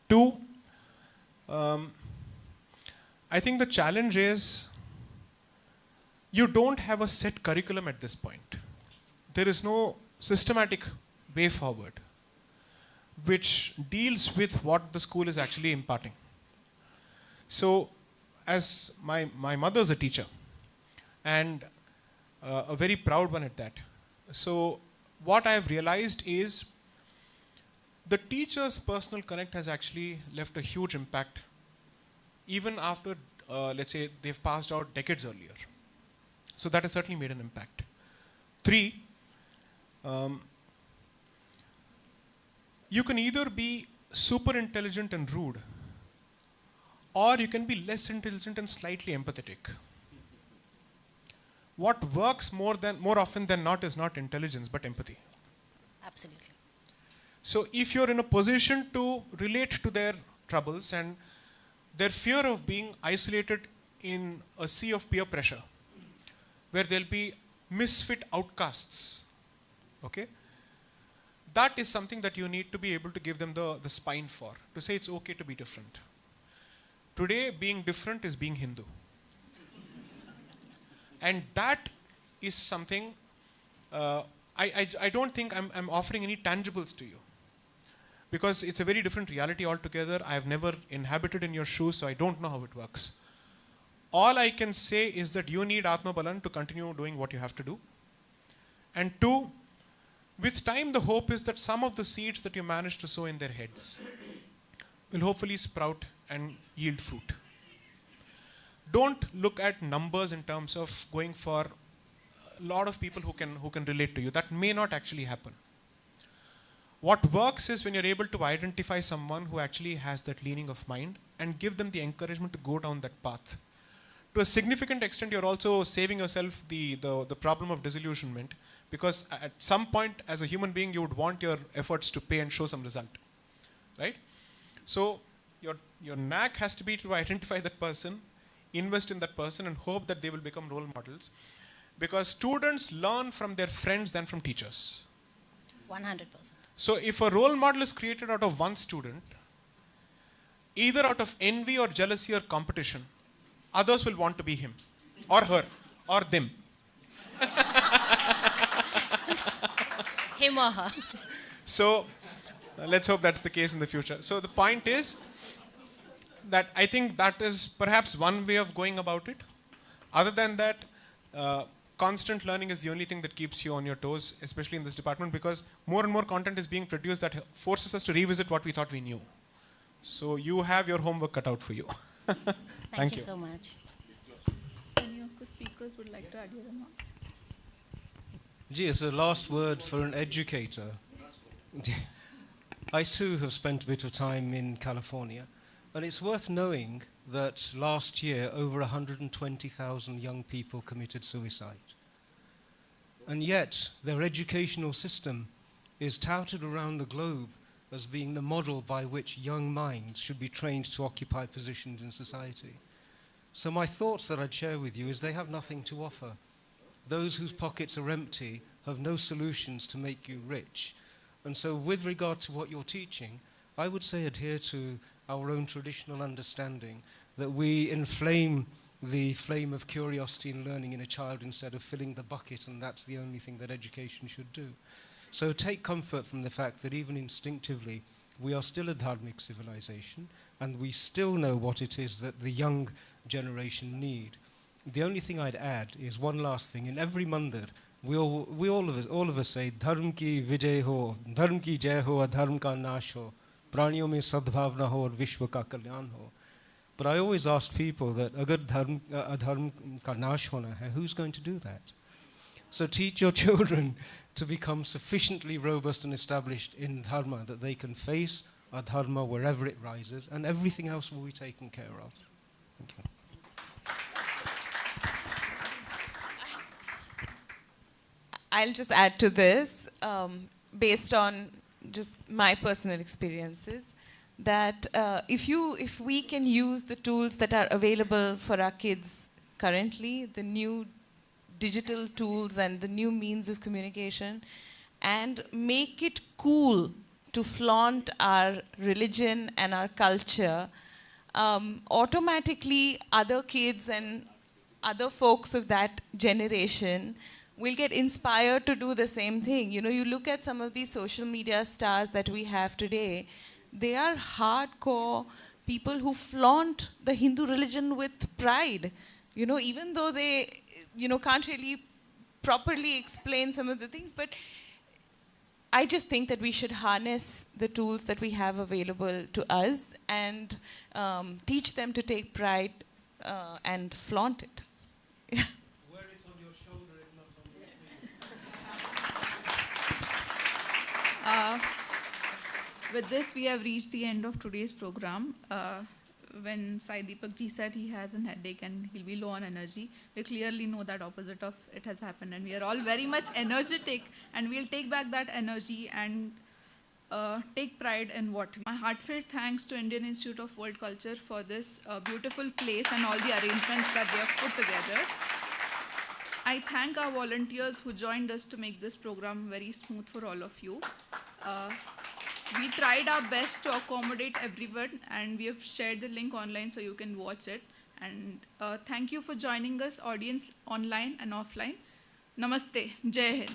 Two, I think the challenge is you don't have a set curriculum at this point. There is no systematic way forward which deals with what the school is actually imparting. So as my mother's a teacher, and a very proud one at that. So what I have realized is the teacher's personal connect has actually left a huge impact even after, let's say, they've passed out decades earlier. So that has certainly made an impact. Three, you can either be super intelligent and rude, or you can be less intelligent and slightly empathetic. What works more often than not is not intelligence, but empathy. Absolutely. So if you're in a position to relate to their troubles and their fear of being isolated in a sea of peer pressure, where there'll be misfit outcasts, okay? That is something that you need to be able to give them the spine for, to say it's okay to be different. Today, being different is being Hindu. And that is something, I don't think I'm offering any tangibles to you, because it's a very different reality altogether. I have never inhabited in your shoes, so I don't know how it works. all I can say is that you need Atma Balan to continue doing what you have to do. And two, with time, the hope is that some of the seeds that you manage to sow in their heads will hopefully sprout and yield fruit. Don't look at numbers in terms of going for a lot of people who can relate to you. That may not actually happen. What works is when you're able to identify someone who actually has that leaning of mind and give them the encouragement to go down that path. To a significant extent, you're also saving yourself the problem of disillusionment, because at some point as a human being, you would want your efforts to pay and show some result, right? So your knack has to be to identify that person, invest in that person, and hope that they will become role models, because students learn from their friends than from teachers. 100%. So if a role model is created out of one student, either out of envy or jealousy or competition, others will want to be him or her or them. Him or her. So let's hope that's the case in the future. So the point is that I think that is perhaps one way of going about it. Other than that, constant learning is the only thing that keeps you on your toes, especially in this department, because more and more content is being produced that forces us to revisit what we thought we knew. So you have your homework cut out for you. Thank you so much. Any of the speakers would like to add your remarks? Gee, as a last word for an educator, I too have spent a bit of time in California, and it's worth knowing that last year over 120,000 young people committed suicide. And yet their educational system is touted around the globe as being the model by which young minds should be trained to occupy positions in society. So my thoughts that I'd share with you is they have nothing to offer. Those whose pockets are empty have no solutions to make you rich. And so with regard to what you're teaching, I would say adhere to our own traditional understanding that we inflame the flame of curiosity and learning in a child instead of filling the bucket, and that's the only thing that education should do. So take comfort from the fact that even instinctively we are still a dharmic civilization, and we still know what it is that the young generation need. The only thing I'd add is one last thing. In every mandir, we all of us say, Dharm ki vijay ho, Dharm ki jai ho, Adharm ka nash ho, praniyon mein sadbhavna ho, aur vishwa ka kalyan ho. But I always ask people that agar adharm ka nash hona hai, who's going to do that? So teach your children to become sufficiently robust and established in dharma that they can face adharma wherever it rises, and everything else will be taken care of. Thank you. I'll just add to this, based on just my personal experiences, that if we can use the tools that are available for our kids currently, the new digital tools and the new means of communication, and make it cool to flaunt our religion and our culture, automatically other kids and other folks of that generation will get inspired to do the same thing. You know, you look at some of these social media stars that we have today, they are hardcore people who flaunt the Hindu religion with pride. You know, even though they, you know, can't really properly explain some of the things, but I just think that we should harness the tools that we have available to us and teach them to take pride and flaunt it. Yeah. Wear it on your shoulder, if not on your sleeve. With this, we have reached the end of today's program. When Sai Deepak ji said he has an headache and he'll be low on energy, we clearly know that opposite of it has happened, and we are all very much energetic, and we'll take back that energy and take pride in what. My heartfelt thanks to Indian Institute of World Culture for this beautiful place and all the arrangements that they have put together. I thank our volunteers who joined us to make this program very smooth for all of you. We tried our best to accommodate everyone, and we have shared the link online so you can watch it. And thank you for joining us, audience online and offline. Namaste. Jai Hind.